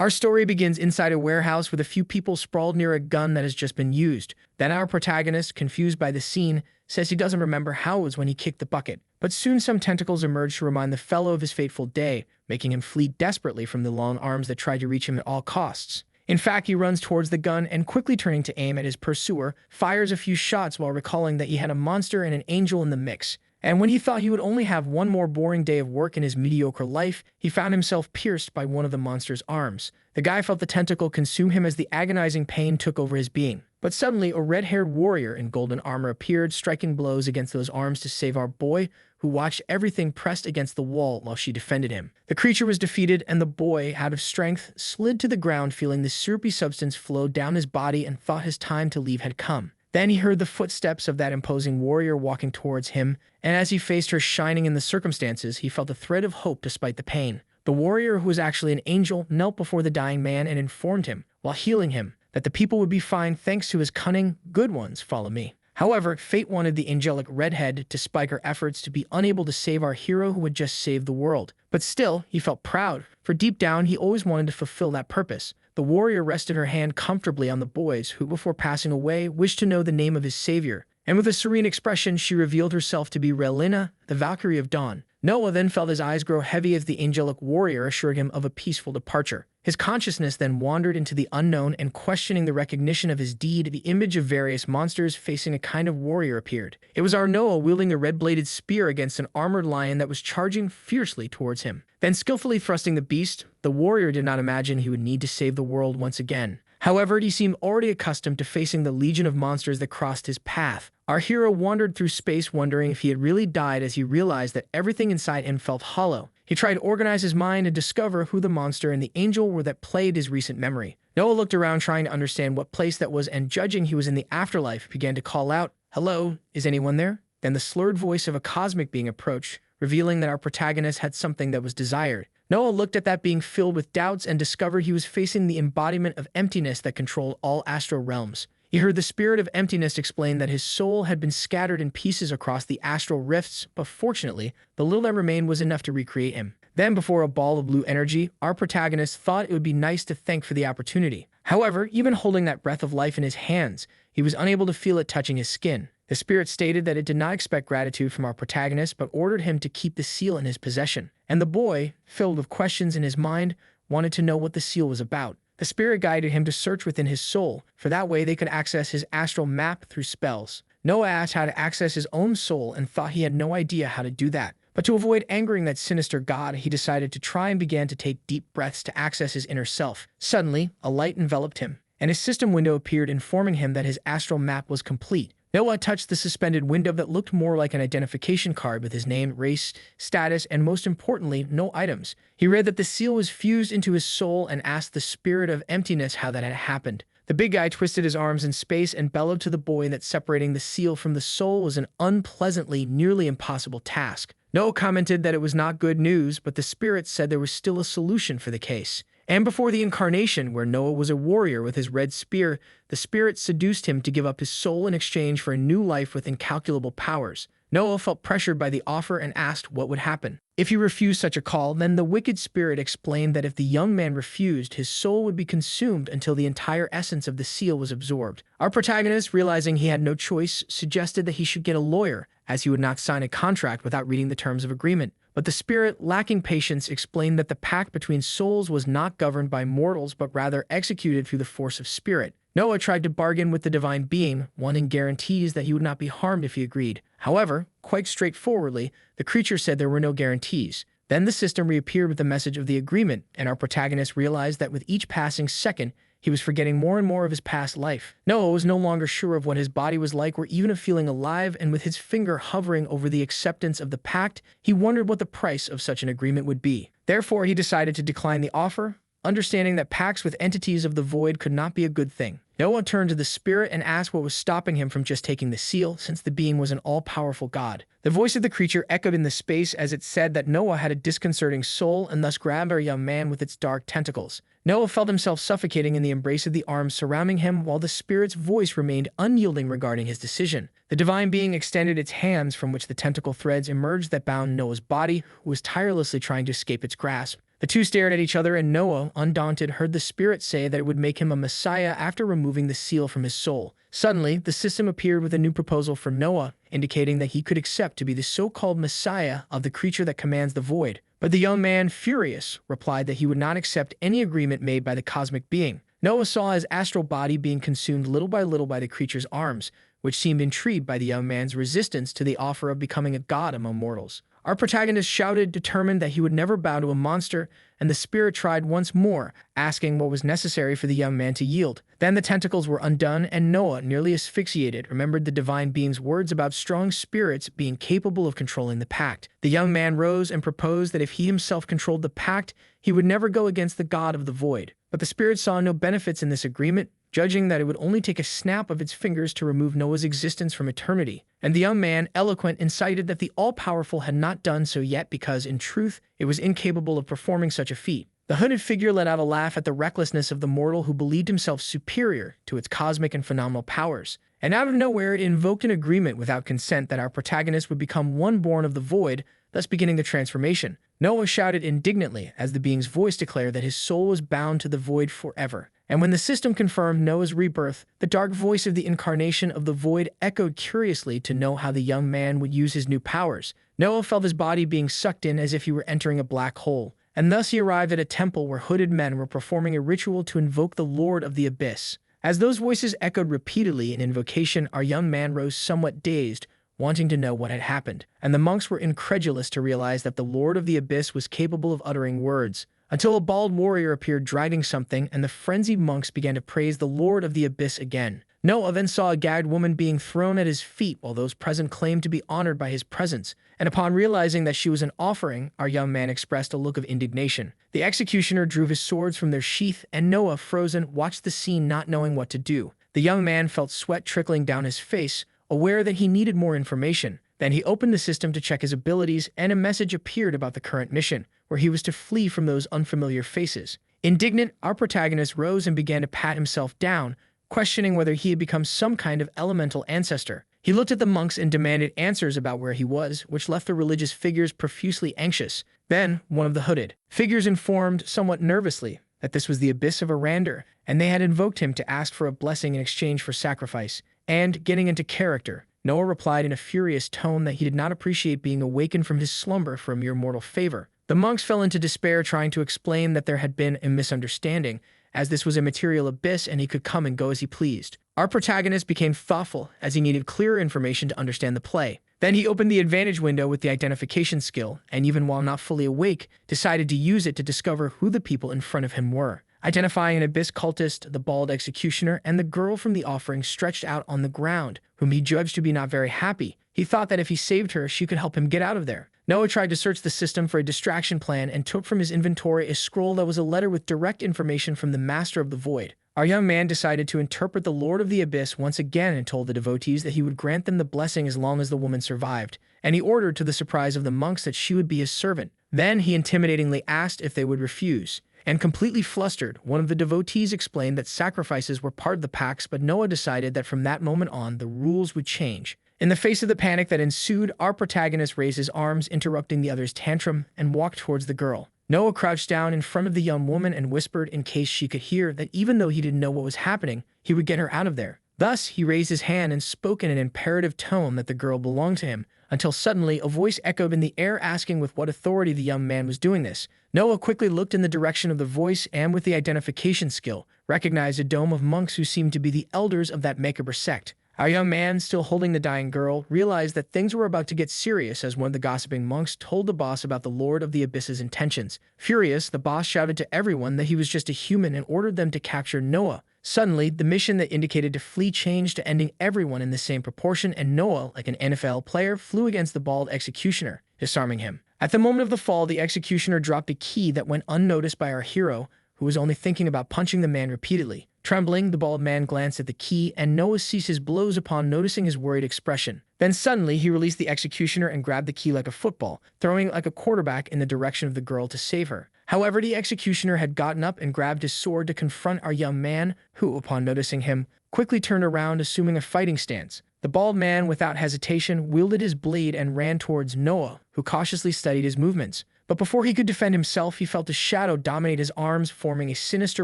Our story begins inside a warehouse with a few people sprawled near a gun that has just been used. Then our protagonist, confused by the scene, says he doesn't remember how it was when he kicked the bucket. But soon some tentacles emerge to remind the fellow of his fateful day, making him flee desperately from the long arms that tried to reach him at all costs. In fact, he runs towards the gun and, quickly turning to aim at his pursuer, fires a few shots while recalling that he had a monster and an angel in the mix. And when he thought he would only have one more boring day of work in his mediocre life, he found himself pierced by one of the monster's arms. The guy felt the tentacle consume him as the agonizing pain took over his being. But suddenly, a red-haired warrior in golden armor appeared, striking blows against those arms to save our boy, who watched everything pressed against the wall while she defended him. The creature was defeated, and the boy, out of strength, slid to the ground, feeling the syrupy substance flow down his body and thought his time to leave had come. Then he heard the footsteps of that imposing warrior walking towards him, and as he faced her shining in the circumstances, he felt a thread of hope despite the pain. The warrior, who was actually an angel, knelt before the dying man and informed him, while healing him, that the people would be fine thanks to his cunning. Good ones, follow me. However, fate wanted the angelic redhead to spike her efforts to be unable to save our hero who had just saved the world. But still, he felt proud, for deep down he always wanted to fulfill that purpose. The warrior rested her hand comfortably on the boy's, who before passing away wished to know the name of his savior. And with a serene expression, she revealed herself to be Relina, the Valkyrie of Dawn. Noah then felt his eyes grow heavy as the angelic warrior assured him of a peaceful departure. His consciousness then wandered into the unknown, and questioning the recognition of his deed, the image of various monsters facing a kind of warrior appeared. It was our Noah wielding a red-bladed spear against an armored lion that was charging fiercely towards him. Then skillfully thrusting the beast, the warrior did not imagine he would need to save the world once again. However, he seemed already accustomed to facing the legion of monsters that crossed his path. Our hero wandered through space wondering if he had really died as he realized that everything inside him felt hollow. He tried to organize his mind and discover who the monster and the angel were that plagued his recent memory. Noah looked around trying to understand what place that was, and judging he was in the afterlife, began to call out, "Hello, is anyone there?" Then the slurred voice of a cosmic being approached, revealing that our protagonist had something that was desired. Noah looked at that being filled with doubts and discovered he was facing the embodiment of emptiness that controlled all astral realms. He heard the spirit of emptiness explain that his soul had been scattered in pieces across the astral rifts, but fortunately, the little that remained was enough to recreate him. Then, before a ball of blue energy, our protagonist thought it would be nice to thank for the opportunity. However, even holding that breath of life in his hands, he was unable to feel it touching his skin. The spirit stated that it did not expect gratitude from our protagonist, but ordered him to keep the seal in his possession. And the boy, filled with questions in his mind, wanted to know what the seal was about. The spirit guided him to search within his soul, for that way they could access his astral map through spells. Noah asked how to access his own soul and thought he had no idea how to do that. But to avoid angering that sinister god, he decided to try and began to take deep breaths to access his inner self. Suddenly, a light enveloped him, and his system window appeared, informing him that his astral map was complete. Noah touched the suspended window that looked more like an identification card with his name, race, status, and most importantly, no items. He read that the seal was fused into his soul and asked the spirit of emptiness how that had happened. The big guy twisted his arms in space and bellowed to the boy that separating the seal from the soul was an unpleasantly, nearly impossible task. Noah commented that it was not good news, but the spirit said there was still a solution for the case. And before the incarnation, where Noah was a warrior with his red spear, the spirit seduced him to give up his soul in exchange for a new life with incalculable powers. Noah felt pressured by the offer and asked what would happen. If he refused such a call, then the wicked spirit explained that if the young man refused, his soul would be consumed until the entire essence of the seal was absorbed. Our protagonist, realizing he had no choice, suggested that he should get a lawyer, as he would not sign a contract without reading the terms of agreement. But the spirit, lacking patience, explained that the pact between souls was not governed by mortals but rather executed through the force of spirit. Noah tried to bargain with the divine being, wanting guarantees that he would not be harmed if he agreed. However, quite straightforwardly, the creature said there were no guarantees. Then the system reappeared with the message of the agreement, and our protagonist realized that with each passing second, he was forgetting more and more of his past life. Noah was no longer sure of what his body was like or even of feeling alive, and with his finger hovering over the acceptance of the pact, he wondered what the price of such an agreement would be. Therefore, he decided to decline the offer, understanding that pacts with entities of the void could not be a good thing. Noah turned to the spirit and asked what was stopping him from just taking the seal, since the being was an all-powerful god. The voice of the creature echoed in the space as it said that Noah had a disconcerting soul and thus grabbed our young man with its dark tentacles. Noah felt himself suffocating in the embrace of the arms surrounding him, while the spirit's voice remained unyielding regarding his decision. The divine being extended its hands, from which the tentacle threads emerged that bound Noah's body, who was tirelessly trying to escape its grasp. The two stared at each other, and Noah, undaunted, heard the spirit say that it would make him a messiah after removing the seal from his soul. Suddenly, the system appeared with a new proposal for Noah, indicating that he could accept to be the so-called messiah of the creature that commands the void. But the young man, furious, replied that he would not accept any agreement made by the cosmic being. Noah saw his astral body being consumed little by the creature's arms, which seemed intrigued by the young man's resistance to the offer of becoming a god among mortals. Our protagonist shouted, determined that he would never bow to a monster, and the spirit tried once more, asking what was necessary for the young man to yield. Then the tentacles were undone, and Noah, nearly asphyxiated, remembered the divine being's words about strong spirits being capable of controlling the pact. The young man rose and proposed that if he himself controlled the pact, he would never go against the god of the void. But the spirit saw no benefits in this agreement, judging that it would only take a snap of its fingers to remove Noah's existence from eternity. And the young man, eloquent, incited that the all-powerful had not done so yet because, in truth, it was incapable of performing such a feat. The hooded figure let out a laugh at the recklessness of the mortal who believed himself superior to its cosmic and phenomenal powers. And out of nowhere, it invoked an agreement without consent that our protagonist would become one born of the void, thus beginning the transformation. Noah shouted indignantly as the being's voice declared that his soul was bound to the void forever. And when the system confirmed Noah's rebirth, the dark voice of the incarnation of the void echoed curiously to know how the young man would use his new powers. Noah felt his body being sucked in as if he were entering a black hole, and thus he arrived at a temple where hooded men were performing a ritual to invoke the Lord of the Abyss. As those voices echoed repeatedly in invocation, our young man rose somewhat dazed, wanting to know what had happened, and the monks were incredulous to realize that the Lord of the Abyss was capable of uttering words, until a bald warrior appeared dragging something, and the frenzied monks began to praise the Lord of the Abyss again. Noah then saw a gagged woman being thrown at his feet while those present claimed to be honored by his presence, and upon realizing that she was an offering, our young man expressed a look of indignation. The executioner drew his swords from their sheath, and Noah, frozen, watched the scene not knowing what to do. The young man felt sweat trickling down his face, aware that he needed more information. Then he opened the system to check his abilities, and a message appeared about the current mission, where he was to flee from those unfamiliar faces. Indignant, our protagonist rose and began to pat himself down, questioning whether he had become some kind of elemental ancestor. He looked at the monks and demanded answers about where he was, which left the religious figures profusely anxious. Then, one of the hooded figures informed, somewhat nervously, that this was the abyss of Arander, and they had invoked him to ask for a blessing in exchange for sacrifice. And, getting into character, Noah replied in a furious tone that he did not appreciate being awakened from his slumber for a mere mortal favor. The monks fell into despair, trying to explain that there had been a misunderstanding, as this was a material abyss and he could come and go as he pleased. Our protagonist became thoughtful, as he needed clearer information to understand the play. Then he opened the advantage window with the identification skill, and even while not fully awake, decided to use it to discover who the people in front of him were. Identifying an abyss cultist, the bald executioner, and the girl from the offering stretched out on the ground, whom he judged to be not very happy. He thought that if he saved her, she could help him get out of there. Noah tried to search the system for a distraction plan and took from his inventory a scroll that was a letter with direct information from the Master of the Void. Our young man decided to interpret the Lord of the Abyss once again and told the devotees that he would grant them the blessing as long as the woman survived, and he ordered, to the surprise of the monks, that she would be his servant. Then he intimidatingly asked if they would refuse. And completely flustered, one of the devotees explained that sacrifices were part of the pacts, but Noah decided that from that moment on, the rules would change. In the face of the panic that ensued, our protagonist raised his arms, interrupting the other's tantrum, and walked towards the girl. Noah crouched down in front of the young woman and whispered, in case she could hear, that even though he didn't know what was happening, he would get her out of there. Thus, he raised his hand and spoke in an imperative tone that the girl belonged to him, until suddenly a voice echoed in the air asking with what authority the young man was doing this. Noah quickly looked in the direction of the voice and, with the identification skill, recognized a dome of monks who seemed to be the elders of that macabre sect. Our young man, still holding the dying girl, realized that things were about to get serious as one of the gossiping monks told the boss about the Lord of the Abyss's intentions. Furious, the boss shouted to everyone that he was just a human and ordered them to capture Noah. Suddenly, the mission that indicated to flee changed to ending everyone in the same proportion, and Noah, like an NFL player, flew against the bald executioner, disarming him. At the moment of the fall, the executioner dropped a key that went unnoticed by our hero, who was only thinking about punching the man repeatedly. Trembling, the bald man glanced at the key, and Noah ceased his blows upon noticing his worried expression. Then suddenly, he released the executioner and grabbed the key like a football, throwing it like a quarterback in the direction of the girl to save her. However, the executioner had gotten up and grabbed his sword to confront our young man, who, upon noticing him, quickly turned around, assuming a fighting stance. The bald man, without hesitation, wielded his blade and ran towards Noah, who cautiously studied his movements. But before he could defend himself, he felt a shadow dominate his arms, forming a sinister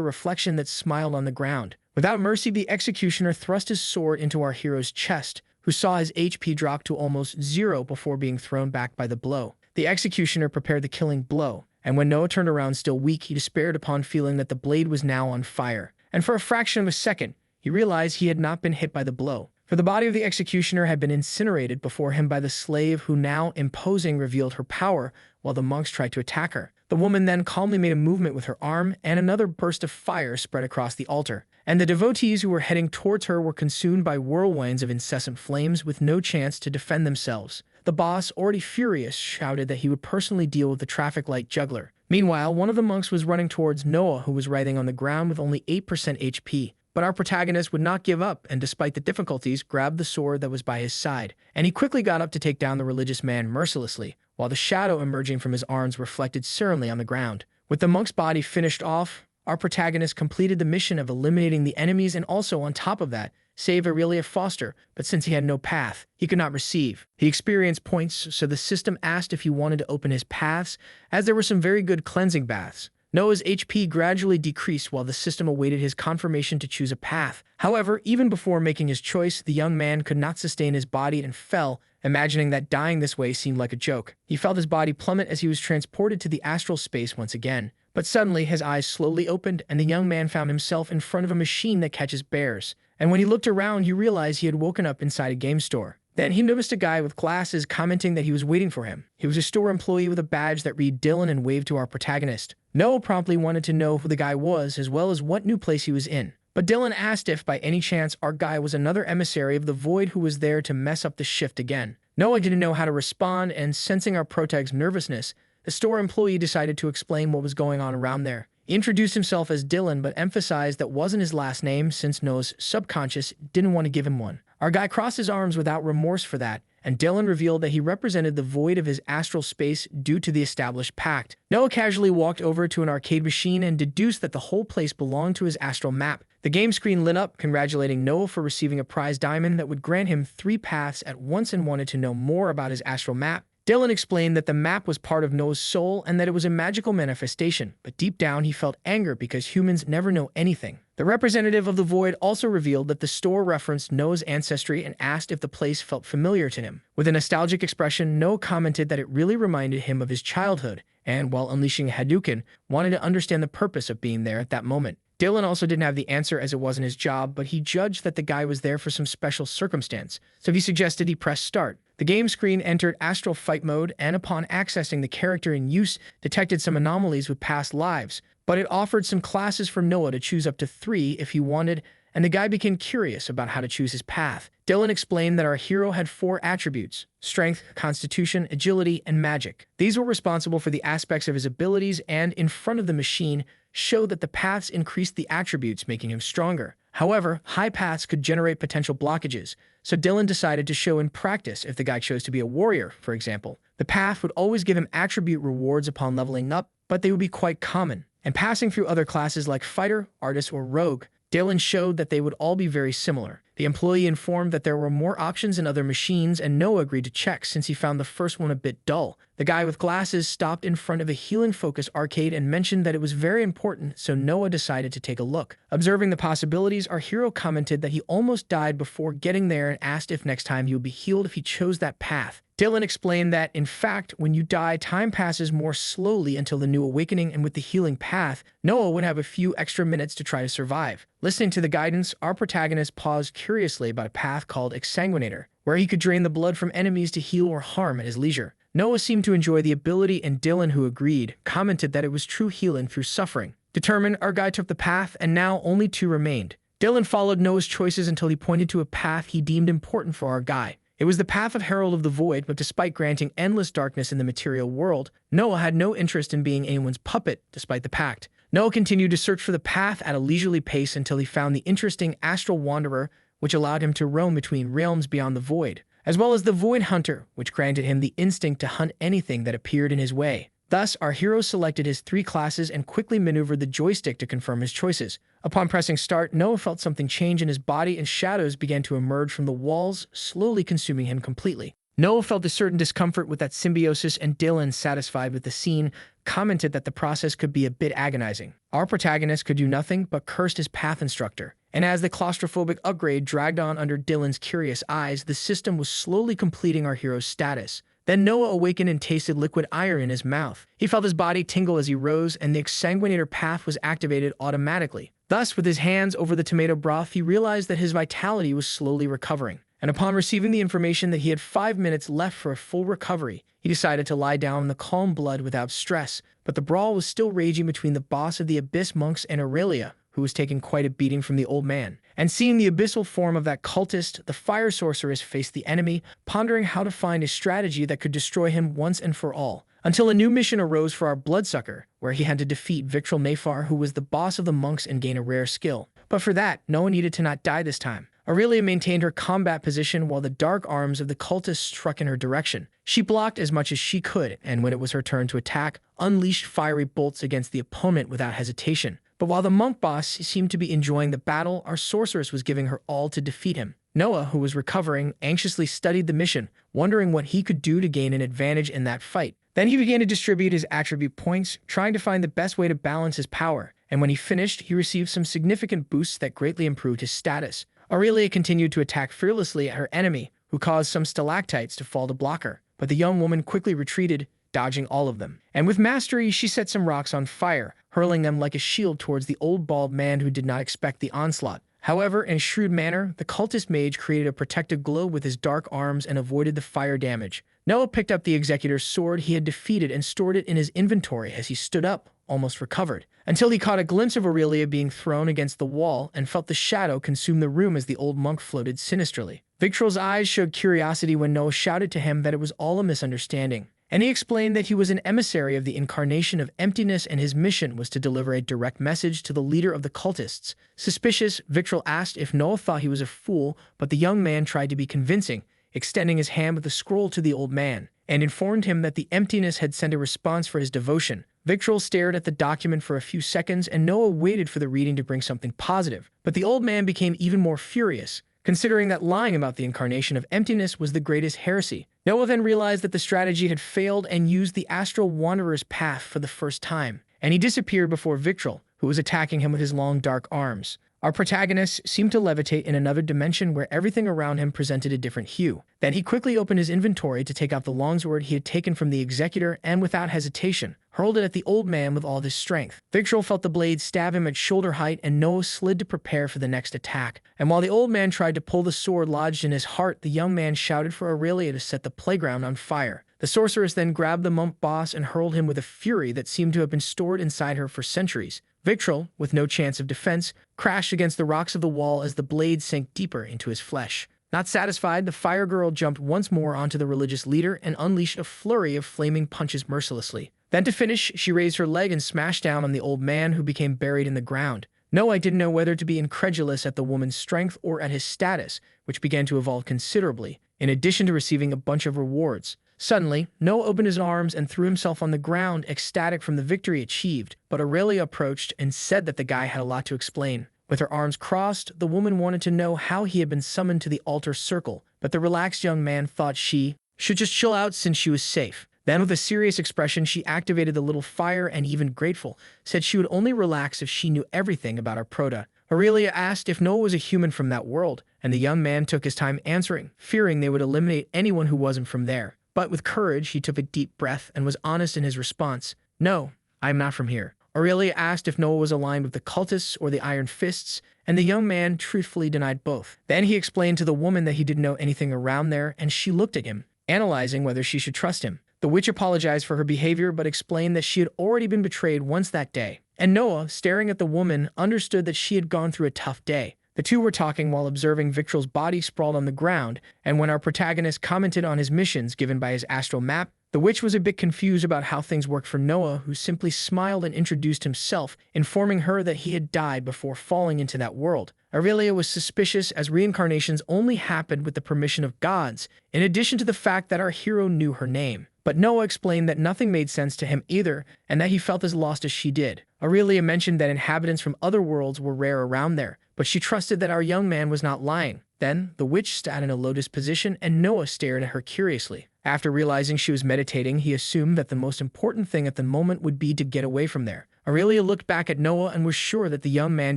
reflection that smiled on the ground. Without mercy, the executioner thrust his sword into our hero's chest, who saw his HP drop to almost zero before being thrown back by the blow. The executioner prepared the killing blow, and when Noah turned around still weak, he despaired upon feeling that the blade was now on fire. And for a fraction of a second, he realized he had not been hit by the blow, for the body of the executioner had been incinerated before him by the slave, who now, imposing, revealed her power while the monks tried to attack her. The woman then calmly made a movement with her arm, and another burst of fire spread across the altar, and the devotees who were heading towards her were consumed by whirlwinds of incessant flames with no chance to defend themselves. The boss, already furious, shouted that he would personally deal with the traffic light juggler. Meanwhile, one of the monks was running towards Noah, who was writhing on the ground with only 8% HP. But our protagonist would not give up, and despite the difficulties, grabbed the sword that was by his side, and he quickly got up to take down the religious man mercilessly, while the shadow emerging from his arms reflected serenely on the ground. With the monk's body finished off, our protagonist completed the mission of eliminating the enemies and also, on top of that, save Aurelia Foster, but since he had no path, he could not receive. He experienced points, so the system asked if he wanted to open his paths, as there were some very good cleansing baths. Noah's HP gradually decreased while the system awaited his confirmation to choose a path. However, even before making his choice, the young man could not sustain his body and fell, imagining that dying this way seemed like a joke. He felt his body plummet as he was transported to the astral space once again. But suddenly, his eyes slowly opened, and the young man found himself in front of a machine that catches bears. And when he looked around, he realized he had woken up inside a game store. Then he noticed a guy with glasses commenting that he was waiting for him. He was a store employee with a badge that read Dylan and waved to our protagonist. Noah promptly wanted to know who the guy was, as well as what new place he was in. But Dylan asked if, by any chance, our guy was another emissary of the Void who was there to mess up the shift again. Noah didn't know how to respond, and sensing our protag's nervousness, the store employee decided to explain what was going on around there. He introduced himself as Dylan, but emphasized that wasn't his last name since Noah's subconscious didn't want to give him one. Our guy crossed his arms without remorse for that, and Dylan revealed that he represented the void of his astral space due to the established pact. Noah casually walked over to an arcade machine and deduced that the whole place belonged to his astral map. The game screen lit up, congratulating Noah for receiving a prize diamond that would grant him 3 paths at once, and wanted to know more about his astral map. Dylan explained that the map was part of Noah's soul and that it was a magical manifestation, but deep down he felt anger because humans never know anything. The representative of the Void also revealed that the store referenced Noah's ancestry and asked if the place felt familiar to him. With a nostalgic expression, Noah commented that it really reminded him of his childhood, and while unleashing Hadouken, wanted to understand the purpose of being there at that moment. Dylan also didn't have the answer as it wasn't his job, but he judged that the guy was there for some special circumstance, so he suggested he press start. The game screen entered Astral Fight mode, and upon accessing the character in use, detected some anomalies with past lives, but it offered some classes for Noah to choose up to 3 if he wanted, and the guy became curious about how to choose his path. Dylan explained that our hero had 4 attributes: strength, constitution, agility, and magic. These were responsible for the aspects of his abilities, and in front of the machine, showed that the paths increased the attributes, making him stronger. However, high paths could generate potential blockages, so Dylan decided to show in practice if the guy chose to be a warrior, for example. The path would always give him attribute rewards upon leveling up, but they would be quite common. And passing through other classes like fighter, artist, or rogue, Dylan showed that they would all be very similar. The employee informed that there were more options in other machines, and Noah agreed to check since he found the first one a bit dull. The guy with glasses stopped in front of a healing-focused arcade and mentioned that it was very important, so Noah decided to take a look. Observing the possibilities, our hero commented that he almost died before getting there and asked if next time he would be healed if he chose that path. Dylan explained that, in fact, when you die, time passes more slowly until the new awakening, and with the healing path, Noah would have a few extra minutes to try to survive. Listening to the guidance, our protagonist paused curiously about a path called Exsanguinator, where he could drain the blood from enemies to heal or harm at his leisure. Noah seemed to enjoy the ability, and Dylan, who agreed, commented that it was true healing through suffering. Determined, our guy took the path, and now only 2 remained. Dylan followed Noah's choices until he pointed to a path he deemed important for our guy. It was the path of Herald of the Void, but despite granting endless darkness in the material world, Noah had no interest in being anyone's puppet, despite the pact. Noah continued to search for the path at a leisurely pace until he found the interesting Astral Wanderer, which allowed him to roam between realms beyond the Void, as well as the Void Hunter, which granted him the instinct to hunt anything that appeared in his way. Thus, our hero selected his 3 classes and quickly maneuvered the joystick to confirm his choices. Upon pressing start, Noah felt something change in his body, and shadows began to emerge from the walls, slowly consuming him completely. Noah felt a certain discomfort with that symbiosis, and Dylan, satisfied with the scene, commented that the process could be a bit agonizing. Our protagonist could do nothing but curse his path instructor. And as the claustrophobic upgrade dragged on under Dylan's curious eyes, the system was slowly completing our hero's status. Then Noah awakened and tasted liquid iron in his mouth. He felt his body tingle as he rose, and the exsanguinator path was activated automatically. Thus, with his hands over the tomato broth, he realized that his vitality was slowly recovering. And upon receiving the information that he had 5 minutes left for a full recovery, he decided to lie down in the calm blood without stress. But the brawl was still raging between the boss of the Abyss monks and Aurelia, who was taking quite a beating from the old man. And seeing the abyssal form of that cultist, the fire sorceress faced the enemy, pondering how to find a strategy that could destroy him once and for all. Until a new mission arose for our bloodsucker, where he had to defeat Victril Mayfar, who was the boss of the monks, and gain a rare skill. But for that, Noah needed to not die this time. Aurelia maintained her combat position while the dark arms of the cultist struck in her direction. She blocked as much as she could, and when it was her turn to attack, unleashed fiery bolts against the opponent without hesitation. But while the monk boss seemed to be enjoying the battle, our sorceress was giving her all to defeat him. Noah, who was recovering, anxiously studied the mission, wondering what he could do to gain an advantage in that fight. Then he began to distribute his attribute points, trying to find the best way to balance his power. And when he finished, he received some significant boosts that greatly improved his status. Aurelia continued to attack fearlessly at her enemy, who caused some stalactites to fall to block her. But the young woman quickly retreated, dodging all of them. And with mastery, she set some rocks on fire, hurling them like a shield towards the old bald man who did not expect the onslaught. However, in a shrewd manner, the cultist mage created a protective globe with his dark arms and avoided the fire damage. Noah picked up the executor's sword he had defeated and stored it in his inventory as he stood up, almost recovered, until he caught a glimpse of Aurelia being thrown against the wall and felt the shadow consume the room as the old monk floated sinisterly. Victril's eyes showed curiosity when Noah shouted to him that it was all a misunderstanding. And he explained that he was an emissary of the incarnation of emptiness and his mission was to deliver a direct message to the leader of the cultists. Suspicious, Victril asked if Noah thought he was a fool, but the young man tried to be convincing, extending his hand with a scroll to the old man, and informed him that the emptiness had sent a response for his devotion. Victril stared at the document for a few seconds, and Noah waited for the reading to bring something positive. But the old man became even more furious, considering that lying about the incarnation of emptiness was the greatest heresy. Noah then realized that the strategy had failed and used the astral wanderer's path for the first time, and he disappeared before Victril, who was attacking him with his long dark arms. Our protagonist seemed to levitate in another dimension where everything around him presented a different hue. Then he quickly opened his inventory to take out the longsword he had taken from the executor and, without hesitation, hurled it at the old man with all his strength. Victril felt the blade stab him at shoulder height, and Noah slid to prepare for the next attack. And while the old man tried to pull the sword lodged in his heart, the young man shouted for Aurelia to set the playground on fire. The sorceress then grabbed the monk boss and hurled him with a fury that seemed to have been stored inside her for centuries. Victril, with no chance of defense, crashed against the rocks of the wall as the blade sank deeper into his flesh. Not satisfied, the fire girl jumped once more onto the religious leader and unleashed a flurry of flaming punches mercilessly. Then to finish, she raised her leg and smashed down on the old man, who became buried in the ground. Noah didn't know whether to be incredulous at the woman's strength or at his status, which began to evolve considerably, in addition to receiving a bunch of rewards. Suddenly, Noah opened his arms and threw himself on the ground, ecstatic from the victory achieved, but Aurelia approached and said that the guy had a lot to explain. With her arms crossed, the woman wanted to know how he had been summoned to the altar circle, but the relaxed young man thought she should just chill out since she was safe. Then, with a serious expression, she activated the little fire and, even grateful, said she would only relax if she knew everything about our prota. Aurelia asked if Noah was a human from that world, and the young man took his time answering, fearing they would eliminate anyone who wasn't from there. But with courage, he took a deep breath and was honest in his response. "No, I am not from here." Aurelia asked if Noah was aligned with the cultists or the Iron Fists, and the young man truthfully denied both. Then he explained to the woman that he didn't know anything around there, and she looked at him, analyzing whether she should trust him. The witch apologized for her behavior, but explained that she had already been betrayed once that day. And Noah, staring at the woman, understood that she had gone through a tough day. The two were talking while observing Victril's body sprawled on the ground, and when our protagonist commented on his missions given by his astral map, the witch was a bit confused about how things worked for Noah, who simply smiled and introduced himself, informing her that he had died before falling into that world. Aurelia was suspicious, as reincarnations only happened with the permission of gods, in addition to the fact that our hero knew her name. But Noah explained that nothing made sense to him either, and that he felt as lost as she did. Aurelia mentioned that inhabitants from other worlds were rare around there, but she trusted that our young man was not lying. Then, the witch sat in a lotus position and Noah stared at her curiously. After realizing she was meditating, he assumed that the most important thing at the moment would be to get away from there. Aurelia looked back at Noah and was sure that the young man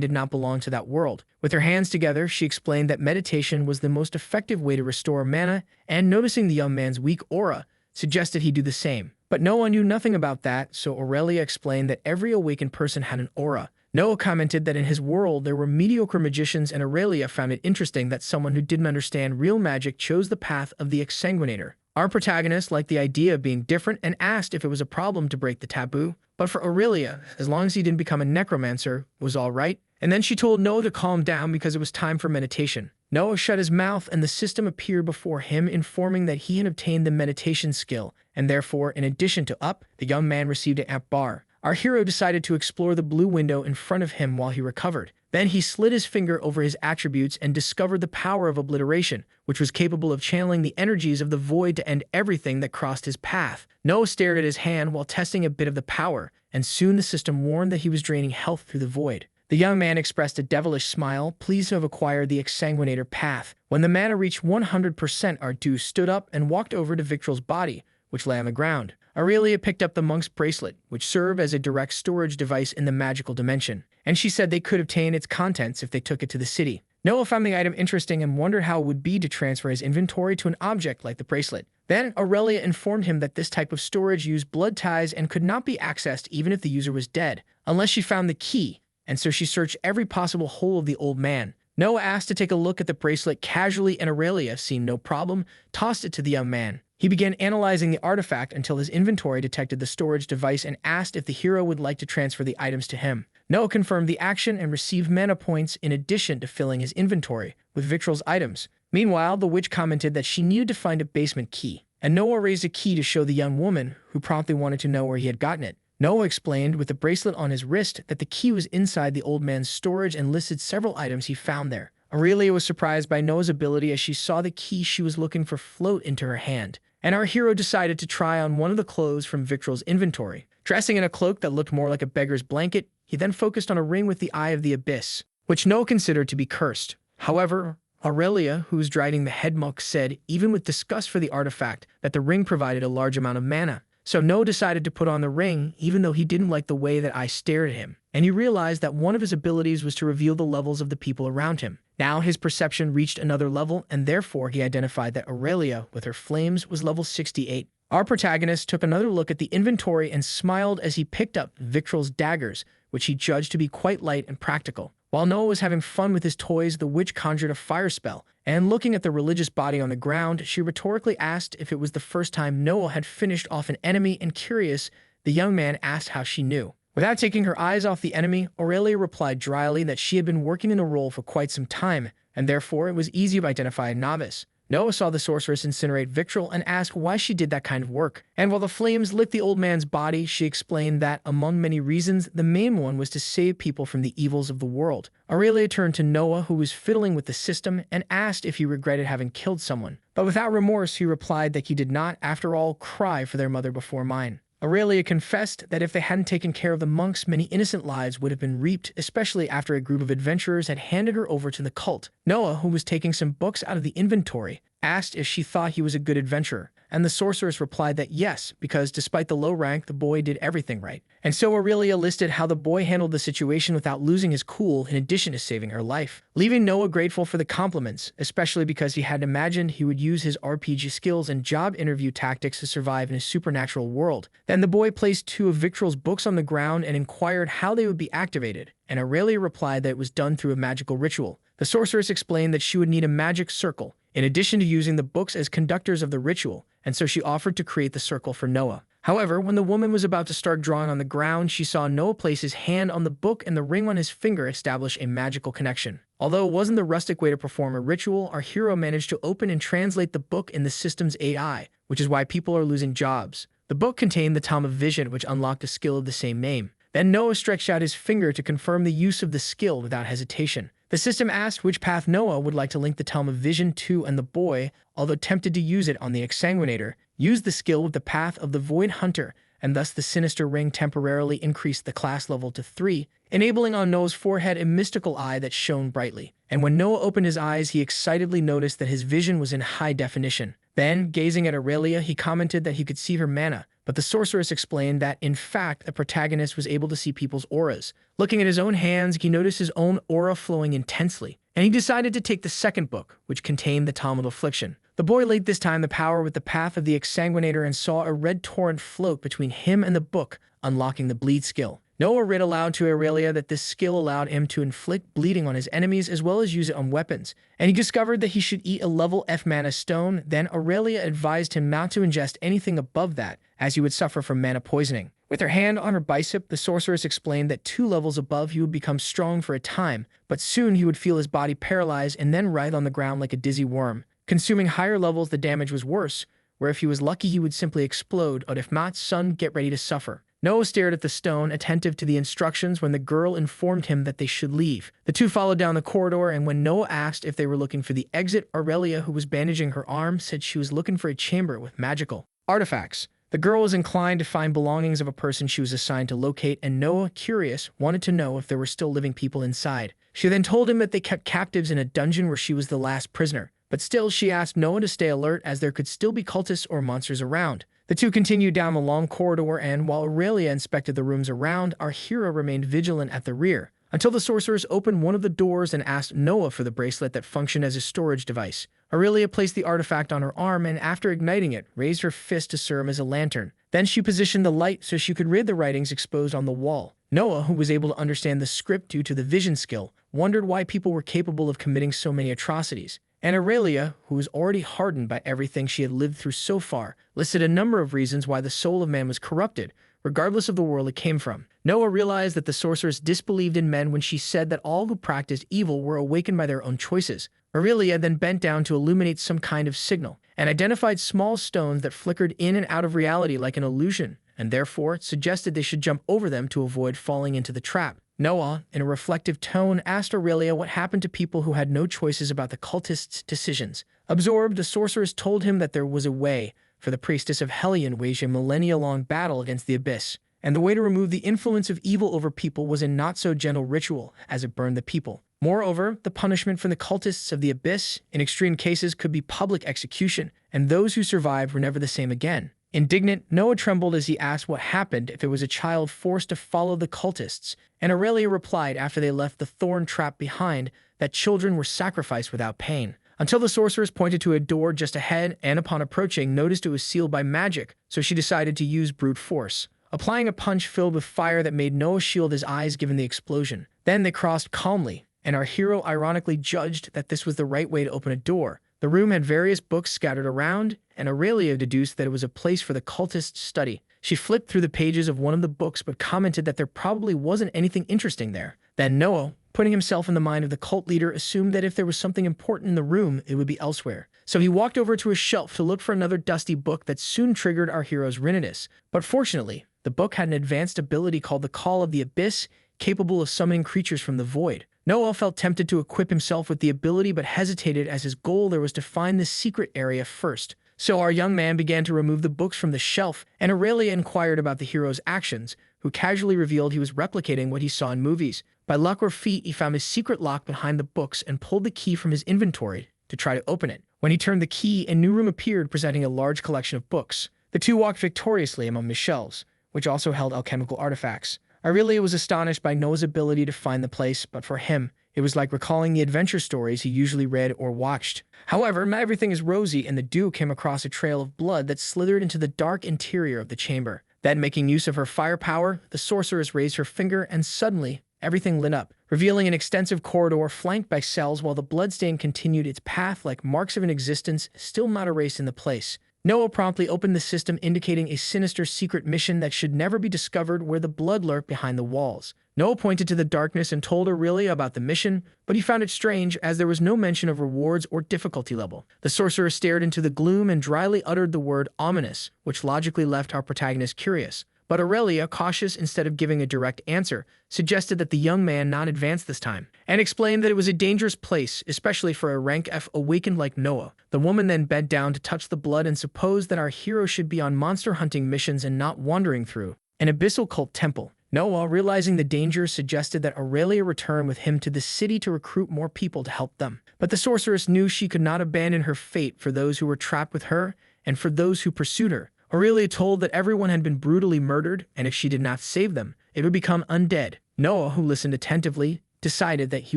did not belong to that world. With her hands together, she explained that meditation was the most effective way to restore mana, and noticing the young man's weak aura, suggested he do the same. But Noah knew nothing about that, so Aurelia explained that every awakened person had an aura. Noah commented that in his world there were mediocre magicians, and Aurelia found it interesting that someone who didn't understand real magic chose the path of the exsanguinator. Our protagonist liked the idea of being different and asked if it was a problem to break the taboo, but for Aurelia, as long as he didn't become a necromancer, it was all right. And then she told Noah to calm down because it was time for meditation. Noah shut his mouth and the system appeared before him, informing that he had obtained the meditation skill, and therefore, in addition to up, the young man received an amp bar. Our hero decided to explore the blue window in front of him while he recovered. Then he slid his finger over his attributes and discovered the power of obliteration, which was capable of channeling the energies of the void to end everything that crossed his path. Noah stared at his hand while testing a bit of the power, and soon the system warned that he was draining health through the void. The young man expressed a devilish smile, pleased to have acquired the exsanguinator path. When the mana reached 100%, Ardu stood up and walked over to Victral's body, which lay on the ground. Aurelia picked up the monk's bracelet, which served as a direct storage device in the magical dimension, and she said they could obtain its contents if they took it to the city. Noah found the item interesting and wondered how it would be to transfer his inventory to an object like the bracelet. Then Aurelia informed him that this type of storage used blood ties and could not be accessed even if the user was dead, unless she found the key, and so she searched every possible hole of the old man. Noah asked to take a look at the bracelet casually, and Aurelia, seeing no problem, tossed it to the young man. He began analyzing the artifact until his inventory detected the storage device and asked if the hero would like to transfer the items to him. Noah confirmed the action and received mana points in addition to filling his inventory with Victral's items. Meanwhile, the witch commented that she needed to find a basement key, and Noah raised a key to show the young woman, who promptly wanted to know where he had gotten it. Noah explained with the bracelet on his wrist that the key was inside the old man's storage and listed several items he found there. Aurelia was surprised by Noah's ability as she saw the key she was looking for float into her hand, and our hero decided to try on one of the clothes from Victral's inventory. Dressing in a cloak that looked more like a beggar's blanket, he then focused on a ring with the Eye of the Abyss, which Noah considered to be cursed. However, Aurelia, who was driving the head monk, said, even with disgust for the artifact, that the ring provided a large amount of mana. So Noah decided to put on the ring, even though he didn't like the way that Eye stared at him, and he realized that one of his abilities was to reveal the levels of the people around him. Now his perception reached another level, and therefore he identified that Aurelia, with her flames, was level 68. Our protagonist took another look at the inventory and smiled as he picked up Victral's daggers, which he judged to be quite light and practical. While Noah was having fun with his toys, the witch conjured a fire spell, and looking at the religious body on the ground, she rhetorically asked if it was the first time Noah had finished off an enemy, and curious, the young man asked how she knew. Without taking her eyes off the enemy, Aurelia replied dryly that she had been working in the role for quite some time, and therefore it was easy to identify a novice. Noah saw the sorceress incinerate Victral and asked why she did that kind of work. And while the flames licked the old man's body, she explained that, among many reasons, the main one was to save people from the evils of the world. Aurelia turned to Noah, who was fiddling with the system, and asked if he regretted having killed someone. But without remorse, he replied that he did not, after all, cry for their mother before mine. Aurelia confessed that if they hadn't taken care of the monks, many innocent lives would have been reaped, especially after a group of adventurers had handed her over to the cult. Noah, who was taking some books out of the inventory, asked if she thought he was a good adventurer, and the sorceress replied that yes, because despite the low rank, the boy did everything right. And so Aurelia listed how the boy handled the situation without losing his cool, in addition to saving her life, leaving Noah grateful for the compliments, especially because he had imagined he would use his RPG skills and job interview tactics to survive in a supernatural world. Then the boy placed 2 of Victral's books on the ground and inquired how they would be activated, and Aurelia replied that it was done through a magical ritual. The sorceress explained that she would need a magic circle, in addition to using the books as conductors of the ritual, and so she offered to create the circle for Noah. However, when the woman was about to start drawing on the ground, she saw Noah place his hand on the book and the ring on his finger establish a magical connection. Although it wasn't the rustic way to perform a ritual, our hero managed to open and translate the book in the system's AI, which is why people are losing jobs. The book contained the Tome of Vision, which unlocked a skill of the same name. Then Noah stretched out his finger to confirm the use of the skill without hesitation. The system asked which path Noah would like to link the Tome of Vision to, and the boy, although tempted to use it on the exsanguinator, used the skill with the path of the Void Hunter, and thus the sinister ring temporarily increased the class level to 3, enabling on Noah's forehead a mystical eye that shone brightly. And when Noah opened his eyes, he excitedly noticed that his vision was in high definition. Then, gazing at Aurelia, he commented that he could see her mana, but the sorceress explained that, in fact, the protagonist was able to see people's auras. Looking at his own hands, he noticed his own aura flowing intensely, and he decided to take the second book, which contained the Tome of Affliction. The boy laid this time the power with the Path of the Exsanguinator and saw a red torrent float between him and the book, unlocking the bleed skill. Noah read aloud to Aurelia that this skill allowed him to inflict bleeding on his enemies as well as use it on weapons, and he discovered that he should eat a level F mana stone. Then Aurelia advised him not to ingest anything above that, as he would suffer from mana poisoning. With her hand on her bicep, the sorceress explained that 2 levels above he would become strong for a time, but soon he would feel his body paralyzed and then writhe on the ground like a dizzy worm. Consuming higher levels, the damage was worse, where if he was lucky he would simply explode, but if not, son, get ready to suffer. Noah stared at the stone, attentive to the instructions when the girl informed him that they should leave. The two followed down the corridor, and when Noah asked if they were looking for the exit, Aurelia, who was bandaging her arm, said she was looking for a chamber with magical artifacts. The girl was inclined to find belongings of a person she was assigned to locate, and Noah, curious, wanted to know if there were still living people inside. She then told him that they kept captives in a dungeon where she was the last prisoner. But still, she asked Noah to stay alert as there could still be cultists or monsters around. The two continued down the long corridor, and while Aurelia inspected the rooms around, our hero remained vigilant at the rear, until the sorceress opened one of the doors and asked Noah for the bracelet that functioned as a storage device. Aurelia placed the artifact on her arm and, after igniting it, raised her fist to serve as a lantern. Then she positioned the light so she could read the writings exposed on the wall. Noah, who was able to understand the script due to the vision skill, wondered why people were capable of committing so many atrocities. And Aurelia, who was already hardened by everything she had lived through so far, listed a number of reasons why the soul of man was corrupted, regardless of the world it came from. Noah realized that the sorceress disbelieved in men when she said that all who practiced evil were awakened by their own choices. Aurelia then bent down to illuminate some kind of signal, and identified small stones that flickered in and out of reality like an illusion, and therefore suggested they should jump over them to avoid falling into the trap. Noah, in a reflective tone, asked Aurelia what happened to people who had no choices about the cultists' decisions. Absorbed, the sorceress told him that there was a way for the priestess of Hellion waged a millennia-long battle against the abyss, and the way to remove the influence of evil over people was a not-so-gentle ritual, as it burned the people. Moreover, the punishment for the cultists of the abyss, in extreme cases, could be public execution, and those who survived were never the same again. Indignant, Noah trembled as he asked what happened if it was a child forced to follow the cultists, and Aurelia replied after they left the thorn trap behind that children were sacrificed without pain. Until the sorceress pointed to a door just ahead and, upon approaching, noticed it was sealed by magic, so she decided to use brute force, applying a punch filled with fire that made Noah shield his eyes given the explosion. Then they crossed calmly, and our hero ironically judged that this was the right way to open a door. The room had various books scattered around, and Aurelia deduced that it was a place for the cultists' study. She flipped through the pages of one of the books but commented that there probably wasn't anything interesting there. Then Noah, putting himself in the mind of the cult leader, assumed that if there was something important in the room, it would be elsewhere. So he walked over to a shelf to look for another dusty book that soon triggered our hero's Rinitus. But fortunately, the book had an advanced ability called the Call of the Abyss, capable of summoning creatures from the void. Noah felt tempted to equip himself with the ability but hesitated as his goal there was to find this secret area first. So our young man began to remove the books from the shelf, and Aurelia inquired about the hero's actions, who casually revealed he was replicating what he saw in movies. By luck or feat, he found his secret lock behind the books and pulled the key from his inventory to try to open it. When he turned the key, a new room appeared presenting a large collection of books. The two walked victoriously among the shelves, which also held alchemical artifacts. Aurelia was astonished by Noah's ability to find the place, but for him, it was like recalling the adventure stories he usually read or watched. However, not everything is rosy, and the duo came across a trail of blood that slithered into the dark interior of the chamber. Then, making use of her firepower, the sorceress raised her finger, and suddenly, everything lit up, revealing an extensive corridor flanked by cells while the bloodstain continued its path like marks of an existence still not erased in the place. Noah promptly opened the system, indicating a sinister secret mission that should never be discovered where the blood lurked behind the walls. Noah pointed to the darkness and told Aurelia about the mission, but he found it strange as there was no mention of rewards or difficulty level. The sorcerer stared into the gloom and dryly uttered the word ominous, which logically left our protagonist curious. But Aurelia, cautious instead of giving a direct answer, suggested that the young man not advance this time, and explained that it was a dangerous place, especially for a rank F awakened like Noah. The woman then bent down to touch the blood and supposed that our hero should be on monster hunting missions and not wandering through an abyssal cult temple. Noah, realizing the danger, suggested that Aurelia return with him to the city to recruit more people to help them. But the sorceress knew she could not abandon her fate for those who were trapped with her and for those who pursued her. Aurelia told that everyone had been brutally murdered, and if she did not save them, it would become undead. Noah, who listened attentively, decided that he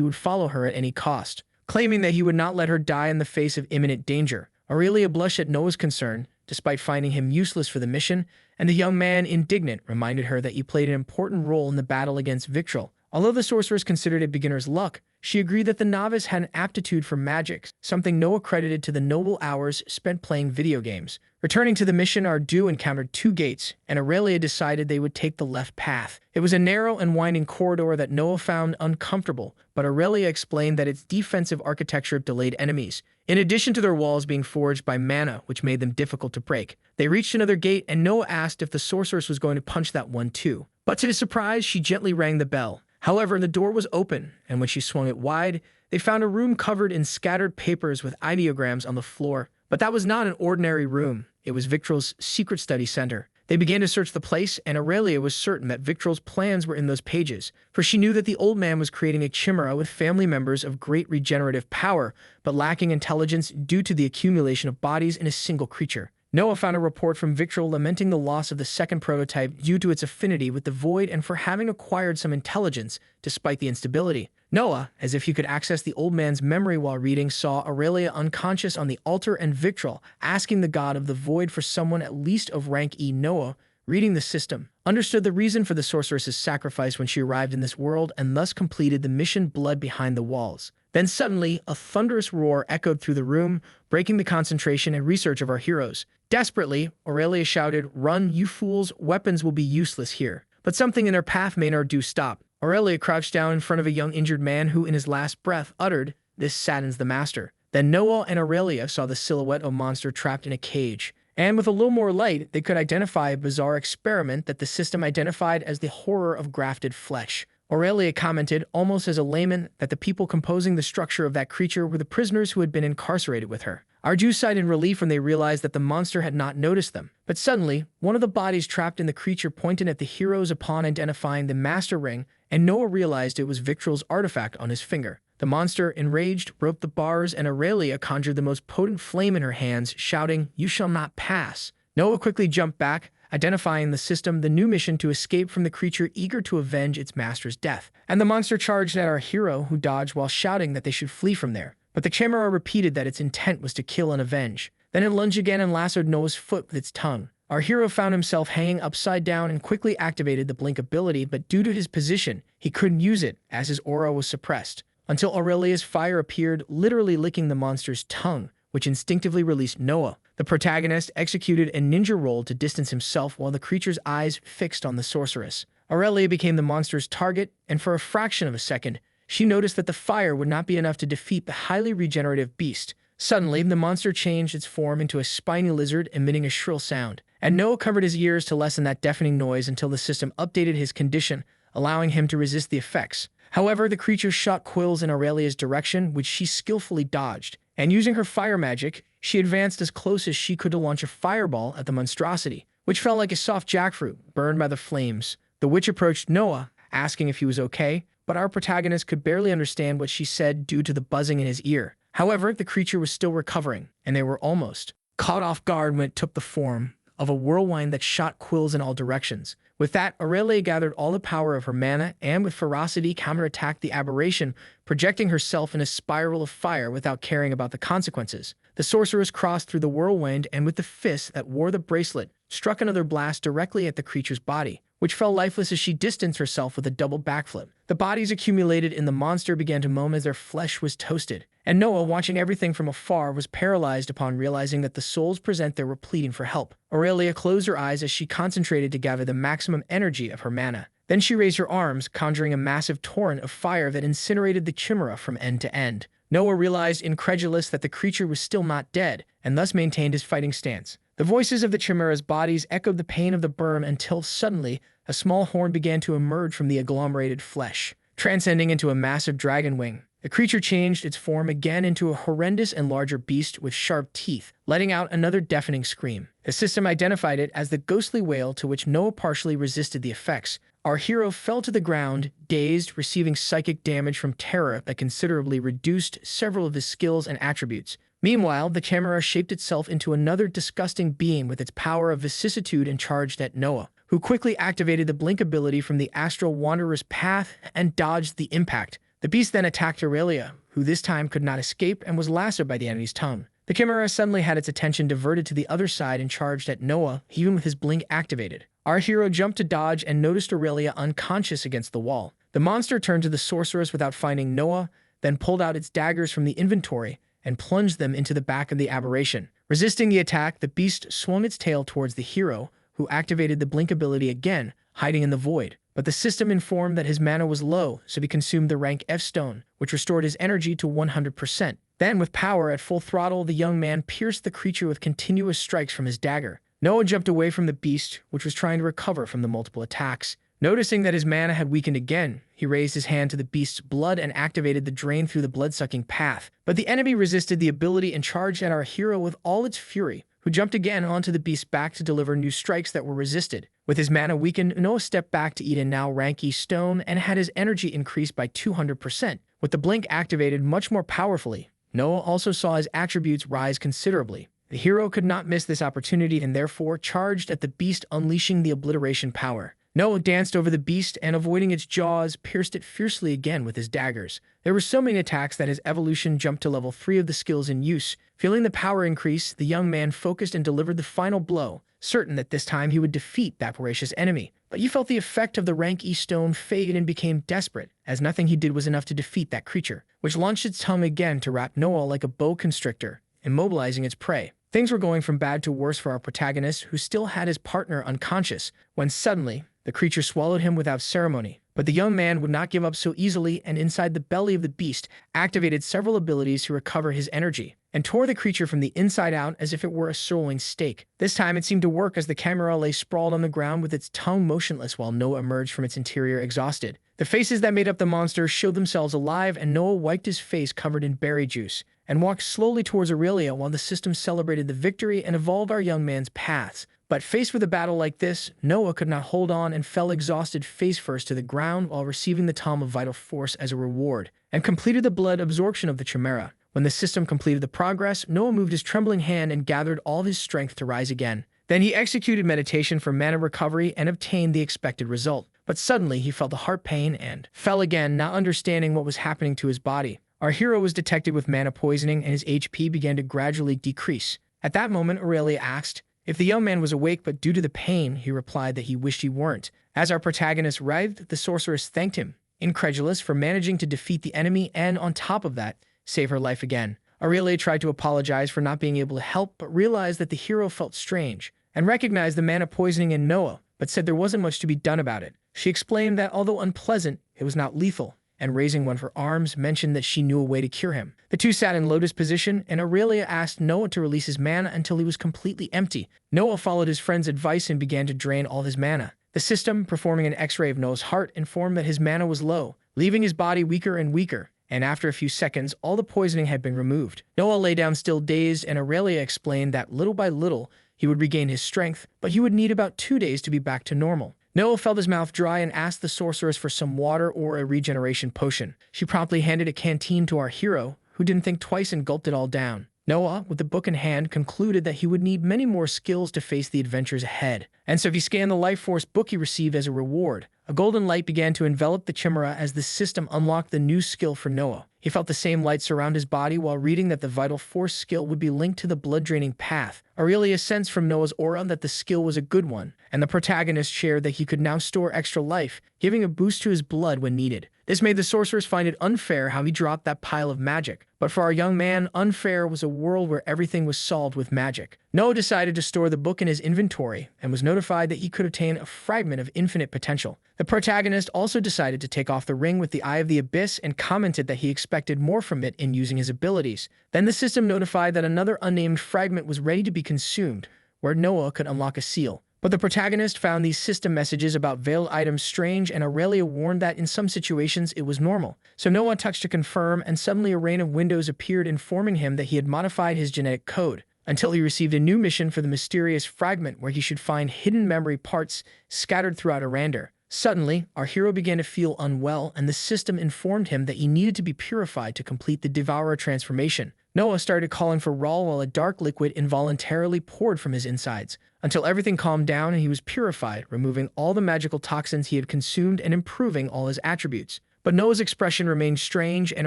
would follow her at any cost, claiming that he would not let her die in the face of imminent danger. Aurelia blushed at Noah's concern, despite finding him useless for the mission, and the young man, indignant, reminded her that he played an important role in the battle against Victrol. Although the sorceress considered it beginner's luck, she agreed that the novice had an aptitude for magic, something Noah credited to the noble hours spent playing video games. Returning to the mission, Ardu encountered two gates, and Aurelia decided they would take the left path. It was a narrow and winding corridor that Noah found uncomfortable, but Aurelia explained that its defensive architecture delayed enemies, in addition to their walls being forged by mana, which made them difficult to break. They reached another gate, and Noah asked if the sorceress was going to punch that one too. But to his surprise, she gently rang the bell. However, the door was open, and when she swung it wide, they found a room covered in scattered papers with ideograms on the floor. But that was not an ordinary room. It was Victrol's secret study center. They began to search the place, and Aurelia was certain that Victrol's plans were in those pages, for she knew that the old man was creating a chimera with family members of great regenerative power, but lacking intelligence due to the accumulation of bodies in a single creature. Noah found a report from Victrol lamenting the loss of the second prototype due to its affinity with the void and for having acquired some intelligence despite the instability. Noah, as if he could access the old man's memory while reading, saw Aurelia unconscious on the altar and Victrol asking the god of the void for someone at least of rank E. Noah, reading the system, understood the reason for the sorceress's sacrifice when she arrived in this world and thus completed the mission Blood Behind the Walls. Then suddenly, a thunderous roar echoed through the room, breaking the concentration and research of our heroes. Desperately, Aurelia shouted, "Run, you fools, weapons will be useless here." But something in their path made Ardu stop. Aurelia crouched down in front of a young injured man who, in his last breath, uttered, "This saddens the master." Then Noah and Aurelia saw the silhouette of a monster trapped in a cage. And with a little more light, they could identify a bizarre experiment that the system identified as the horror of grafted flesh. Aurelia commented, almost as a layman, that the people composing the structure of that creature were the prisoners who had been incarcerated with her. Ardu sighed in relief when they realized that the monster had not noticed them. But suddenly, one of the bodies trapped in the creature pointed at the heroes upon identifying the master ring, and Noah realized it was Victrol's artifact on his finger. The monster, enraged, broke the bars, and Aurelia conjured the most potent flame in her hands, shouting, "You shall not pass." Noah quickly jumped back, identifying the system, the new mission to escape from the creature eager to avenge its master's death. And the monster charged at our hero, who dodged while shouting that they should flee from there. But the chimera repeated that its intent was to kill and avenge. Then it lunged again and lassoed Noah's foot with its tongue. Our hero found himself hanging upside down and quickly activated the blink ability, but due to his position, he couldn't use it as his aura was suppressed. Until Aurelia's fire appeared, literally licking the monster's tongue, which instinctively released Noah. The protagonist executed a ninja roll to distance himself while the creature's eyes fixed on the sorceress. Aurelia became the monster's target, and for a fraction of a second, she noticed that the fire would not be enough to defeat the highly regenerative beast. Suddenly, the monster changed its form into a spiny lizard, emitting a shrill sound. And Noah covered his ears to lessen that deafening noise until the system updated his condition, allowing him to resist the effects. However, the creature shot quills in Aurelia's direction, which she skillfully dodged. And using her fire magic, she advanced as close as she could to launch a fireball at the monstrosity, which felt like a soft jackfruit, burned by the flames. The witch approached Noah, asking if he was okay, but our protagonist could barely understand what she said due to the buzzing in his ear. However, the creature was still recovering, and they were almost caught off guard when it took the form of a whirlwind that shot quills in all directions. With that, Aurelia gathered all the power of her mana and with ferocity counterattacked the aberration, projecting herself in a spiral of fire without caring about the consequences. The sorceress crossed through the whirlwind and with the fist that wore the bracelet, struck another blast directly at the creature's body, which fell lifeless as she distanced herself with a double backflip. The bodies accumulated in the monster began to moan as their flesh was toasted, and Noah, watching everything from afar, was paralyzed upon realizing that the souls present there were pleading for help. Aurelia closed her eyes as she concentrated to gather the maximum energy of her mana. Then she raised her arms, conjuring a massive torrent of fire that incinerated the chimera from end to end. Noah realized, incredulous, that the creature was still not dead, and thus maintained his fighting stance. The voices of the chimera's bodies echoed the pain of the burn until suddenly a small horn began to emerge from the agglomerated flesh, transcending into a massive dragon wing. The creature changed its form again into a horrendous and larger beast with sharp teeth, letting out another deafening scream. The system identified it as the ghostly whale, to which Noah partially resisted the effects. Our hero fell to the ground, dazed, receiving psychic damage from terror that considerably reduced several of his skills and attributes. Meanwhile, the chimera shaped itself into another disgusting being with its power of vicissitude and charged at Noah, who quickly activated the blink ability from the astral wanderer's path and dodged the impact. The beast then attacked Aurelia, who this time could not escape and was lassoed by the enemy's tongue. The chimera suddenly had its attention diverted to the other side and charged at Noah, even with his blink activated. Our hero jumped to dodge and noticed Aurelia unconscious against the wall. The monster turned to the sorceress without finding Noah, then pulled out its daggers from the inventory and plunged them into the back of the aberration. Resisting the attack, the beast swung its tail towards the hero, who activated the blink ability again, hiding in the void. But the system informed that his mana was low, so he consumed the rank F stone, which restored his energy to 100%. Then, with power at full throttle, the young man pierced the creature with continuous strikes from his dagger. Noah jumped away from the beast, which was trying to recover from the multiple attacks. Noticing that his mana had weakened again, he raised his hand to the beast's blood and activated the drain through the blood-sucking path. But the enemy resisted the ability and charged at our hero with all its fury, who jumped again onto the beast's back to deliver new strikes that were resisted. With his mana weakened, Noah stepped back to eat a now rank E stone and had his energy increased by 200%. With the blink activated much more powerfully, Noah also saw his attributes rise considerably. The hero could not miss this opportunity and therefore charged at the beast, unleashing the obliteration power. Noah danced over the beast and, avoiding its jaws, pierced it fiercely again with his daggers. There were so many attacks that his evolution jumped to level 3 of the skills in use. Feeling the power increase, the young man focused and delivered the final blow, certain that this time he would defeat that voracious enemy. But you felt the effect of the rank E stone fade and became desperate, as nothing he did was enough to defeat that creature, which launched its tongue again to wrap Noah like a boa constrictor, immobilizing its prey. Things were going from bad to worse for our protagonist, who still had his partner unconscious, when suddenly the creature swallowed him without ceremony. But the young man would not give up so easily, and inside the belly of the beast activated several abilities to recover his energy, and tore the creature from the inside out as if it were a sirloin steak. This time it seemed to work, as the chimera lay sprawled on the ground with its tongue motionless while Noah emerged from its interior exhausted. The faces that made up the monster showed themselves alive, and Noah wiped his face covered in berry juice and walked slowly towards Aurelia while the system celebrated the victory and evolved our young man's paths. But faced with a battle like this, Noah could not hold on and fell exhausted face first to the ground while receiving the Tom of Vital Force as a reward, and completed the blood absorption of the chimera. When the system completed the progress, Noah moved his trembling hand and gathered all his strength to rise again. Then he executed meditation for mana recovery and obtained the expected result. But suddenly he felt a heart pain and fell again, not understanding what was happening to his body. Our hero was detected with mana poisoning, and his HP began to gradually decrease. At that moment, Aurelia asked if the young man was awake, but due to the pain, he replied that he wished he weren't. As our protagonist writhed, the sorceress thanked him, incredulous, for managing to defeat the enemy and, on top of that, save her life again. Aurelia tried to apologize for not being able to help, but realized that the hero felt strange, and recognized the mana poisoning in Noah, but said there wasn't much to be done about it. She explained that, although unpleasant, it was not lethal, and raising one of her arms, mentioned that she knew a way to cure him. The two sat in lotus position, and Aurelia asked Noah to release his mana until he was completely empty. Noah followed his friend's advice and began to drain all his mana. The system, performing an x-ray of Noah's heart, informed that his mana was low, leaving his body weaker and weaker, and after a few seconds, all the poisoning had been removed. Noah lay down still dazed, and Aurelia explained that little by little, he would regain his strength, but he would need about 2 days to be back to normal. Noah felt his mouth dry and asked the sorceress for some water or a regeneration potion. She promptly handed a canteen to our hero, who didn't think twice and gulped it all down. Noah, with the book in hand, concluded that he would need many more skills to face the adventures ahead. And so he scanned the Life Force book he received as a reward. A golden light began to envelop the chimera as the system unlocked the new skill for Noah. He felt the same light surround his body while reading that the Vital Force skill would be linked to the blood-draining path. Aurelia sensed from Noah's aura that the skill was a good one, and the protagonist shared that he could now store extra life, giving a boost to his blood when needed. This made the sorceress find it unfair how he dropped that pile of magic. But for our young man, unfair was a world where everything was solved with magic. Noah decided to store the book in his inventory and was notified that he could obtain a fragment of infinite potential. The protagonist also decided to take off the ring with the Eye of the Abyss and commented that he expected more from it in using his abilities. Then the system notified that another unnamed fragment was ready to be consumed, where Noah could unlock a seal. But the protagonist found these system messages about veiled items strange, and Aurelia warned that in some situations it was normal. So Noah touched to confirm, and suddenly a rain of windows appeared informing him that he had modified his genetic code, until he received a new mission for the mysterious fragment where he should find hidden memory parts scattered throughout Arander. Suddenly, our hero began to feel unwell, and the system informed him that he needed to be purified to complete the Devourer transformation. Noah started calling for Rawl while a dark liquid involuntarily poured from his insides, until everything calmed down and he was purified, removing all the magical toxins he had consumed and improving all his attributes. But Noah's expression remained strange, and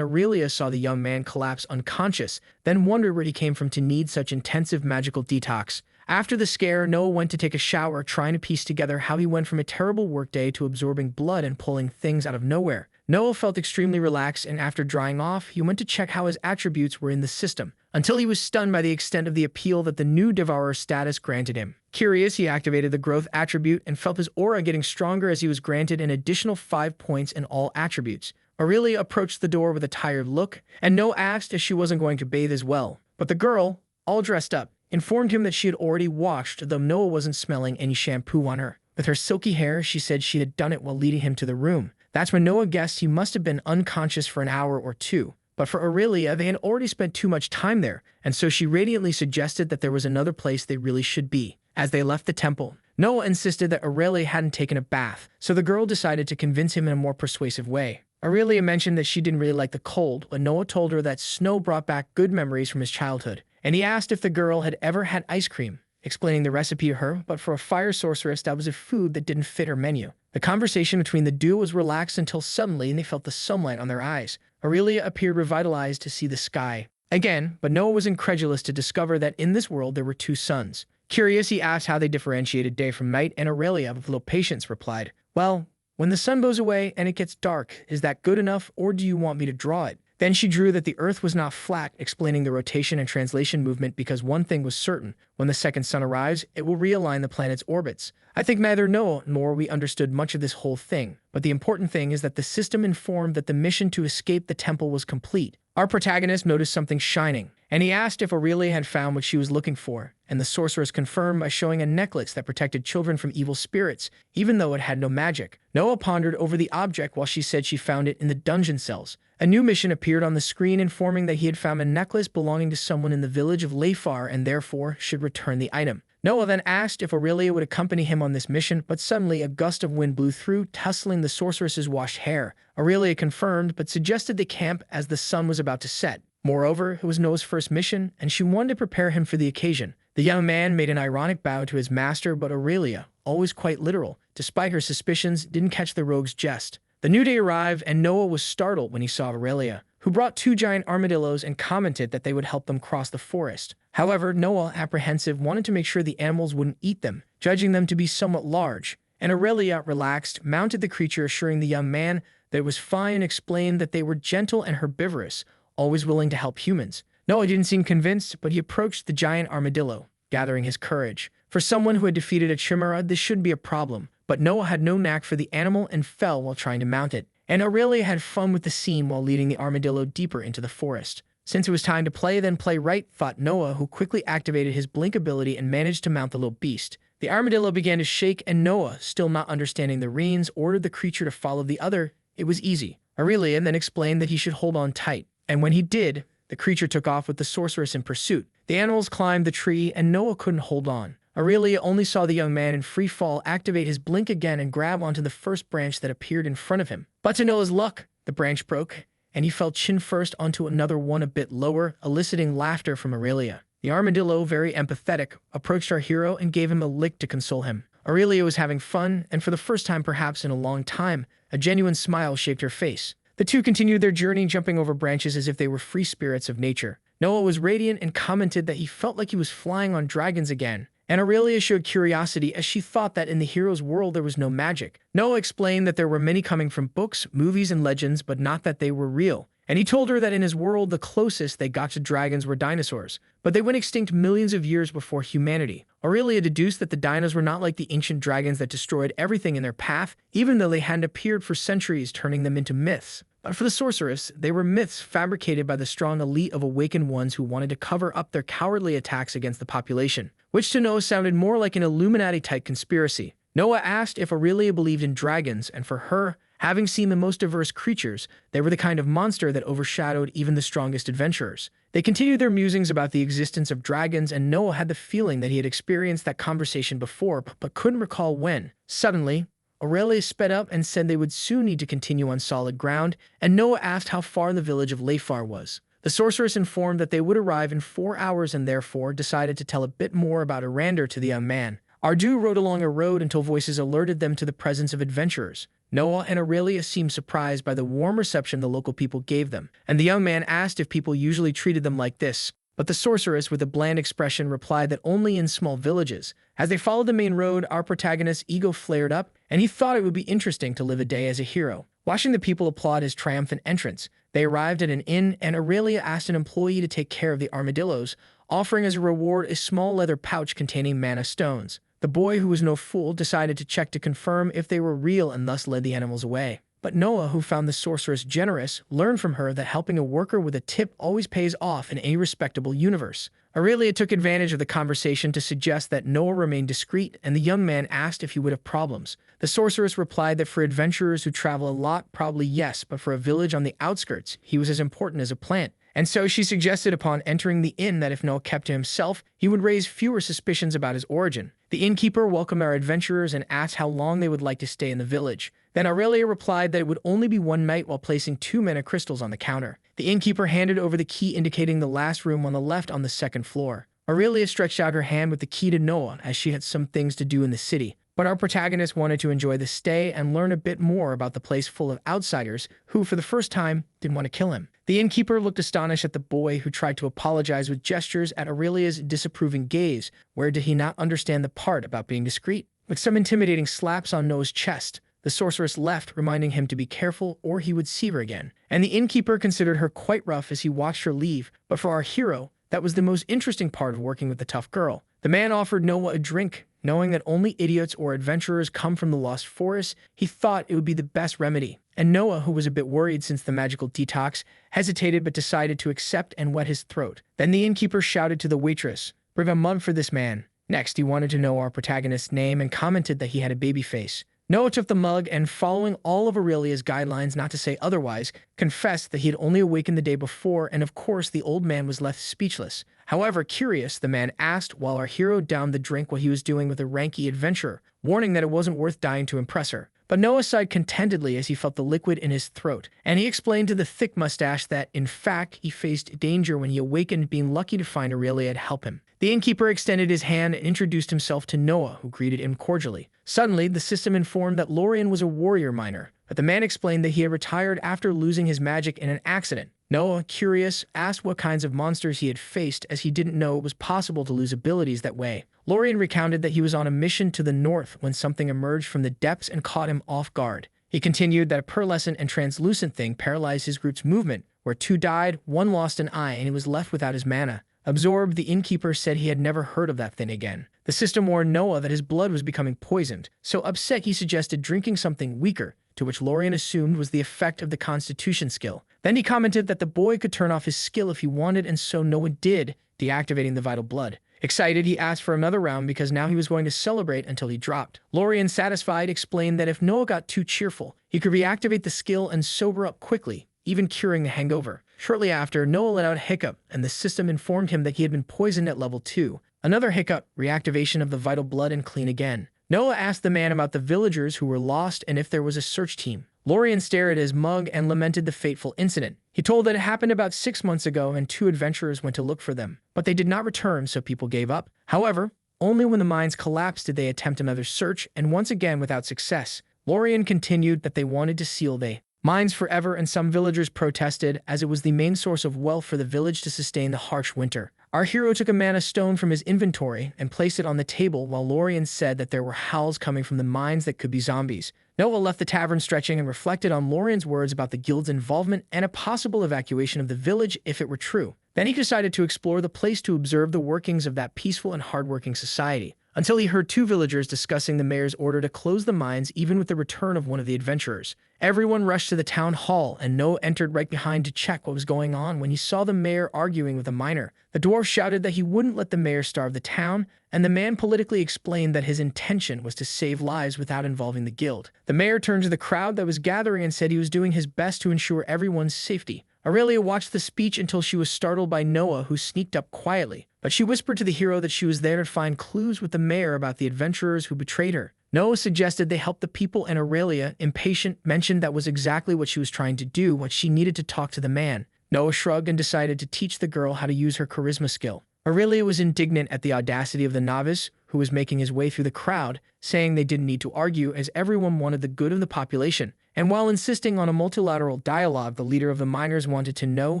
Aurelia saw the young man collapse unconscious, then wondered where he came from to need such intensive magical detox. After the scare, Noah went to take a shower, trying to piece together how he went from a terrible workday to absorbing blood and pulling things out of nowhere. Noah felt extremely relaxed, and after drying off, he went to check how his attributes were in the system, until he was stunned by the extent of the appeal that the new Devourer status granted him. Curious, he activated the growth attribute and felt his aura getting stronger as he was granted an additional 5 points in all attributes. Aurelia approached the door with a tired look, and Noah asked if she wasn't going to bathe as well. But the girl, all dressed up, informed him that she had already washed, though Noah wasn't smelling any shampoo on her. With her silky hair, she said she had done it while leading him to the room. That's when Noah guessed he must have been unconscious for an hour or two. But for Aurelia, they had already spent too much time there, and so she radiantly suggested that there was another place they really should be. As they left the temple, Noah insisted that Aurelia hadn't taken a bath, so the girl decided to convince him in a more persuasive way. Aurelia mentioned that she didn't really like the cold, but Noah told her that snow brought back good memories from his childhood, and he asked if the girl had ever had ice cream, explaining the recipe to her, but for a fire sorceress, that was a food that didn't fit her menu. The conversation between the duo was relaxed until suddenly they felt the sunlight on their eyes. Aurelia appeared revitalized to see the sky again, but Noah was incredulous to discover that in this world there were 2 suns. Curious, he asked how they differentiated day from night, and Aurelia, with little patience, replied, "Well, when the sun goes away and it gets dark, is that good enough, or do you want me to draw it?" Then she drew that the Earth was not flat, explaining the rotation and translation movement, because one thing was certain: when the second sun arrives, it will realign the planet's orbits. I think neither Noah nor we understood much of this whole thing, but the important thing is that the system informed that the mission to escape the temple was complete. Our protagonist noticed something shining, and he asked if Aurelia had found what she was looking for, and the sorceress confirmed by showing a necklace that protected children from evil spirits, even though it had no magic. Noah pondered over the object while she said she found it in the dungeon cells. A new mission appeared on the screen informing that he had found a necklace belonging to someone in the village of Leifar and therefore should return the item. Noah then asked if Aurelia would accompany him on this mission, but suddenly a gust of wind blew through, tussling the sorceress's washed hair. Aurelia confirmed, but suggested they camp as the sun was about to set. Moreover, it was Noah's first mission, and she wanted to prepare him for the occasion. The young man made an ironic bow to his master, but Aurelia, always quite literal, despite her suspicions, didn't catch the rogue's jest. The new day arrived, and Noah was startled when he saw Aurelia, who brought 2 giant armadillos and commented that they would help them cross the forest. However, Noah, apprehensive, wanted to make sure the animals wouldn't eat them, judging them to be somewhat large, and Aurelia, relaxed, mounted the creature, assuring the young man that it was fine and explained that they were gentle and herbivorous, always willing to help humans. Noah didn't seem convinced, but he approached the giant armadillo, gathering his courage. For someone who had defeated a chimera, this shouldn't be a problem, but Noah had no knack for the animal and fell while trying to mount it. And Aurelia had fun with the scene while leading the armadillo deeper into the forest. Since it was time to play, then play right, thought Noah, who quickly activated his blink ability and managed to mount the little beast. The armadillo began to shake, and Noah, still not understanding the reins, ordered the creature to follow the other. It was easy. Aurelia then explained that he should hold on tight, and when he did, the creature took off with the sorceress in pursuit. The animals climbed the tree, and Noah couldn't hold on. Aurelia only saw the young man in free fall activate his blink again and grab onto the first branch that appeared in front of him. But to Noah's luck, the branch broke, and he fell chin first onto another one a bit lower, eliciting laughter from Aurelia. The armadillo, very empathetic, approached our hero and gave him a lick to console him. Aurelia was having fun, and for the first time perhaps in a long time, a genuine smile shaped her face. The two continued their journey, jumping over branches as if they were free spirits of nature. Noah was radiant and commented that he felt like he was flying on dragons again. And Aurelia showed curiosity as she thought that in the hero's world there was no magic. Noah explained that there were many coming from books, movies, and legends, but not that they were real. And he told her that in his world the closest they got to dragons were dinosaurs, but they went extinct millions of years before humanity. Aurelia deduced that the dinos were not like the ancient dragons that destroyed everything in their path, even though they hadn't appeared for centuries, turning them into myths. But for the sorceress, they were myths fabricated by the strong elite of awakened ones who wanted to cover up their cowardly attacks against the population, which to Noah sounded more like an Illuminati-type conspiracy. Noah asked if Aurelia believed in dragons, and for her, having seen the most diverse creatures, they were the kind of monster that overshadowed even the strongest adventurers. They continued their musings about the existence of dragons, and Noah had the feeling that he had experienced that conversation before, but couldn't recall when. Suddenly, Aurelia sped up and said they would soon need to continue on solid ground, and Noah asked how far the village of Lefar was. The sorceress informed that they would arrive in 4 hours and therefore decided to tell a bit more about Arander to the young man. Ardu rode along a road until voices alerted them to the presence of adventurers. Noah and Aurelia seemed surprised by the warm reception the local people gave them, and the young man asked if people usually treated them like this. But the sorceress, with a bland expression, replied that only in small villages. As they followed the main road, our protagonist's ego flared up, and he thought it would be interesting to live a day as a hero. Watching the people applaud his triumphant entrance, they arrived at an inn, and Aurelia asked an employee to take care of the armadillos, offering as a reward a small leather pouch containing mana stones. The boy, who was no fool, decided to check to confirm if they were real and thus led the animals away. But Noah, who found the sorceress generous, learned from her that helping a worker with a tip always pays off in any respectable universe. Aurelia took advantage of the conversation to suggest that Noah remain discreet, and the young man asked if he would have problems. The sorceress replied that for adventurers who travel a lot, probably yes, but for a village on the outskirts, he was as important as a plant. And so she suggested upon entering the inn that if Noah kept to himself, he would raise fewer suspicions about his origin. The innkeeper welcomed our adventurers and asked how long they would like to stay in the village. Then Aurelia replied that it would only be 1 night while placing 2 mana crystals on the counter. The innkeeper handed over the key indicating the last room on the left on the 2nd floor. Aurelia stretched out her hand with the key to Noah as she had some things to do in the city. But our protagonist wanted to enjoy the stay and learn a bit more about the place full of outsiders who, for the first time, didn't want to kill him. The innkeeper looked astonished at the boy, who tried to apologize with gestures at Aurelia's disapproving gaze. Where did he not understand the part about being discreet? With some intimidating slaps on Noah's chest, the sorceress left, reminding him to be careful or he would see her again. And the innkeeper considered her quite rough as he watched her leave, but for our hero, that was the most interesting part of working with the tough girl. The man offered Noah a drink. Knowing that only idiots or adventurers come from the Lost Forest, he thought it would be the best remedy. And Noah, who was a bit worried since the magical detox, hesitated but decided to accept and wet his throat. Then the innkeeper shouted to the waitress, "Bring a mug for this man." Next, he wanted to know our protagonist's name and commented that he had a baby face. Noah took the mug and, following all of Aurelia's guidelines not to say otherwise, confessed that he had only awakened the day before, and of course the old man was left speechless. However, curious, the man asked while our hero downed the drink what he was doing with a ranky adventurer, warning that it wasn't worth dying to impress her. But Noah sighed contentedly as he felt the liquid in his throat, and he explained to the thick mustache that, in fact, he faced danger when he awakened, being lucky to find Aurelia to help him. The innkeeper extended his hand and introduced himself to Noah, who greeted him cordially. Suddenly, the system informed that Lorien was a warrior miner, but the man explained that he had retired after losing his magic in an accident. Noah, curious, asked what kinds of monsters he had faced, as he didn't know it was possible to lose abilities that way. Lorien recounted that he was on a mission to the north when something emerged from the depths and caught him off guard. He continued that a pearlescent and translucent thing paralyzed his group's movement, where 2 died, 1 lost an eye, and he was left without his mana. Absorbed, the innkeeper said he had never heard of that thing again. The system warned Noah that his blood was becoming poisoned, so upset he suggested drinking something weaker, to which Lorien assumed was the effect of the Constitution skill. Then he commented that the boy could turn off his skill if he wanted, and so Noah did, deactivating the vital blood. Excited, he asked for another round because now he was going to celebrate until he dropped. Lorien, satisfied, explained that if Noah got too cheerful, he could reactivate the skill and sober up quickly, even curing the hangover. Shortly after, Noah let out a hiccup, and the system informed him that he had been poisoned at level 2. Another hiccup, reactivation of the vital blood, and clean again. Noah asked the man about the villagers who were lost and if there was a search team. Lorien stared at his mug and lamented the fateful incident. He told that it happened about 6 months ago and 2 adventurers went to look for them, but they did not return, so people gave up. However, only when the mines collapsed did they attempt another search, and once again without success. Lorien continued that they wanted to seal the mines forever, and some villagers protested as it was the main source of wealth for the village to sustain the harsh winter. Our hero took a mana stone from his inventory and placed it on the table while Lorien said that there were howls coming from the mines that could be zombies. Noah left the tavern stretching and reflected on Lorien's words about the guild's involvement and a possible evacuation of the village if it were true. Then he decided to explore the place to observe the workings of that peaceful and hardworking society. until he heard two villagers discussing the mayor's order to close the mines even with the return of one of the adventurers. Everyone rushed to the town hall, and Noah entered right behind to check what was going on when he saw the mayor arguing with a miner. The dwarf shouted that he wouldn't let the mayor starve the town, and the man politically explained that his intention was to save lives without involving the guild. The mayor turned to the crowd that was gathering and said he was doing his best to ensure everyone's safety. Aurelia watched the speech until she was startled by Noah, who sneaked up quietly, but she whispered to the hero that she was there to find clues with the mayor about the adventurers who betrayed her. Noah suggested they help the people, and Aurelia, impatient, mentioned that was exactly what she was trying to do, what she needed to talk to the man. Noah shrugged and decided to teach the girl how to use her charisma skill. Aurelia was indignant at the audacity of the novice, who was making his way through the crowd, saying they didn't need to argue as everyone wanted the good of the population. And while insisting on a multilateral dialogue, the leader of the miners wanted to know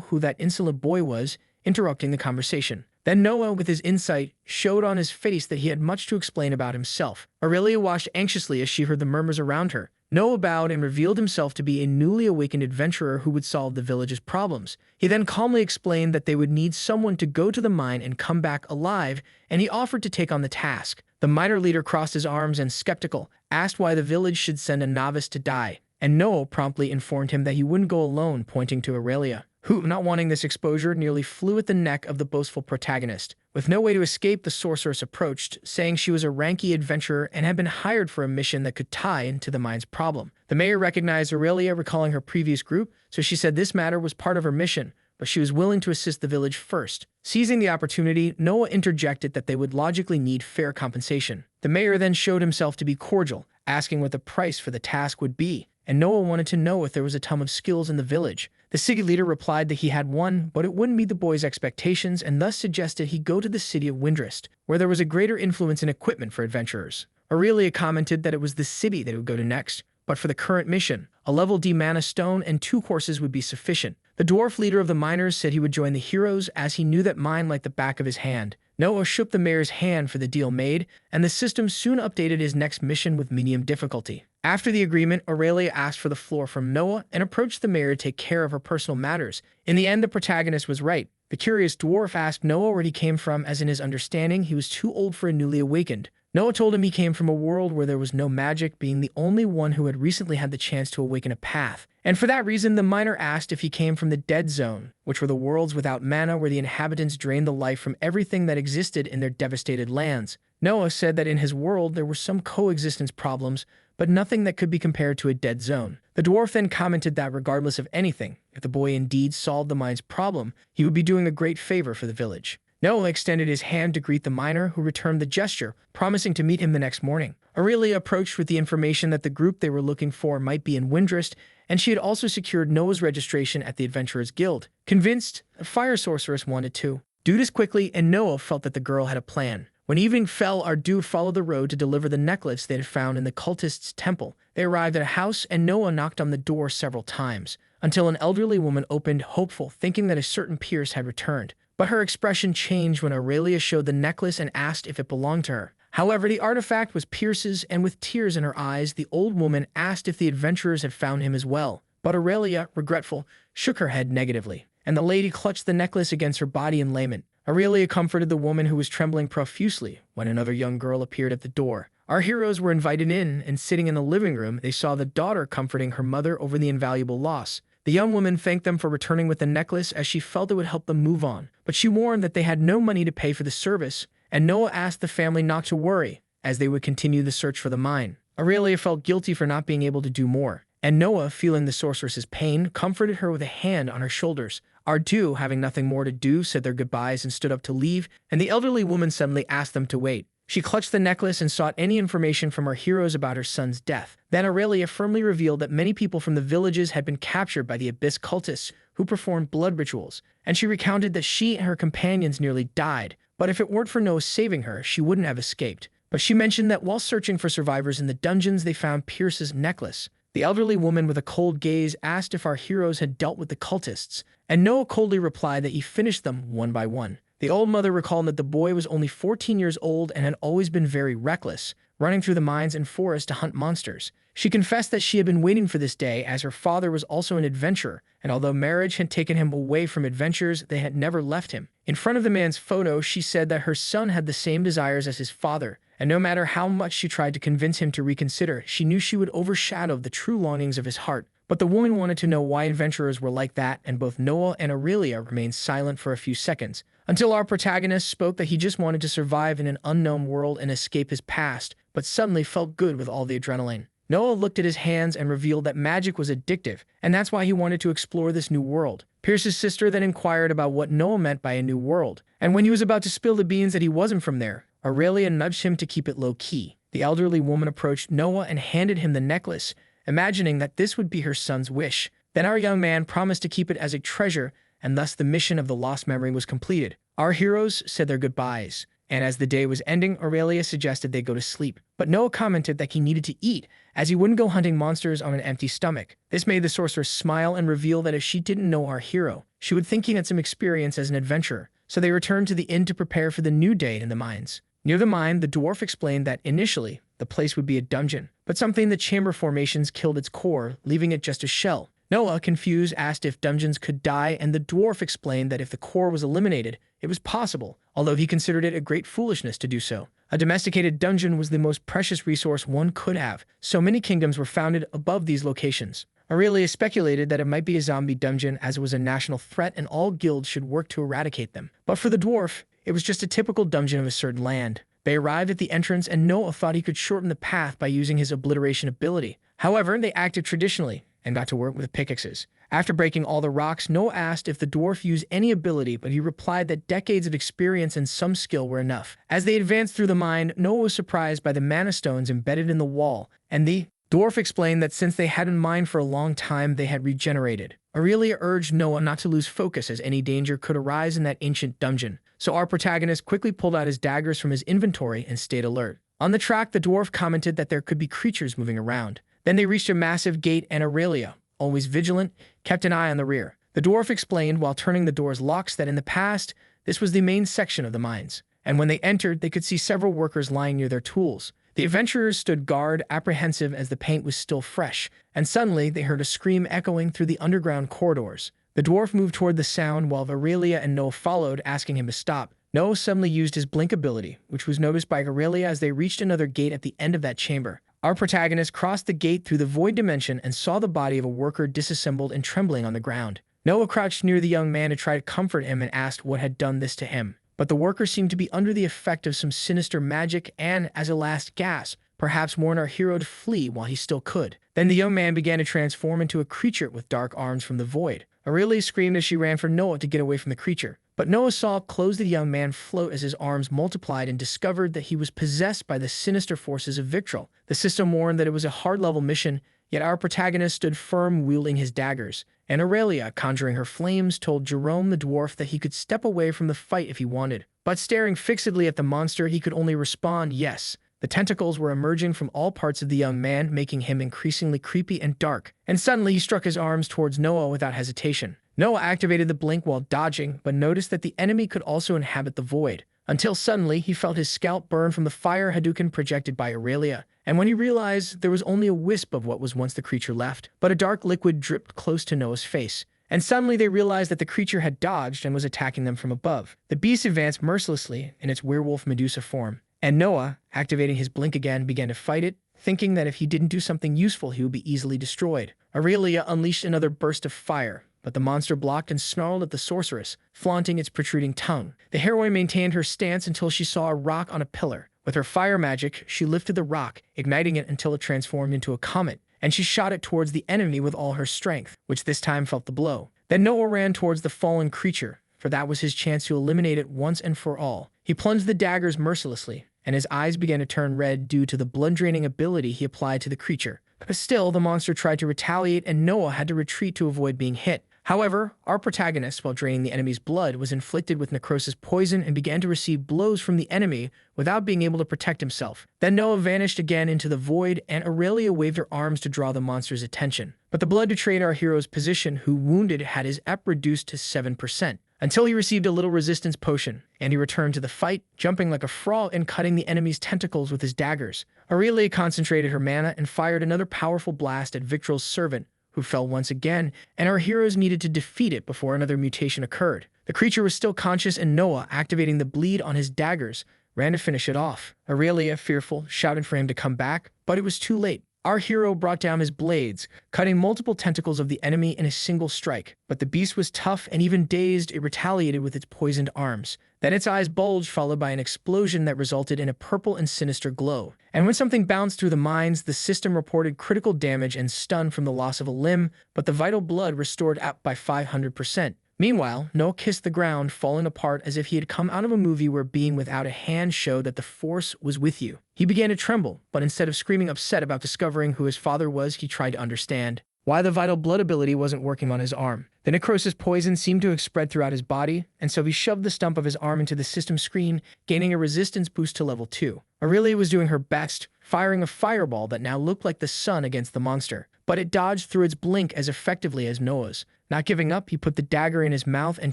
who that insolent boy was, interrupting the conversation. Then Noah, with his insight, showed on his face that he had much to explain about himself. Aurelia watched anxiously as she heard the murmurs around her. Noah bowed and revealed himself to be a newly awakened adventurer who would solve the village's problems. He then calmly explained that they would need someone to go to the mine and come back alive, and he offered to take on the task. The miner leader crossed his arms and, skeptical, asked why the village should send a novice to die, and Noah promptly informed him that he wouldn't go alone, pointing to Aurelia, who, not wanting this exposure, nearly flew at the neck of the boastful protagonist. With no way to escape, the sorceress approached, saying she was a ranky adventurer and had been hired for a mission that could tie into the mine's problem. The mayor recognized Aurelia, recalling her previous group, so she said this matter was part of her mission, but she was willing to assist the village first. Seizing the opportunity, Noah interjected that they would logically need fair compensation. The mayor then showed himself to be cordial, asking what the price for the task would be, and Noah wanted to know if there was a ton of skills in the village. The city leader replied that he had one, but it wouldn't meet the boy's expectations, and thus suggested he go to the city of Windrest, where there was a greater influence in equipment for adventurers. Aurelia commented that it was the city that would go to next, but for the current mission, a level D mana stone and 2 horses would be sufficient. The dwarf leader of the miners said he would join the heroes, as he knew that mine like the back of his hand. Noah shook the mayor's hand for the deal made, and the system soon updated his next mission with medium difficulty. After the agreement, Aurelia asked for the floor from Noah and approached the mayor to take care of her personal matters. In the end, the protagonist was right. The curious dwarf asked Noah where he came from, as in his understanding he was too old for a newly awakened. Noah told him he came from a world where there was no magic, being the only one who had recently had the chance to awaken a path. And for that reason, the miner asked if he came from the Dead Zone, which were the worlds without mana where the inhabitants drained the life from everything that existed in their devastated lands. Noah said that in his world there were some coexistence problems, but nothing that could be compared to a dead zone. The dwarf then commented that regardless of anything, if the boy indeed solved the mine's problem, he would be doing a great favor for the village. Noah extended his hand to greet the miner, who returned the gesture, promising to meet him the next morning. Aurelia approached with the information that the group they were looking for might be in Windrest, and she had also secured Noah's registration at the Adventurers Guild. Convinced, the fire sorceress wanted to do this quickly, and Noah felt that the girl had a plan. When evening fell, Ardu followed the road to deliver the necklace they had found in the cultist's temple. They arrived at a house, and Noah knocked on the door several times, until an elderly woman opened, hopeful, thinking that a certain Pierce had returned. But her expression changed when Aurelia showed the necklace and asked if it belonged to her. However, the artifact was Pierce's, and with tears in her eyes, the old woman asked if the adventurers had found him as well. But Aurelia, regretful, shook her head negatively, and the lady clutched the necklace against her body in lament. Aurelia comforted the woman, who was trembling profusely, when another young girl appeared at the door. Our heroes were invited in, and sitting in the living room, they saw the daughter comforting her mother over the invaluable loss. The young woman thanked them for returning with the necklace, as she felt it would help them move on, but she warned that they had no money to pay for the service, and Noah asked the family not to worry, as they would continue the search for the mine. Aurelia felt guilty for not being able to do more, and Noah, feeling the sorceress's pain, comforted her with a hand on her shoulders. Ardu, having nothing more to do, said their goodbyes and stood up to leave, and the elderly woman suddenly asked them to wait. She clutched the necklace and sought any information from our heroes about her son's death. Then Aurelia firmly revealed that many people from the villages had been captured by the Abyss cultists, who performed blood rituals, and she recounted that she and her companions nearly died, but if it weren't for Noah saving her, she wouldn't have escaped. But she mentioned that while searching for survivors in the dungeons, they found Pierce's necklace. The elderly woman with a cold gaze asked if our heroes had dealt with the cultists, and Noah coldly replied that he finished them one by one. The old mother recalled that the boy was only 14 years old and had always been very reckless, running through the mines and forests to hunt monsters. She confessed that she had been waiting for this day, as her father was also an adventurer, and although marriage had taken him away from adventures, they had never left him. In front of the man's photo, she said that her son had the same desires as his father, and no matter how much she tried to convince him to reconsider, she knew she would overshadow the true longings of his heart. But the woman wanted to know why adventurers were like that, and both Noah and Aurelia remained silent for a few seconds, until our protagonist spoke that he just wanted to survive in an unknown world and escape his past, but suddenly felt good with all the adrenaline. Noah looked at his hands and revealed that magic was addictive, and that's why he wanted to explore this new world. Pierce's sister then inquired about what Noah meant by a new world, and when he was about to spill the beans that he wasn't from there, Aurelia nudged him to keep it low-key. The elderly woman approached Noah and handed him the necklace, imagining that this would be her son's wish. Then our young man promised to keep it as a treasure, and thus the mission of the lost memory was completed. Our heroes said their goodbyes, and as the day was ending, Aurelia suggested they go to sleep. But Noah commented that he needed to eat, as he wouldn't go hunting monsters on an empty stomach. This made the sorceress smile and reveal that if she didn't know our hero, she would think he had some experience as an adventurer. So they returned to the inn to prepare for the new day in the mines. Near the mine, the dwarf explained that initially, the place would be a dungeon, but something in the chamber formations killed its core, leaving it just a shell. Noah, confused, asked if dungeons could die, and the dwarf explained that if the core was eliminated, it was possible, although he considered it a great foolishness to do so. A domesticated dungeon was the most precious resource one could have, so many kingdoms were founded above these locations. Aurelia speculated that it might be a zombie dungeon as it was a national threat and all guilds should work to eradicate them. But for the dwarf, it was just a typical dungeon of a certain land. They arrived at the entrance and Noah thought he could shorten the path by using his obliteration ability. However, they acted traditionally and got to work with pickaxes. After breaking all the rocks, Noah asked if the dwarf used any ability, but he replied that decades of experience and some skill were enough. As they advanced through the mine, Noah was surprised by the mana stones embedded in the wall, and the dwarf explained that since they hadn't mined for a long time, they had regenerated. Aurelia urged Noah not to lose focus as any danger could arise in that ancient dungeon, so our protagonist quickly pulled out his daggers from his inventory and stayed alert. On the track, the dwarf commented that there could be creatures moving around. Then they reached a massive gate and Aurelia, always vigilant, kept an eye on the rear. The dwarf explained while turning the door's locks that in the past, this was the main section of the mines, and when they entered, they could see several workers lying near their tools. The adventurers stood guard, apprehensive as the paint was still fresh, and suddenly they heard a scream echoing through the underground corridors. The dwarf moved toward the sound while Aurelia and Noah followed, asking him to stop. Noah suddenly used his blink ability, which was noticed by Aurelia as they reached another gate at the end of that chamber. Our protagonist crossed the gate through the void dimension and saw the body of a worker disassembled and trembling on the ground. Noah crouched near the young man to try to comfort him and asked what had done this to him. But the worker seemed to be under the effect of some sinister magic and, as a last gasp, perhaps warned our hero to flee while he still could. Then the young man began to transform into a creature with dark arms from the void. Aurelia screamed as she ran for Noah to get away from the creature. But Noah saw up close the young man float as his arms multiplied and discovered that he was possessed by the sinister forces of Victrol. The system warned that it was a hard-level mission, yet our protagonist stood firm wielding his daggers, and Aurelia, conjuring her flames, told Jerome the dwarf that he could step away from the fight if he wanted. But staring fixedly at the monster, he could only respond yes. The tentacles were emerging from all parts of the young man, making him increasingly creepy and dark, and suddenly he struck his arms towards Noah without hesitation. Noah activated the blink while dodging, but noticed that the enemy could also inhabit the void, until suddenly he felt his scalp burn from the fire Hadouken projected by Aurelia, and when he realized there was only a wisp of what was once the creature left, but a dark liquid dripped close to Noah's face. And suddenly they realized that the creature had dodged and was attacking them from above. The beast advanced mercilessly in its werewolf Medusa form, and Noah, activating his blink again, began to fight it, thinking that if he didn't do something useful, he would be easily destroyed. Aurelia unleashed another burst of fire, but the monster blocked and snarled at the sorceress, flaunting its protruding tongue. The heroine maintained her stance until she saw a rock on a pillar. With her fire magic, she lifted the rock, igniting it until it transformed into a comet, and she shot it towards the enemy with all her strength, which this time felt the blow. Then Noah ran towards the fallen creature, for that was his chance to eliminate it once and for all. He plunged the daggers mercilessly, and his eyes began to turn red due to the blood-draining ability he applied to the creature. But still, the monster tried to retaliate, and Noah had to retreat to avoid being hit. However, our protagonist, while draining the enemy's blood, was inflicted with necrosis poison and began to receive blows from the enemy without being able to protect himself. Then Noah vanished again into the void, and Aurelia waved her arms to draw the monster's attention. But the blood betrayed our hero's position, who, wounded, had his EP reduced to 7%, until he received a little resistance potion, and he returned to the fight, jumping like a frog and cutting the enemy's tentacles with his daggers. Aurelia concentrated her mana and fired another powerful blast at Victrol's servant, who fell once again, and our heroes needed to defeat it before another mutation occurred. The creature was still conscious, and Noah, activating the bleed on his daggers, ran to finish it off. Aurelia, fearful, shouted for him to come back, but it was too late. Our hero brought down his blades, cutting multiple tentacles of the enemy in a single strike. But the beast was tough, and even dazed, it retaliated with its poisoned arms. Then its eyes bulged, followed by an explosion that resulted in a purple and sinister glow. And when something bounced through the mines, the system reported critical damage and stun from the loss of a limb, but the vital blood restored up by 500%. Meanwhile, Noah kissed the ground, falling apart as if he had come out of a movie where being without a hand showed that the force was with you. He began to tremble, but instead of screaming upset about discovering who his father was, he tried to understand why the vital blood ability wasn't working on his arm. The necrosis poison seemed to have spread throughout his body, and so he shoved the stump of his arm into the system screen, gaining a resistance boost to level 2. Aurelia was doing her best, firing a fireball that now looked like the sun against the monster, but it dodged through its blink as effectively as Noah's. Not giving up, he put the dagger in his mouth and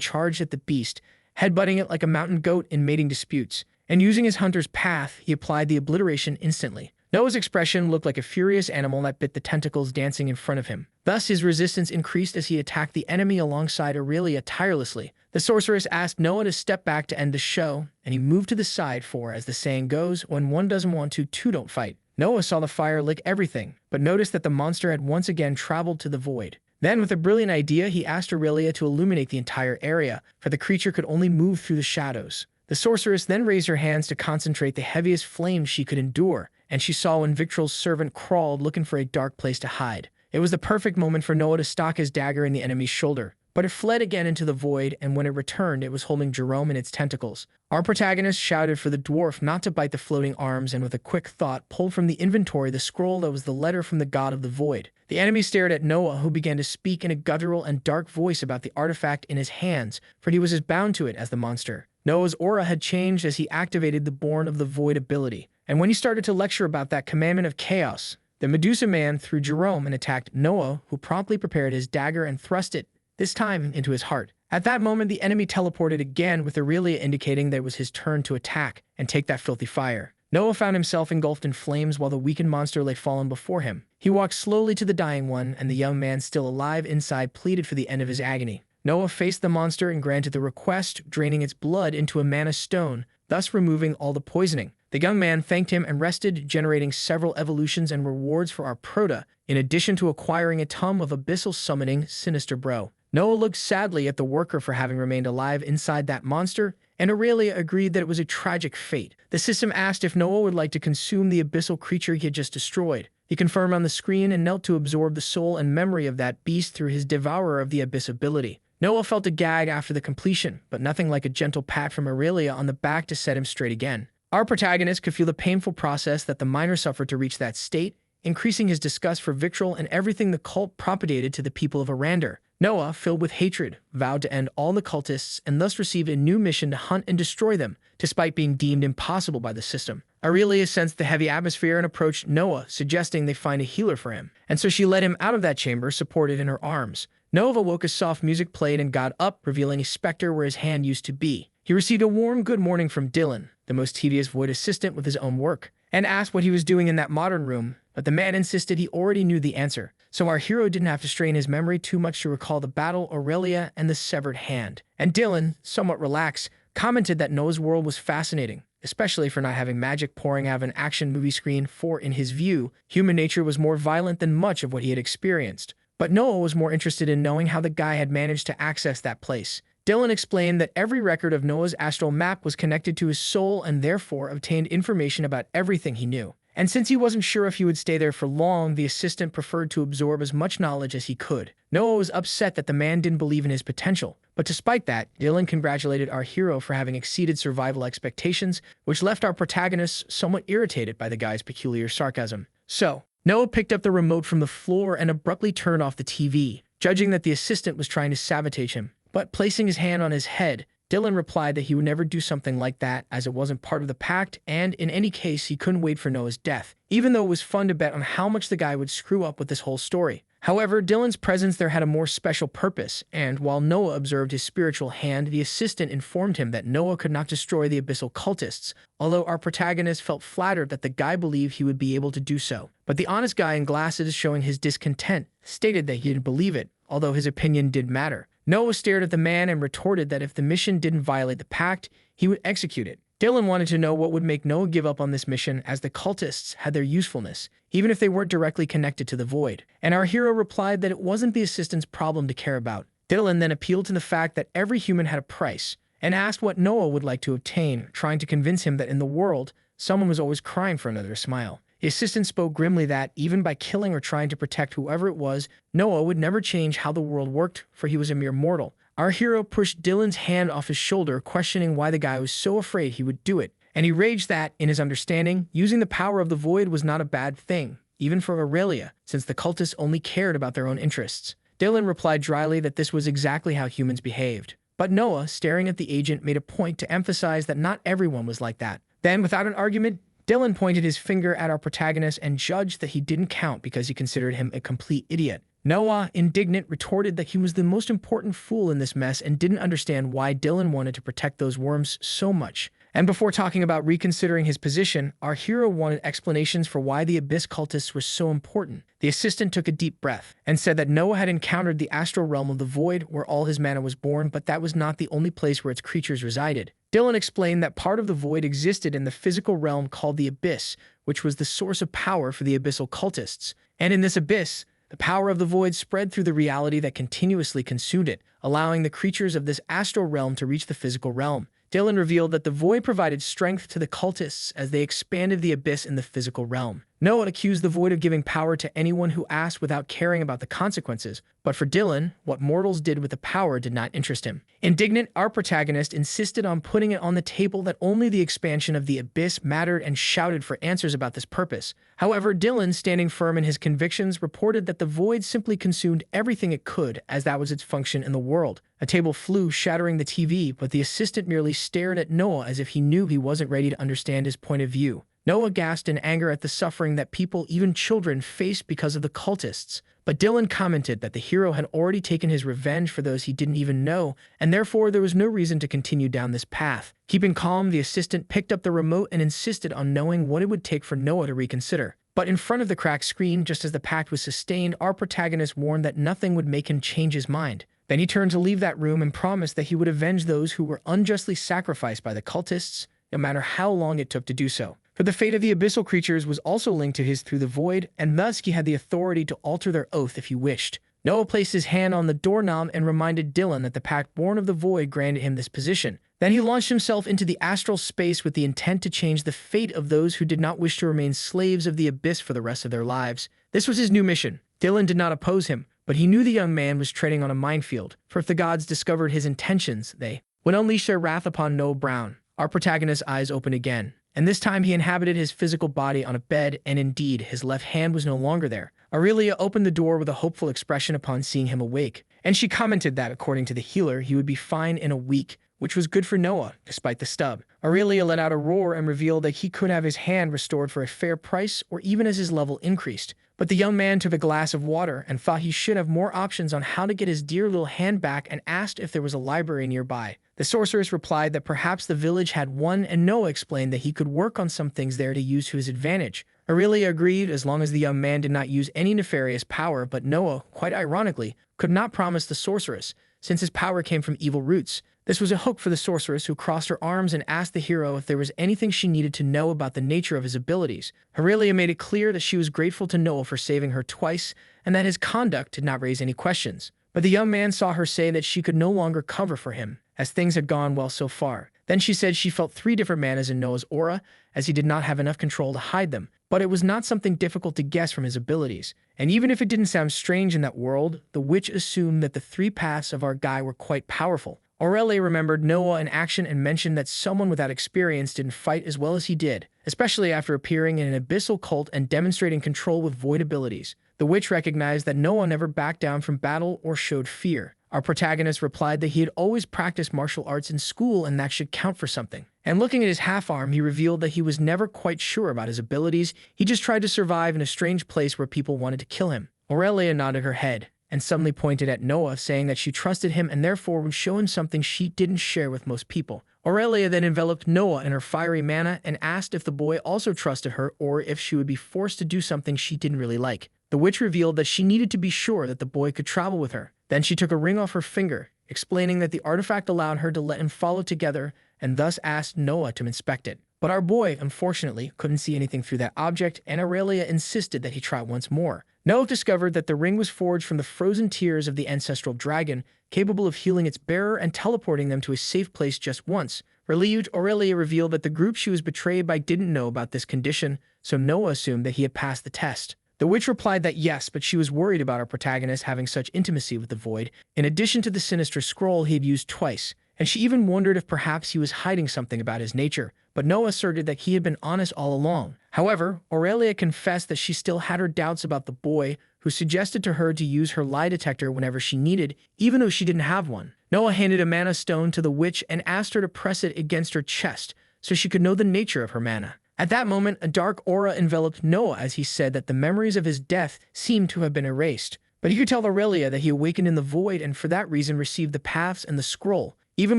charged at the beast, headbutting it like a mountain goat in mating disputes. And using his hunter's path, he applied the obliteration instantly. Noah's expression looked like a furious animal that bit the tentacles dancing in front of him. Thus, his resistance increased as he attacked the enemy alongside Aurelia tirelessly. The sorceress asked Noah to step back to end the show, and he moved to the side for, as the saying goes, when one doesn't want to, two don't fight. Noah saw the fire lick everything, but noticed that the monster had once again traveled to the void. Then, with a brilliant idea, he asked Aurelia to illuminate the entire area, for the creature could only move through the shadows. The sorceress then raised her hands to concentrate the heaviest flames she could endure, and she saw when Victral's servant crawled looking for a dark place to hide. It was the perfect moment for Noah to stock his dagger in the enemy's shoulder, but it fled again into the void, and when it returned, it was holding Jerome in its tentacles. Our protagonist shouted for the dwarf not to bite the floating arms, and with a quick thought, pulled from the inventory the scroll that was the letter from the god of the void. The enemy stared at Noah, who began to speak in a guttural and dark voice about the artifact in his hands, for he was as bound to it as the monster. Noah's aura had changed as he activated the Born of the Void ability, and when he started to lecture about that commandment of chaos, the Medusa man threw Jerome and attacked Noah, who promptly prepared his dagger and thrust it, this time into his heart. At that moment, the enemy teleported again, with Aurelia indicating that it was his turn to attack and take that filthy fire. Noah found himself engulfed in flames while the weakened monster lay fallen before him. He walked slowly to the dying one, and the young man still alive inside pleaded for the end of his agony. Noah faced the monster and granted the request, draining its blood into a mana stone, thus removing all the poisoning. The young man thanked him and rested, generating several evolutions and rewards for our prota, in addition to acquiring a tome of abyssal summoning Sinister Bro. Noah looked sadly at the worker for having remained alive inside that monster, and Aurelia agreed that it was a tragic fate. The system asked if Noah would like to consume the abyssal creature he had just destroyed. He confirmed on the screen and knelt to absorb the soul and memory of that beast through his Devourer of the Abyss ability. Noah felt a gag after the completion, but nothing like a gentle pat from Aurelia on the back to set him straight again. Our protagonist could feel the painful process that the miner suffered to reach that state, increasing his disgust for Victral and everything the cult propagated to the people of Arander. Noah, filled with hatred, vowed to end all the cultists and thus received a new mission to hunt and destroy them, despite being deemed impossible by the system. Aurelia sensed the heavy atmosphere and approached Noah, suggesting they find a healer for him, and so she led him out of that chamber, supported in her arms. Noah awoke as soft music played and got up, revealing a specter where his hand used to be. He received a warm good morning from Dylan, the most tedious void assistant with his own work, and asked what he was doing in that modern room, but the man insisted he already knew the answer. So our hero didn't have to strain his memory too much to recall the battle, Aurelia, and the severed hand. And Dylan, somewhat relaxed, commented that Noah's world was fascinating, especially for not having magic pouring out of an action movie screen, for, in his view, human nature was more violent than much of what he had experienced. But Noah was more interested in knowing how the guy had managed to access that place. Dylan explained that every record of Noah's astral map was connected to his soul and therefore obtained information about everything he knew. And since he wasn't sure if he would stay there for long, the assistant preferred to absorb as much knowledge as he could. Noah was upset that the man didn't believe in his potential, but despite that, Dylan congratulated our hero for having exceeded survival expectations, which left our protagonist somewhat irritated by the guy's peculiar sarcasm. So, Noah picked up the remote from the floor and abruptly turned off the TV, judging that the assistant was trying to sabotage him. But placing his hand on his head, Dylan replied that he would never do something like that, as it wasn't part of the pact, and in any case, he couldn't wait for Noah's death, even though it was fun to bet on how much the guy would screw up with this whole story. However, Dylan's presence there had a more special purpose, and while Noah observed his spiritual hand, the assistant informed him that Noah could not destroy the abyssal cultists, although our protagonist felt flattered that the guy believed he would be able to do so. But the honest guy in glasses, showing his discontent, stated that he didn't believe it, although his opinion did matter. Noah stared at the man and retorted that if the mission didn't violate the pact, he would execute it. Dylan wanted to know what would make Noah give up on this mission, as the cultists had their usefulness, even if they weren't directly connected to the void. And our hero replied that it wasn't the assistant's problem to care about. Dylan then appealed to the fact that every human had a price, and asked what Noah would like to obtain, trying to convince him that in the world, someone was always crying for another to smile. The assistant spoke grimly that, even by killing or trying to protect whoever it was, Noah would never change how the world worked, for he was a mere mortal. Our hero pushed Dylan's hand off his shoulder, questioning why the guy was so afraid he would do it. And he raged that, in his understanding, using the power of the void was not a bad thing, even for Aurelia, since the cultists only cared about their own interests. Dylan replied dryly that this was exactly how humans behaved. But Noah, staring at the agent, made a point to emphasize that not everyone was like that. Then, without an argument, Dylan pointed his finger at our protagonist and judged that he didn't count because he considered him a complete idiot. Noah, indignant, retorted that he was the most important fool in this mess and didn't understand why Dylan wanted to protect those worms so much. And before talking about reconsidering his position, our hero wanted explanations for why the Abyss cultists were so important. The assistant took a deep breath and said that Noah had encountered the astral realm of the void where all his mana was born, but that was not the only place where its creatures resided. Dylan explained that part of the void existed in the physical realm called the Abyss, which was the source of power for the abyssal cultists. And in this abyss, the power of the void spread through the reality that continuously consumed it, allowing the creatures of this astral realm to reach the physical realm. Dylan revealed that the void provided strength to the cultists as they expanded the abyss in the physical realm. Noah accused the void of giving power to anyone who asked without caring about the consequences, but for Dylan, what mortals did with the power did not interest him. Indignant, our protagonist insisted on putting it on the table that only the expansion of the abyss mattered and shouted for answers about this purpose. However, Dylan, standing firm in his convictions, reported that the void simply consumed everything it could, as that was its function in the world. A table flew, shattering the TV, but the assistant merely stared at Noah as if he knew he wasn't ready to understand his point of view. Noah gasped in anger at the suffering that people, even children, faced because of the cultists. But Dylan commented that the hero had already taken his revenge for those he didn't even know, and therefore there was no reason to continue down this path. Keeping calm, the assistant picked up the remote and insisted on knowing what it would take for Noah to reconsider. But in front of the cracked screen, just as the pact was sustained, our protagonist warned that nothing would make him change his mind. Then he turned to leave that room and promised that he would avenge those who were unjustly sacrificed by the cultists, no matter how long it took to do so. For the fate of the abyssal creatures was also linked to his through the void, and thus he had the authority to alter their oath if he wished. Noah placed his hand on the doorknob and reminded Dylan that the pact born of the void granted him this position. Then he launched himself into the astral space with the intent to change the fate of those who did not wish to remain slaves of the abyss for the rest of their lives. This was his new mission. Dylan did not oppose him, but he knew the young man was treading on a minefield, for if the gods discovered his intentions, they would unleash their wrath upon Noah Brown. Our protagonist's eyes opened again, and this time he inhabited his physical body on a bed, and indeed, his left hand was no longer there. Aurelia opened the door with a hopeful expression upon seeing him awake, and she commented that, according to the healer, he would be fine in a week, which was good for Noah, despite the stub. Aurelia let out a roar and revealed that he could have his hand restored for a fair price, or even as his level increased. But the young man took a glass of water and thought he should have more options on how to get his dear little hand back, and asked if there was a library nearby. The sorceress replied that perhaps the village had one, and Noah explained that he could work on some things there to use to his advantage. Aurelia agreed as long as the young man did not use any nefarious power, but Noah, quite ironically, could not promise the sorceress, since his power came from evil roots. This was a hook for the sorceress, who crossed her arms and asked the hero if there was anything she needed to know about the nature of his abilities. Aurelia made it clear that she was grateful to Noah for saving her twice, and that his conduct did not raise any questions. But the young man saw her say that she could no longer cover for him, as things had gone well so far. Then she said she felt 3 different manas in Noah's aura, as he did not have enough control to hide them. But it was not something difficult to guess from his abilities. And even if it didn't sound strange in that world, the witch assumed that the 3 paths of our guy were quite powerful. Aurelia remembered Noah in action and mentioned that someone without experience didn't fight as well as he did, especially after appearing in an abyssal cult and demonstrating control with void abilities. The witch recognized that Noah never backed down from battle or showed fear. Our protagonist replied that he had always practiced martial arts in school and that should count for something. And looking at his half-arm, he revealed that he was never quite sure about his abilities. He just tried to survive in a strange place where people wanted to kill him. Aurelia nodded her head and suddenly pointed at Noah, saying that she trusted him and therefore would show him something she didn't share with most people. Aurelia then enveloped Noah in her fiery mana and asked if the boy also trusted her or if she would be forced to do something she didn't really like. The witch revealed that she needed to be sure that the boy could travel with her. Then she took a ring off her finger, explaining that the artifact allowed her to let him follow together and thus asked Noah to inspect it. But our boy, unfortunately, couldn't see anything through that object, and Aurelia insisted that he try once more. Noah discovered that the ring was forged from the frozen tears of the ancestral dragon, capable of healing its bearer and teleporting them to a safe place just once. Relieved, Aurelia revealed that the group she was betrayed by didn't know about this condition, so Noah assumed that he had passed the test. The witch replied that yes, but she was worried about our protagonist having such intimacy with the void, in addition to the sinister scroll he had used twice, and she even wondered if perhaps he was hiding something about his nature, but Noah asserted that he had been honest all along. However, Aurelia confessed that she still had her doubts about the boy, who suggested to her to use her lie detector whenever she needed, even though she didn't have one. Noah handed a mana stone to the witch and asked her to press it against her chest so she could know the nature of her mana. At that moment, a dark aura enveloped Noah as he said that the memories of his death seemed to have been erased. But he could tell Aurelia that he awakened in the void and for that reason received the paths and the scroll, even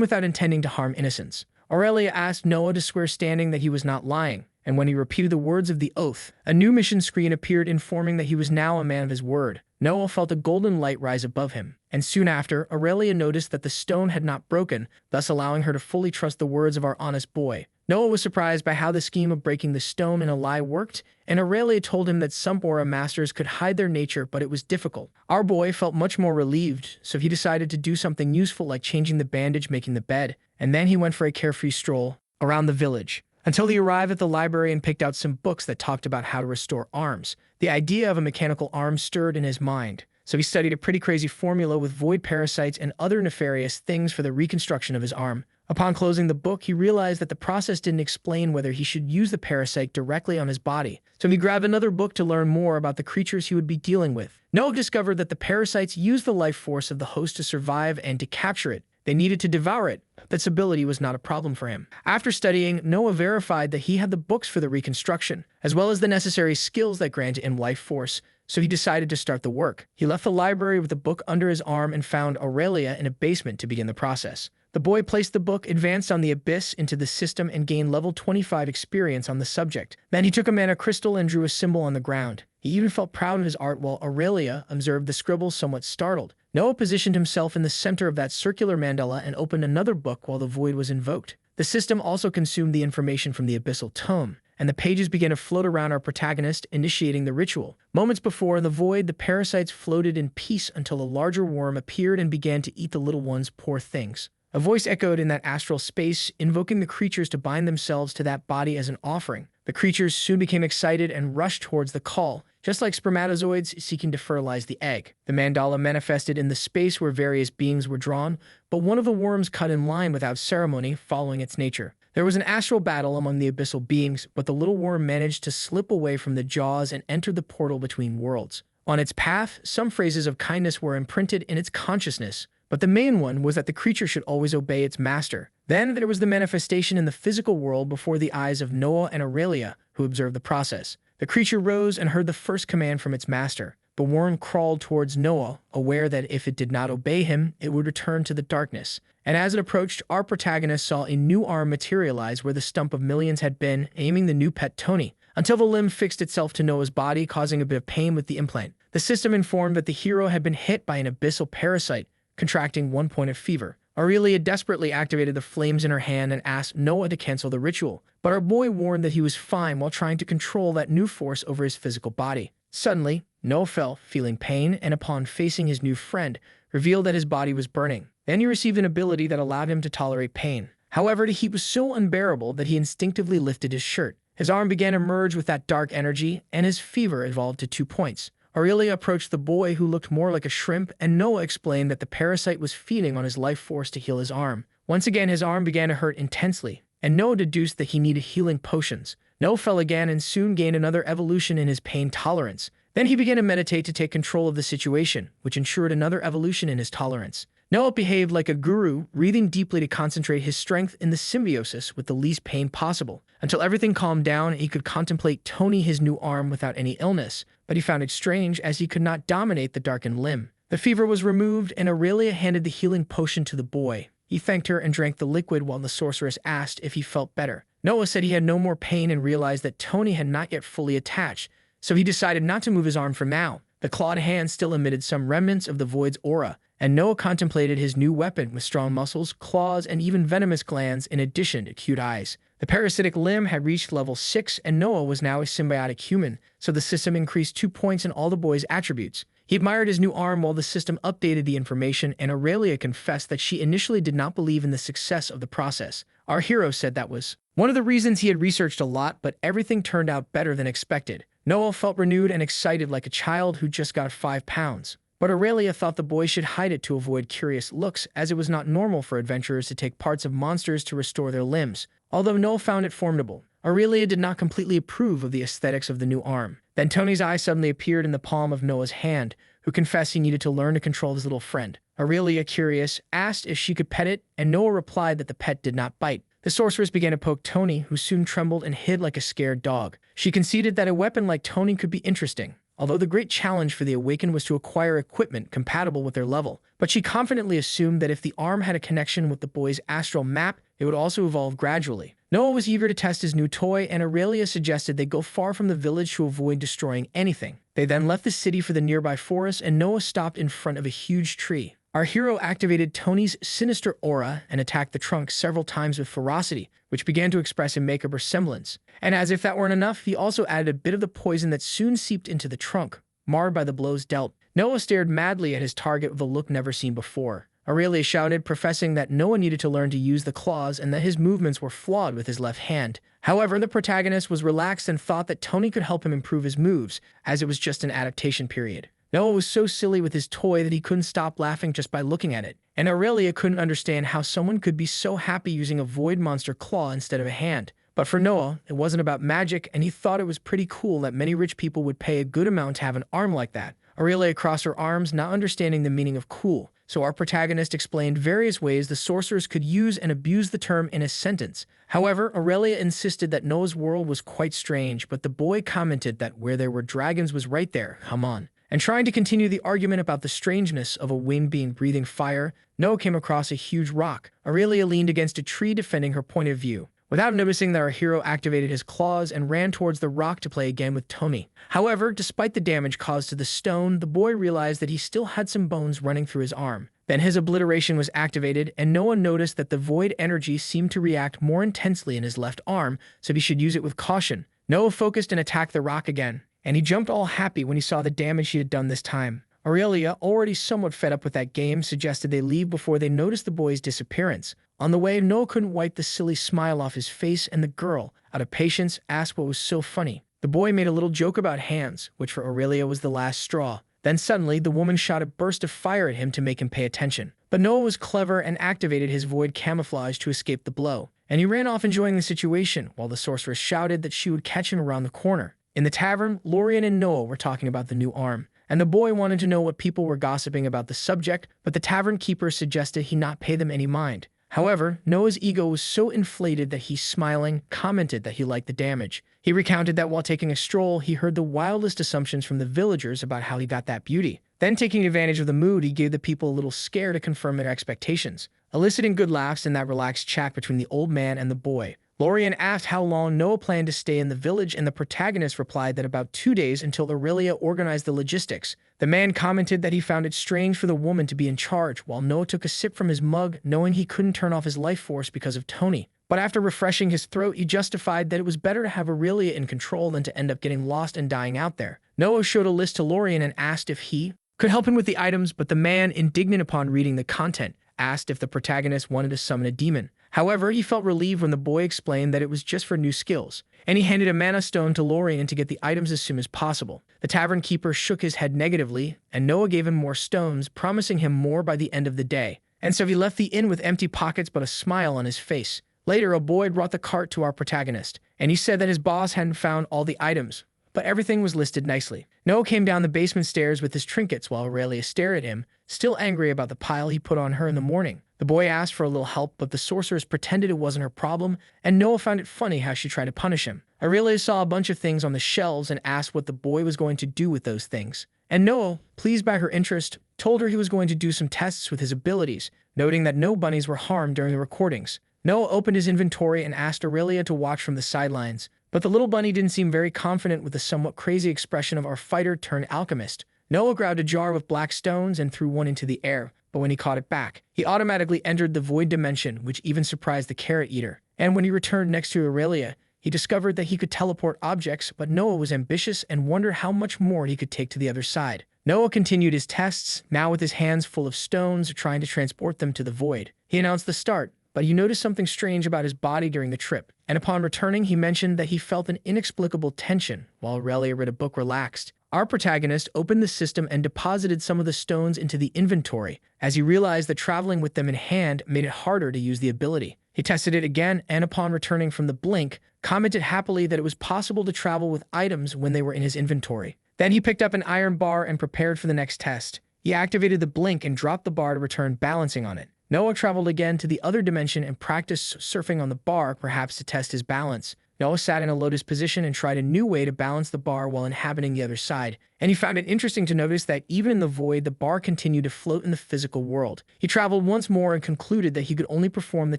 without intending to harm innocents. Aurelia asked Noah to swear standing that he was not lying, and when he repeated the words of the oath, a new mission screen appeared informing that he was now a man of his word. Noah felt a golden light rise above him, and soon after, Aurelia noticed that the stone had not broken, thus allowing her to fully trust the words of our honest boy. Noah was surprised by how the scheme of breaking the stone in a lie worked, and Aurelia told him that some aura masters could hide their nature, but it was difficult. Our boy felt much more relieved, so he decided to do something useful like changing the bandage, making the bed, and then he went for a carefree stroll around the village, until he arrived at the library and picked out some books that talked about how to restore arms. The idea of a mechanical arm stirred in his mind, so he studied a pretty crazy formula with void parasites and other nefarious things for the reconstruction of his arm. Upon closing the book, he realized that the process didn't explain whether he should use the parasite directly on his body, so he grabbed another book to learn more about the creatures he would be dealing with. Noah discovered that the parasites used the life force of the host to survive and to capture it. They needed to devour it. This ability was not a problem for him. After studying, Noah verified that he had the books for the reconstruction, as well as the necessary skills that granted him life force, so he decided to start the work. He left the library with the book under his arm and found Aurelia in a basement to begin the process. The boy placed the book, advanced on the abyss into the system, and gained level 25 experience on the subject. Then he took a mana crystal and drew a symbol on the ground. He even felt proud of his art while Aurelia observed the scribble somewhat startled. Noah positioned himself in the center of that circular mandala and opened another book while the void was invoked. The system also consumed the information from the abyssal tome, and the pages began to float around our protagonist, initiating the ritual. Moments before, in the void, the parasites floated in peace until a larger worm appeared and began to eat the little ones, poor things. A voice echoed in that astral space, invoking the creatures to bind themselves to that body as an offering. The creatures soon became excited and rushed towards the call, just like spermatozoids seeking to fertilize the egg. The mandala manifested in the space where various beings were drawn, but one of the worms cut in line without ceremony, following its nature. There was an astral battle among the abyssal beings, but the little worm managed to slip away from the jaws and enter the portal between worlds. On its path, some phrases of kindness were imprinted in its consciousness, but the main one was that the creature should always obey its master. Then there was the manifestation in the physical world before the eyes of Noah and Aurelia, who observed the process. The creature rose and heard the first command from its master. The worm crawled towards Noah, aware that if it did not obey him, it would return to the darkness. And as it approached, our protagonist saw a new arm materialize where the stump of millions had been, aiming the new pet Tony, until the limb fixed itself to Noah's body, causing a bit of pain with the implant. The system informed that the hero had been hit by an abyssal parasite, contracting 1 point of fever. Aurelia desperately activated the flames in her hand and asked Noah to cancel the ritual, but our boy warned that he was fine while trying to control that new force over his physical body. Suddenly, Noah fell, feeling pain, and upon facing his new friend, revealed that his body was burning. Then he received an ability that allowed him to tolerate pain. However, the heat was so unbearable that he instinctively lifted his shirt. His arm began to merge with that dark energy, and his fever evolved to 2 points. Aurelia approached the boy, who looked more like a shrimp, and Noah explained that the parasite was feeding on his life force to heal his arm. Once again, his arm began to hurt intensely, and Noah deduced that he needed healing potions. Noah fell again and soon gained another evolution in his pain tolerance. Then he began to meditate to take control of the situation, which ensured another evolution in his tolerance. Noah behaved like a guru, breathing deeply to concentrate his strength in the symbiosis with the least pain possible, until everything calmed down and he could contemplate Tony his new arm without any illness, but he found it strange as he could not dominate the darkened limb. The fever was removed and Aurelia handed the healing potion to the boy. He thanked her and drank the liquid while the sorceress asked if he felt better. Noah said he had no more pain and realized that Tony had not yet fully attached, so he decided not to move his arm for now. The clawed hand still emitted some remnants of the void's aura, and Noah contemplated his new weapon with strong muscles, claws, and even venomous glands in addition to cute eyes. The parasitic limb had reached level 6, and Noah was now a symbiotic human, so the system increased 2 points in all the boy's attributes. He admired his new arm while the system updated the information, and Aurelia confessed that she initially did not believe in the success of the process. Our hero said that was one of the reasons he had researched a lot, but everything turned out better than expected. Noah felt renewed and excited like a child who just got 5 pounds. But Aurelia thought the boy should hide it to avoid curious looks, as it was not normal for adventurers to take parts of monsters to restore their limbs. Although Noah found it formidable, Aurelia did not completely approve of the aesthetics of the new arm. Then Tony's eye suddenly appeared in the palm of Noah's hand, who confessed he needed to learn to control his little friend. Aurelia, curious, asked if she could pet it, and Noah replied that the pet did not bite. The sorceress began to poke Tony, who soon trembled and hid like a scared dog. She conceded that a weapon like Tony could be interesting, although the great challenge for the Awakened was to acquire equipment compatible with their level. But she confidently assumed that if the arm had a connection with the boy's astral map, it would also evolve gradually. Noah was eager to test his new toy, and Aurelia suggested they go far from the village to avoid destroying anything. They then left the city for the nearby forest, and Noah stopped in front of a huge tree. Our hero activated Tony's sinister aura and attacked the trunk several times with ferocity, which began to express a macabre resemblance. And as if that weren't enough, he also added a bit of the poison that soon seeped into the trunk, marred by the blows dealt. Noah stared madly at his target with a look never seen before. Aurelia shouted, professing that Noah needed to learn to use the claws and that his movements were flawed with his left hand. However, the protagonist was relaxed and thought that Tony could help him improve his moves, as it was just an adaptation period. Noah was so silly with his toy that he couldn't stop laughing just by looking at it, and Aurelia couldn't understand how someone could be so happy using a void monster claw instead of a hand. But for Noah, it wasn't about magic, and he thought it was pretty cool that many rich people would pay a good amount to have an arm like that. Aurelia crossed her arms, not understanding the meaning of cool, so our protagonist explained various ways the sorcerers could use and abuse the term in a sentence. However, Aurelia insisted that Noah's world was quite strange, but the boy commented that where there were dragons was right there, come on. And trying to continue the argument about the strangeness of a winged being breathing fire, Noah came across a huge rock. Aurelia leaned against a tree defending her point of view, without noticing that our hero activated his claws and ran towards the rock to play again with Tony. However, despite the damage caused to the stone, the boy realized that he still had some bones running through his arm. Then his obliteration was activated, and Noah noticed that the void energy seemed to react more intensely in his left arm, so he should use it with caution. Noah focused and attacked the rock again, and he jumped all happy when he saw the damage he had done this time. Aurelia, already somewhat fed up with that game, suggested they leave before they noticed the boy's disappearance. On the way, Noah couldn't wipe the silly smile off his face, and the girl, out of patience, asked what was so funny. The boy made a little joke about hands, which for Aurelia was the last straw. Then suddenly, the woman shot a burst of fire at him to make him pay attention. But Noah was clever and activated his void camouflage to escape the blow, and he ran off enjoying the situation, while the sorceress shouted that she would catch him around the corner. In the tavern, Lorian and Noah were talking about the new arm, and the boy wanted to know what people were gossiping about the subject, but the tavern keeper suggested he not pay them any mind. However, Noah's ego was so inflated that he, smiling, commented that he liked the damage. He recounted that while taking a stroll, he heard the wildest assumptions from the villagers about how he got that beauty. Then, taking advantage of the mood, he gave the people a little scare to confirm their expectations, eliciting good laughs in that relaxed chat between the old man and the boy. Lorian asked how long Noah planned to stay in the village, and the protagonist replied that about 2 days until Aurelia organized the logistics. The man commented that he found it strange for the woman to be in charge, while Noah took a sip from his mug, knowing he couldn't turn off his life force because of Tony. But after refreshing his throat, he justified that it was better to have Aurelia in control than to end up getting lost and dying out there. Noah showed a list to Lorian and asked if he could help him with the items, but the man, indignant upon reading the content, asked if the protagonist wanted to summon a demon. However, he felt relieved when the boy explained that it was just for new skills, and he handed a mana stone to Lorian to get the items as soon as possible. The tavern keeper shook his head negatively, and Noah gave him more stones, promising him more by the end of the day. And so he left the inn with empty pockets but a smile on his face. Later, a boy brought the cart to our protagonist, and he said that his boss hadn't found all the items, but everything was listed nicely. Noah came down the basement stairs with his trinkets while Aurelia stared at him, still angry about the pile he put on her in the morning. The boy asked for a little help, but the sorceress pretended it wasn't her problem, and Noah found it funny how she tried to punish him. Aurelia saw a bunch of things on the shelves and asked what the boy was going to do with those things. And Noah, pleased by her interest, told her he was going to do some tests with his abilities, noting that no bunnies were harmed during the recordings. Noah opened his inventory and asked Aurelia to watch from the sidelines, but the little bunny didn't seem very confident with the somewhat crazy expression of our fighter-turned-alchemist. Noah grabbed a jar with black stones and threw one into the air, but when he caught it back, he automatically entered the void dimension, which even surprised the carrot eater. And when he returned next to Aurelia, he discovered that he could teleport objects, but Noah was ambitious and wondered how much more he could take to the other side. Noah continued his tests, now with his hands full of stones, trying to transport them to the void. He announced the start, but he noticed something strange about his body during the trip, and upon returning he mentioned that he felt an inexplicable tension while Aurelia read a book relaxed. Our protagonist opened the system and deposited some of the stones into the inventory, as he realized that traveling with them in hand made it harder to use the ability. He tested it again, and upon returning from the blink, commented happily that it was possible to travel with items when they were in his inventory. Then he picked up an iron bar and prepared for the next test. He activated the blink and dropped the bar to return balancing on it. Noah traveled again to the other dimension and practiced surfing on the bar, perhaps to test his balance. Noah sat in a lotus position and tried a new way to balance the bar while inhabiting the other side, and he found it interesting to notice that even in the void, the bar continued to float in the physical world. He traveled once more and concluded that he could only perform the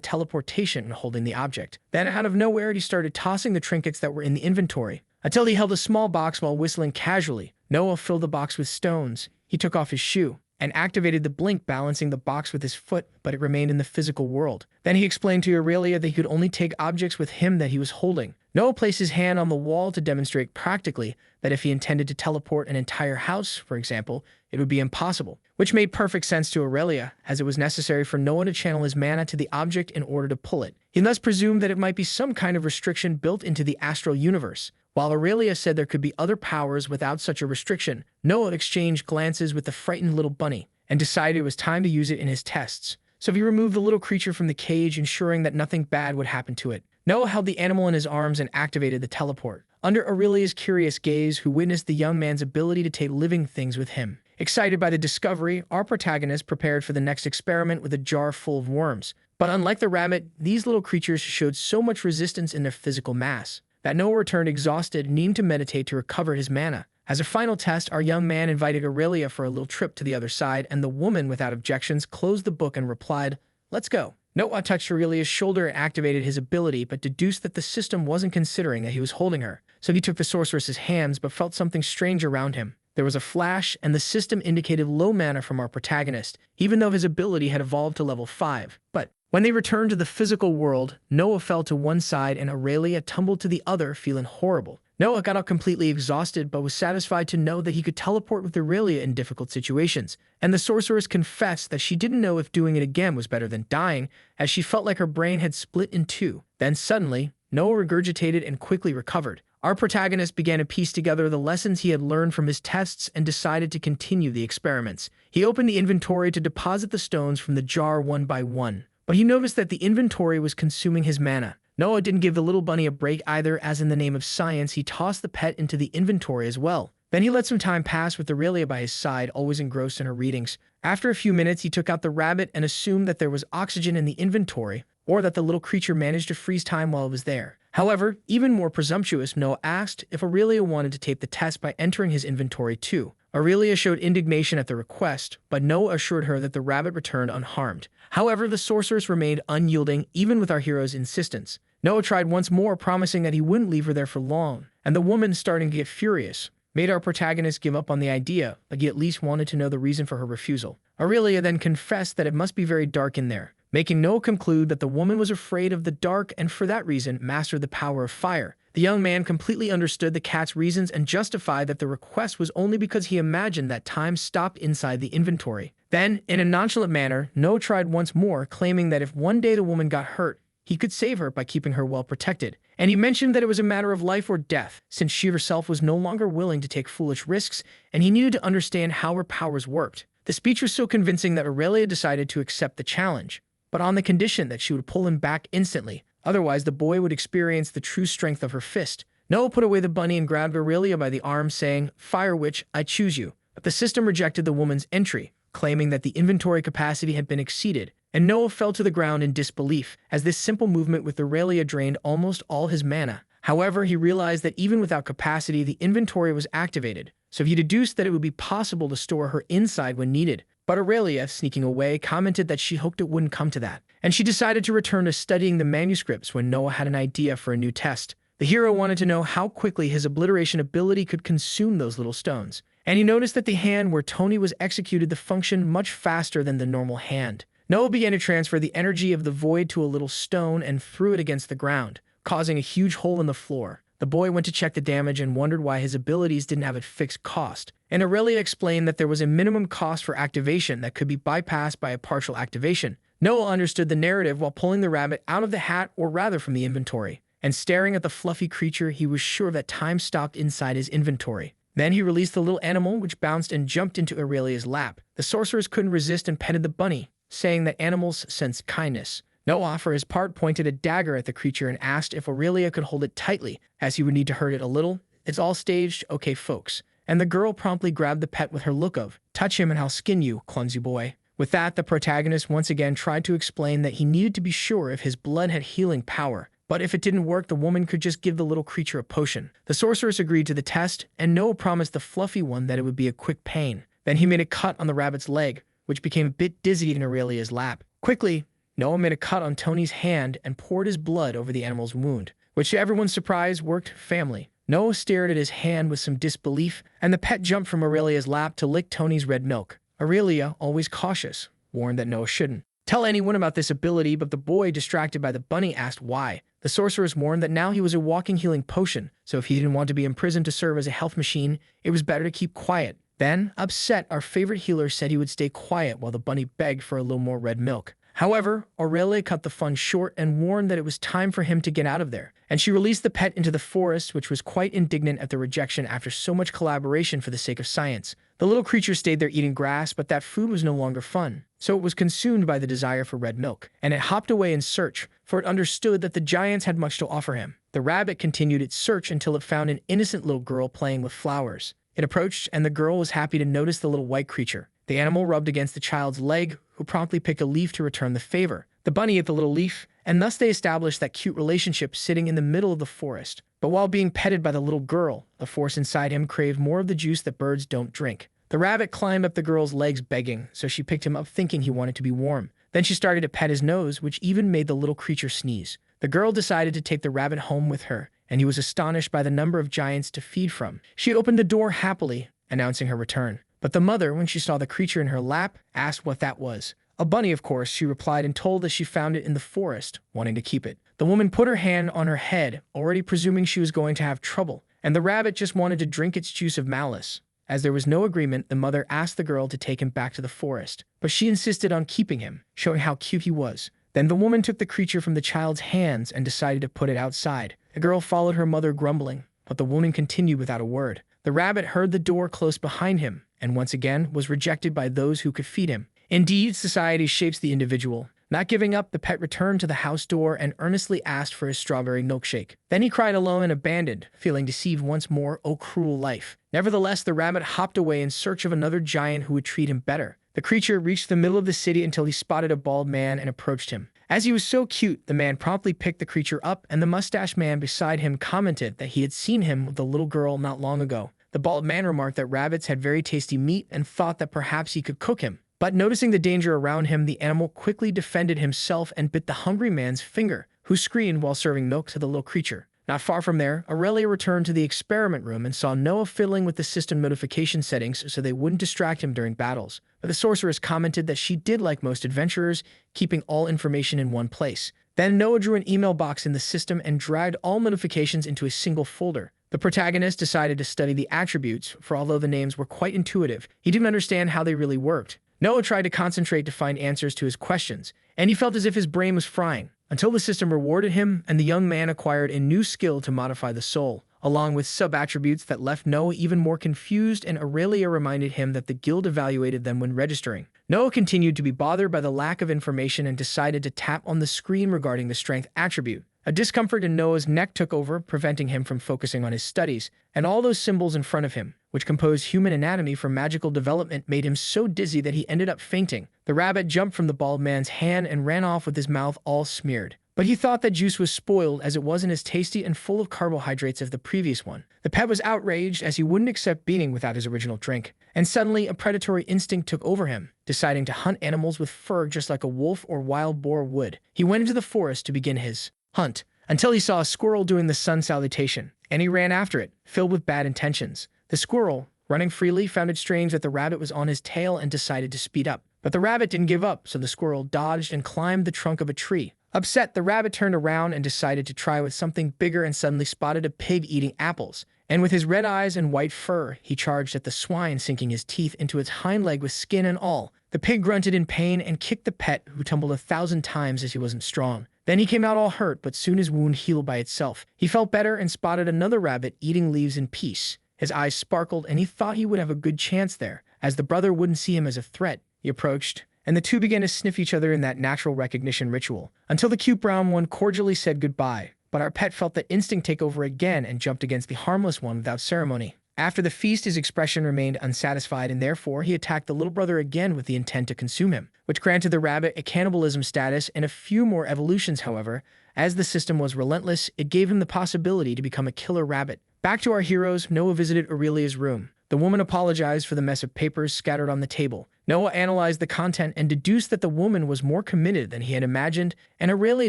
teleportation when holding the object. Then, out of nowhere, he started tossing the trinkets that were in the inventory, until he held a small box while whistling casually. Noah filled the box with stones. He took off his shoe and activated the blink, balancing the box with his foot, but it remained in the physical world. Then he explained to Aurelia that he could only take objects with him that he was holding. Noah placed his hand on the wall to demonstrate practically that if he intended to teleport an entire house, for example, it would be impossible, which made perfect sense to Aurelia, as it was necessary for Noah to channel his mana to the object in order to pull it. He thus presumed that it might be some kind of restriction built into the astral universe. While Aurelia said there could be other powers without such a restriction, Noah exchanged glances with the frightened little bunny and decided it was time to use it in his tests. So he removed the little creature from the cage, ensuring that nothing bad would happen to it. Noah held the animal in his arms and activated the teleport. Under Aurelia's curious gaze, who witnessed the young man's ability to take living things with him. Excited by the discovery, our protagonist prepared for the next experiment with a jar full of worms. But unlike the rabbit, these little creatures showed so much resistance in their physical mass that Noah returned exhausted, needing to meditate to recover his mana. As a final test, our young man invited Aurelia for a little trip to the other side, and the woman, without objections, closed the book and replied, "Let's go." Noah touched Aurelia's shoulder and activated his ability, but deduced that the system wasn't considering that he was holding her. So he took the sorceress's hands, but felt something strange around him. There was a flash, and the system indicated low mana from our protagonist, even though his ability had evolved to level 5. But when they returned to the physical world, Noah fell to one side and Aurelia tumbled to the other, feeling horrible. Noah got out completely exhausted, but was satisfied to know that he could teleport with Aurelia in difficult situations. And the sorceress confessed that she didn't know if doing it again was better than dying, as she felt like her brain had split in two. Then suddenly, Noah regurgitated and quickly recovered. Our protagonist began to piece together the lessons he had learned from his tests and decided to continue the experiments. He opened the inventory to deposit the stones from the jar one by one, but he noticed that the inventory was consuming his mana. Noah didn't give the little bunny a break either, as in the name of science, he tossed the pet into the inventory as well. Then he let some time pass with Aurelia by his side, always engrossed in her readings. After a few minutes, he took out the rabbit and assumed that there was oxygen in the inventory, or that the little creature managed to freeze time while it was there. However, even more presumptuous, Noah asked if Aurelia wanted to tape the test by entering his inventory too. Aurelia showed indignation at the request, but Noah assured her that the rabbit returned unharmed. However, the sorceress remained unyielding, even with our hero's insistence. Noah tried once more, promising that he wouldn't leave her there for long, and the woman, starting to get furious, made our protagonist give up on the idea, but he at least wanted to know the reason for her refusal. Aurelia then confessed that it must be very dark in there, making Noah conclude that the woman was afraid of the dark and for that reason mastered the power of fire. The young man completely understood the cat's reasons and justified that the request was only because he imagined that time stopped inside the inventory. Then, in a nonchalant manner, Noah tried once more, claiming that if one day the woman got hurt, he could save her by keeping her well protected. And he mentioned that it was a matter of life or death, since she herself was no longer willing to take foolish risks, and he needed to understand how her powers worked. The speech was so convincing that Aurelia decided to accept the challenge, but on the condition that she would pull him back instantly. Otherwise, the boy would experience the true strength of her fist. Noah put away the bunny and grabbed Aurelia by the arm, saying, "Fire Witch, I choose you." But the system rejected the woman's entry, claiming that the inventory capacity had been exceeded, and Noah fell to the ground in disbelief, as this simple movement with Aurelia drained almost all his mana. However, he realized that even without capacity, the inventory was activated, so he deduced that it would be possible to store her inside when needed. But Aurelia, sneaking away, commented that she hoped it wouldn't come to that, and she decided to return to studying the manuscripts when Noah had an idea for a new test. The hero wanted to know how quickly his obliteration ability could consume those little stones, and he noticed that the hand where Tony was executed the function much faster than the normal hand. Noah began to transfer the energy of the void to a little stone and threw it against the ground, causing a huge hole in the floor. The boy went to check the damage and wondered why his abilities didn't have a fixed cost. And Aurelia explained that there was a minimum cost for activation that could be bypassed by a partial activation. Noah understood the narrative while pulling the rabbit out of the hat, or rather from the inventory. And staring at the fluffy creature, he was sure that time stopped inside his inventory. Then he released the little animal, which bounced and jumped into Aurelia's lap. The sorceress couldn't resist and petted the bunny, saying that animals sense kindness. Noah, for his part, pointed a dagger at the creature and asked if Aurelia could hold it tightly, as he would need to hurt it a little. It's all staged, okay, folks. And the girl promptly grabbed the pet with her look of, touch him and I'll skin you, clumsy boy. With that, the protagonist once again tried to explain that he needed to be sure if his blood had healing power. But if it didn't work, the woman could just give the little creature a potion. The sorceress agreed to the test, and Noah promised the fluffy one that it would be a quick pain. Then he made a cut on the rabbit's leg, which became a bit dizzy in Aurelia's lap. Quickly, Noah made a cut on Tony's hand and poured his blood over the animal's wound, which to everyone's surprise worked family. Noah stared at his hand with some disbelief, and the pet jumped from Aurelia's lap to lick Tony's red milk. Aurelia, always cautious, warned that Noah shouldn't tell anyone about this ability, but the boy, distracted by the bunny, asked why. The sorceress warned that now he was a walking healing potion, so if he didn't want to be imprisoned to serve as a health machine, it was better to keep quiet. Then, upset, our favorite healer said he would stay quiet while the bunny begged for a little more red milk. However, Aurelia cut the fun short and warned that it was time for him to get out of there, and she released the pet into the forest, which was quite indignant at the rejection after so much collaboration for the sake of science. The little creature stayed there eating grass, but that food was no longer fun, so it was consumed by the desire for red milk, and it hopped away in search, for it understood that the giants had much to offer him. The rabbit continued its search until it found an innocent little girl playing with flowers. It approached, and the girl was happy to notice the little white creature. The animal rubbed against the child's leg, who promptly picked a leaf to return the favor. The bunny ate the little leaf, and thus they established that cute relationship sitting in the middle of the forest. But while being petted by the little girl, the force inside him craved more of the juice that birds don't drink. The rabbit climbed up the girl's legs begging, so she picked him up thinking he wanted to be warm. Then she started to pet his nose, which even made the little creature sneeze. The girl decided to take the rabbit home with her, and he was astonished by the number of giants to feed from. She opened the door happily, announcing her return. But the mother, when she saw the creature in her lap, asked what that was. A bunny, of course, she replied, and told that she found it in the forest, wanting to keep it. The woman put her hand on her head, already presuming she was going to have trouble, and the rabbit just wanted to drink its juice of malice. As there was no agreement, the mother asked the girl to take him back to the forest, but she insisted on keeping him, showing how cute he was. Then the woman took the creature from the child's hands and decided to put it outside. The girl followed her mother grumbling, but the woman continued without a word. The rabbit heard the door close behind him, and once again was rejected by those who could feed him. Indeed, society shapes the individual. Not giving up, the pet returned to the house door and earnestly asked for his strawberry milkshake. Then he cried alone and abandoned, feeling deceived once more. Oh, cruel life. Nevertheless, the rabbit hopped away in search of another giant who would treat him better. The creature reached the middle of the city until he spotted a bald man and approached him. As he was so cute, the man promptly picked the creature up, and the mustache man beside him commented that he had seen him with the little girl not long ago. The bald man remarked that rabbits had very tasty meat and thought that perhaps he could cook him. But noticing the danger around him, the animal quickly defended himself and bit the hungry man's finger, who screamed while serving milk to the little creature. Not far from there, Aurelia returned to the experiment room and saw Noah fiddling with the system notification settings so they wouldn't distract him during battles. But the sorceress commented that she did like most adventurers, keeping all information in one place. Then Noah drew an email box in the system and dragged all notifications into a single folder. The protagonist decided to study the attributes, for although the names were quite intuitive, he didn't understand how they really worked. Noah tried to concentrate to find answers to his questions, and he felt as if his brain was frying, until the system rewarded him and the young man acquired a new skill to modify the soul, along with sub-attributes that left Noah even more confused, and Aurelia reminded him that the guild evaluated them when registering. Noah continued to be bothered by the lack of information and decided to tap on the screen regarding the strength attribute. A discomfort in Noah's neck took over, preventing him from focusing on his studies, and all those symbols in front of him, which composed human anatomy for magical development, made him so dizzy that he ended up fainting. The rabbit jumped from the bald man's hand and ran off with his mouth all smeared. But he thought that juice was spoiled, as it wasn't as tasty and full of carbohydrates as the previous one. The pet was outraged, as he wouldn't accept being without his original drink. And suddenly, a predatory instinct took over him, deciding to hunt animals with fur just like a wolf or wild boar would. He went into the forest to begin his hunt, until he saw a squirrel doing the sun salutation, and he ran after it, filled with bad intentions. The squirrel, running freely, found it strange that the rabbit was on his tail and decided to speed up. But the rabbit didn't give up, so the squirrel dodged and climbed the trunk of a tree. Upset, the rabbit turned around and decided to try with something bigger and suddenly spotted a pig eating apples. And with his red eyes and white fur, he charged at the swine, sinking his teeth into its hind leg with skin and all. The pig grunted in pain and kicked the pet, who tumbled 1,000 times as he wasn't strong. Then he came out all hurt, but soon his wound healed by itself. He felt better and spotted another rabbit eating leaves in peace. His eyes sparkled, and he thought he would have a good chance there, as the brother wouldn't see him as a threat. He approached, and the two began to sniff each other in that natural recognition ritual, until the cute brown one cordially said goodbye. But our pet felt the instinct take over again and jumped against the harmless one without ceremony. After the feast, his expression remained unsatisfied, and therefore he attacked the little brother again with the intent to consume him, which granted the rabbit a cannibalism status and a few more evolutions. However, as the system was relentless, it gave him the possibility to become a killer rabbit. Back to our heroes, Noah visited Aurelia's room. The woman apologized for the mess of papers scattered on the table. Noah analyzed the content and deduced that the woman was more committed than he had imagined, and Aurelia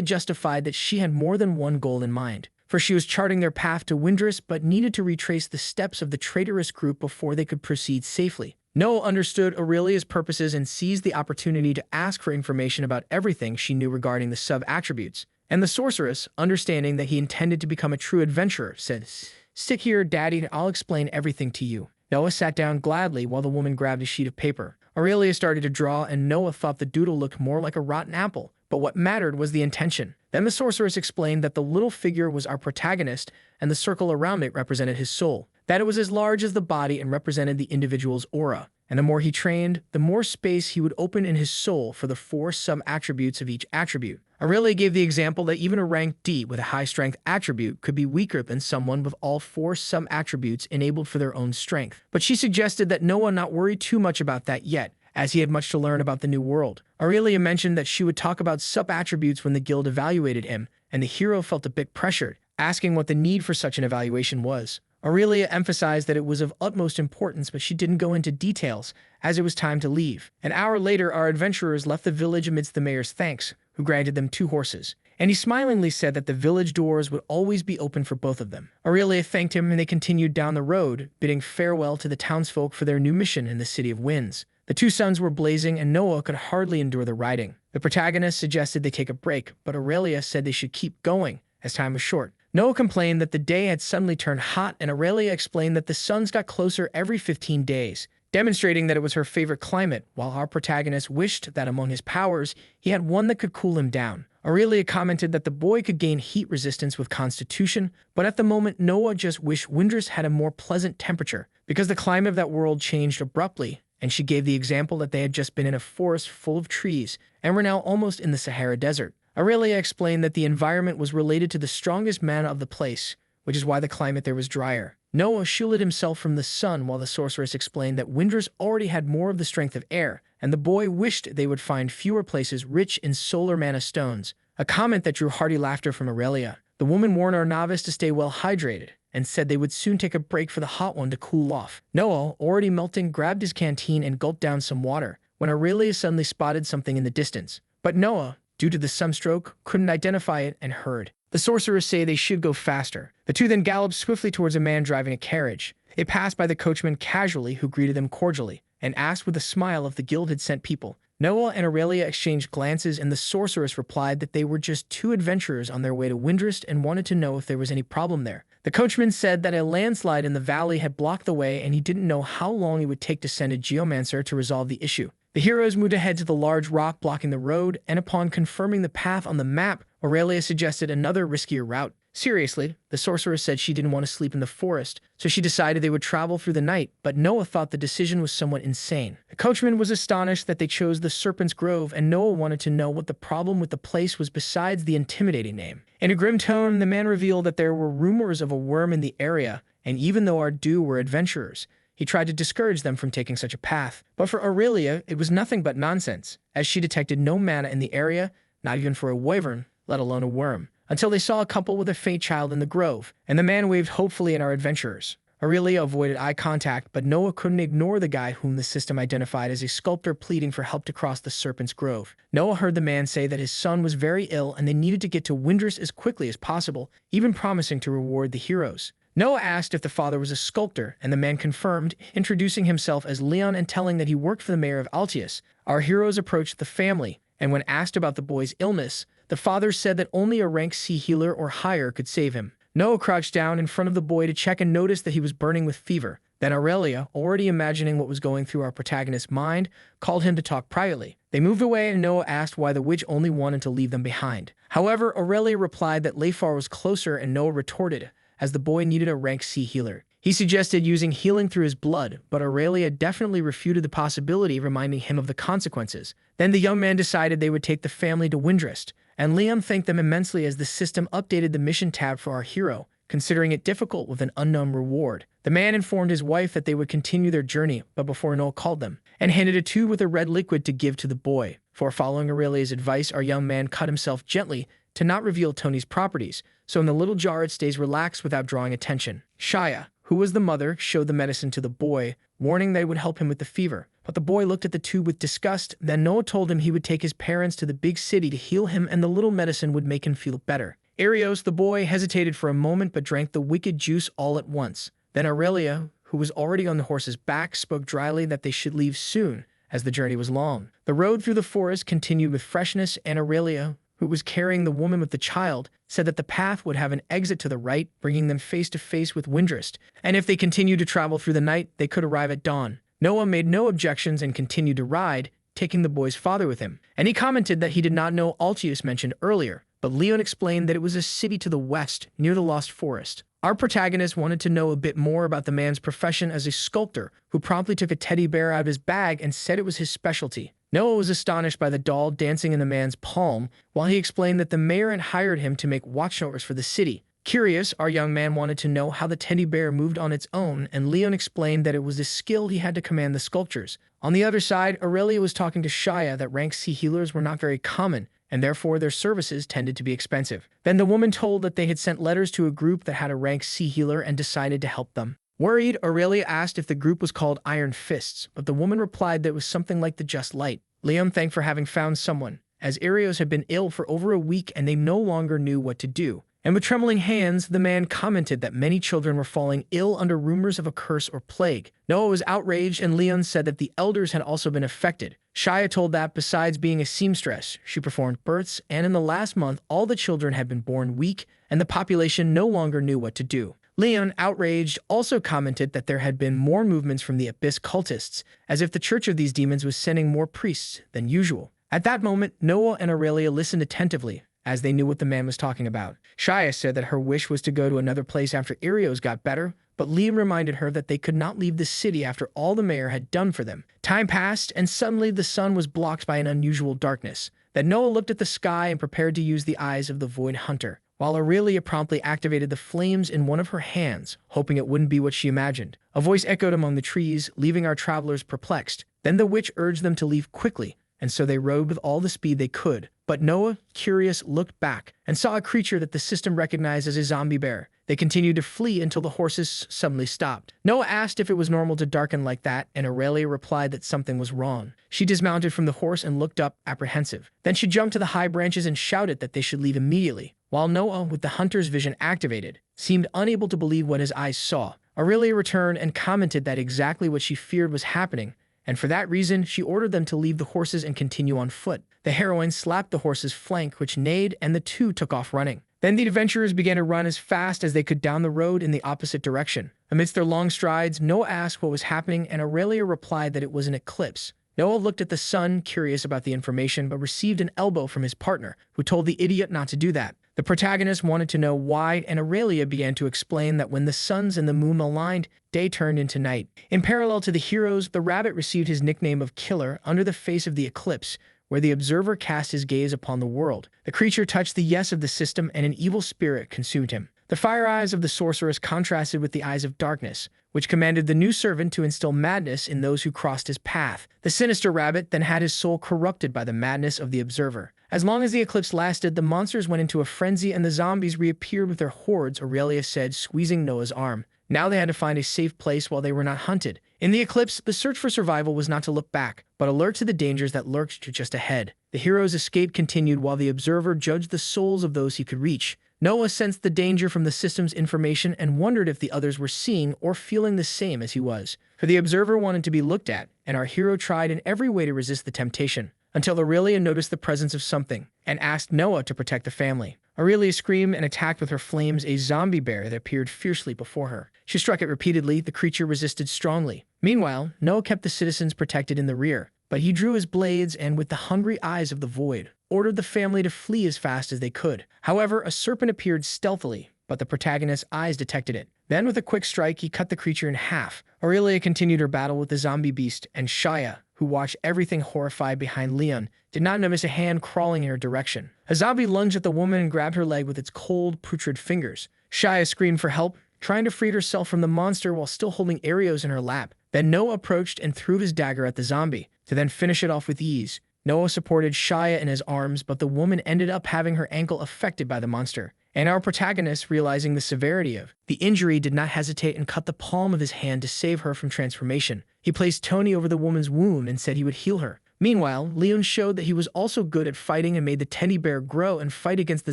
justified that she had more than one goal in mind. For she was charting their path to Windrus, but needed to retrace the steps of the traitorous group before they could proceed safely. Noah understood Aurelia's purposes and seized the opportunity to ask for information about everything she knew regarding the sub-attributes. And the sorceress, understanding that he intended to become a true adventurer, said, "Stick here, Daddy, and I'll explain everything to you." Noah sat down gladly while the woman grabbed a sheet of paper. Aurelia started to draw, and Noah thought the doodle looked more like a rotten apple. But what mattered was the intention. Then the sorceress explained that the little figure was our protagonist, and the circle around it represented his soul. That it was as large as the body and represented the individual's aura. And the more he trained, the more space he would open in his soul for the 4 sub-attributes of each attribute. Aurelia gave the example that even a rank D with a high-strength attribute could be weaker than someone with all 4 sub-attributes enabled for their own strength. But she suggested that Noah not worry too much about that yet, as he had much to learn about the new world. Aurelia mentioned that she would talk about sub-attributes when the guild evaluated him, and the hero felt a bit pressured, asking what the need for such an evaluation was. Aurelia emphasized that it was of utmost importance, but she didn't go into details, as it was time to leave. An hour later, our adventurers left the village amidst the mayor's thanks, who granted them 2 horses. And he smilingly said that the village doors would always be open for both of them. Aurelia thanked him, and they continued down the road, bidding farewell to the townsfolk for their new mission in the City of Winds. The 2 suns were blazing, and Noah could hardly endure the riding. The protagonist suggested they take a break, but Aurelia said they should keep going, as time was short. Noah complained that the day had suddenly turned hot, and Aurelia explained that the suns got closer every 15 days, demonstrating that it was her favorite climate, while our protagonist wished that among his powers, he had one that could cool him down. Aurelia commented that the boy could gain heat resistance with constitution, but at the moment Noah just wished Windrus had a more pleasant temperature, because the climate of that world changed abruptly, and she gave the example that they had just been in a forest full of trees, and were now almost in the Sahara Desert. Aurelia explained that the environment was related to the strongest mana of the place, which is why the climate there was drier. Noah shielded himself from the sun, while the sorceress explained that Windrus already had more of the strength of air, and the boy wished they would find fewer places rich in solar mana stones, a comment that drew hearty laughter from Aurelia. The woman warned our novice to stay well hydrated, and said they would soon take a break for the hot one to cool off. Noah, already melting, grabbed his canteen and gulped down some water, when Aurelia suddenly spotted something in the distance. But Noah, due to the sunstroke, couldn't identify it and heard the sorceress say they should go faster. The 2 then galloped swiftly towards a man driving a carriage. They passed by the coachman casually, who greeted them cordially, and asked with a smile if the guild had sent people. Noah and Aurelia exchanged glances, and the sorceress replied that they were just 2 adventurers on their way to Windrus and wanted to know if there was any problem there. The coachman said that a landslide in the valley had blocked the way, and he didn't know how long it would take to send a geomancer to resolve the issue. The heroes moved ahead to the large rock blocking the road, and upon confirming the path on the map, Aurelia suggested another riskier route. Seriously, the sorceress said she didn't want to sleep in the forest, so she decided they would travel through the night, but Noah thought the decision was somewhat insane. The coachman was astonished that they chose the Serpent's Grove, and Noah wanted to know what the problem with the place was besides the intimidating name. In a grim tone, the man revealed that there were rumors of a worm in the area, and even though our 2 were adventurers, he tried to discourage them from taking such a path. But for Aurelia, it was nothing but nonsense, as she detected no mana in the area, not even for a wyvern, let alone a worm, until they saw a couple with a faint child in the grove, and the man waved hopefully at our adventurers. Aurelia avoided eye contact, but Noah couldn't ignore the guy whom the system identified as a sculptor pleading for help to cross the Serpent's Grove. Noah heard the man say that his son was very ill and they needed to get to Windrus as quickly as possible, even promising to reward the heroes. Noah asked if the father was a sculptor, and the man confirmed, introducing himself as Leon and telling that he worked for the mayor of Altius. Our heroes approached the family, and when asked about the boy's illness, the father said that only a rank C healer or higher could save him. Noah crouched down in front of the boy to check and noticed that he was burning with fever. Then Aurelia, already imagining what was going through our protagonist's mind, called him to talk privately. They moved away and Noah asked why the witch only wanted to leave them behind. However, Aurelia replied that Leifar was closer and Noah retorted, as the boy needed a rank C healer. He suggested using healing through his blood, but Aurelia definitely refuted the possibility, reminding him of the consequences. Then the young man decided they would take the family to Windrest, and Liam thanked them immensely as the system updated the mission tab for our hero, considering it difficult with an unknown reward. The man informed his wife that they would continue their journey, but before Noah called them, and handed a tube with a red liquid to give to the boy. For following Aurelia's advice, our young man cut himself gently to not reveal Tony's properties, so in the little jar it stays relaxed without drawing attention. Shia, who was the mother, showed the medicine to the boy, warning they would help him with the fever. But the boy looked at the tube with disgust. Then Noah told him he would take his parents to the big city to heal him and the little medicine would make him feel better. Arios, the boy, hesitated for a moment but drank the wicked juice all at once. Then Aurelia, who was already on the horse's back, spoke dryly that they should leave soon, as the journey was long. The road through the forest continued with freshness, and Aurelia, who was carrying the woman with the child, said that the path would have an exit to the right, bringing them face to face with Windrest, and if they continued to travel through the night, they could arrive at dawn. Noah made no objections and continued to ride, taking the boy's father with him, and he commented that he did not know Altius mentioned earlier, but Leon explained that it was a city to the west, near the Lost Forest. Our protagonist wanted to know a bit more about the man's profession as a sculptor, who promptly took a teddy bear out of his bag and said it was his specialty. Noah was astonished by the doll dancing in the man's palm, while he explained that the mayor had hired him to make watchtowers for the city. Curious, our young man wanted to know how the teddy bear moved on its own, and Leon explained that it was a skill he had to command the sculptures. On the other side, Aurelia was talking to Shia that rank C healers were not very common, and therefore their services tended to be expensive. Then the woman told that they had sent letters to a group that had a rank C healer and decided to help them. Worried, Aurelia asked if the group was called Iron Fists, but the woman replied that it was something like the Just Light. Liam thanked for having found someone, as Arios had been ill for over a week and they no longer knew what to do. And with trembling hands, the man commented that many children were falling ill under rumors of a curse or plague. Noah was outraged and Leon said that the elders had also been affected. Shia told that besides being a seamstress, she performed births, and in the last month all the children had been born weak and the population no longer knew what to do. Leon, outraged, also commented that there had been more movements from the Abyss cultists, as if the Church of these demons was sending more priests than usual. At that moment, Noah and Aurelia listened attentively, as they knew what the man was talking about. Shia said that her wish was to go to another place after Arios got better, but Liam reminded her that they could not leave the city after all the mayor had done for them. Time passed, and suddenly the sun was blocked by an unusual darkness. Then Noah looked at the sky and prepared to use the eyes of the Void Hunter, while Aurelia promptly activated the flames in one of her hands, hoping it wouldn't be what she imagined. A voice echoed among the trees, leaving our travelers perplexed. Then the witch urged them to leave quickly, and so they rode with all the speed they could. But Noah, curious, looked back and saw a creature that the system recognized as a zombie bear. They continued to flee until the horses suddenly stopped. Noah asked if it was normal to darken like that, and Aurelia replied that something was wrong. She dismounted from the horse and looked up, apprehensive. Then she jumped to the high branches and shouted that they should leave immediately, while Noah, with the hunter's vision activated, seemed unable to believe what his eyes saw. Aurelia returned and commented that exactly what she feared was happening, and for that reason, she ordered them to leave the horses and continue on foot. The heroine slapped the horse's flank, which neighed, and the two took off running. Then the adventurers began to run as fast as they could down the road in the opposite direction. Amidst their long strides, Noah asked what was happening, and Aurelia replied that it was an eclipse. Noah looked at the sun, curious about the information, but received an elbow from his partner, who told the idiot not to do that. The protagonist wanted to know why, and Aurelia began to explain that when the suns and the moon aligned, day turned into night. In parallel to the heroes, the rabbit received his nickname of Killer under the face of the eclipse, where the observer cast his gaze upon the world. The creature touched the yes of the system, and an evil spirit consumed him. The fire eyes of the sorceress contrasted with the eyes of darkness, which commanded the new servant to instill madness in those who crossed his path. The sinister rabbit then had his soul corrupted by the madness of the observer. As long as the eclipse lasted, the monsters went into a frenzy and the zombies reappeared with their hordes, Aurelia said, squeezing Noah's arm. Now they had to find a safe place while they were not hunted. In the eclipse, the search for survival was not to look back, but alert to the dangers that lurked just ahead. The hero's escape continued while the observer judged the souls of those he could reach. Noah sensed the danger from the system's information and wondered if the others were seeing or feeling the same as he was. For the observer wanted to be looked at, and our hero tried in every way to resist the temptation, until Aurelia noticed the presence of something and asked Noah to protect the family. Aurelia screamed and attacked with her flames a zombie bear that appeared fiercely before her. She struck it repeatedly. The creature resisted strongly. Meanwhile, Noah kept the citizens protected in the rear, but he drew his blades and, with the hungry eyes of the void, ordered the family to flee as fast as they could. However, a serpent appeared stealthily, but the protagonist's eyes detected it. Then, with a quick strike, he cut the creature in half. Aurelia continued her battle with the zombie beast, and Shia, who watched everything horrified behind Leon, did not notice a hand crawling in her direction. A zombie lunged at the woman and grabbed her leg with its cold, putrid fingers. Shia screamed for help, trying to free herself from the monster while still holding Arios in her lap. Then Noah approached and threw his dagger at the zombie, to then finish it off with ease. Noah supported Shia in his arms, but the woman ended up having her ankle affected by the monster. And our protagonist, realizing the severity of the injury, did not hesitate and cut the palm of his hand to save her from transformation. He placed Tony over the woman's wound and said he would heal her. Meanwhile, Leon showed that he was also good at fighting and made the teddy bear grow and fight against the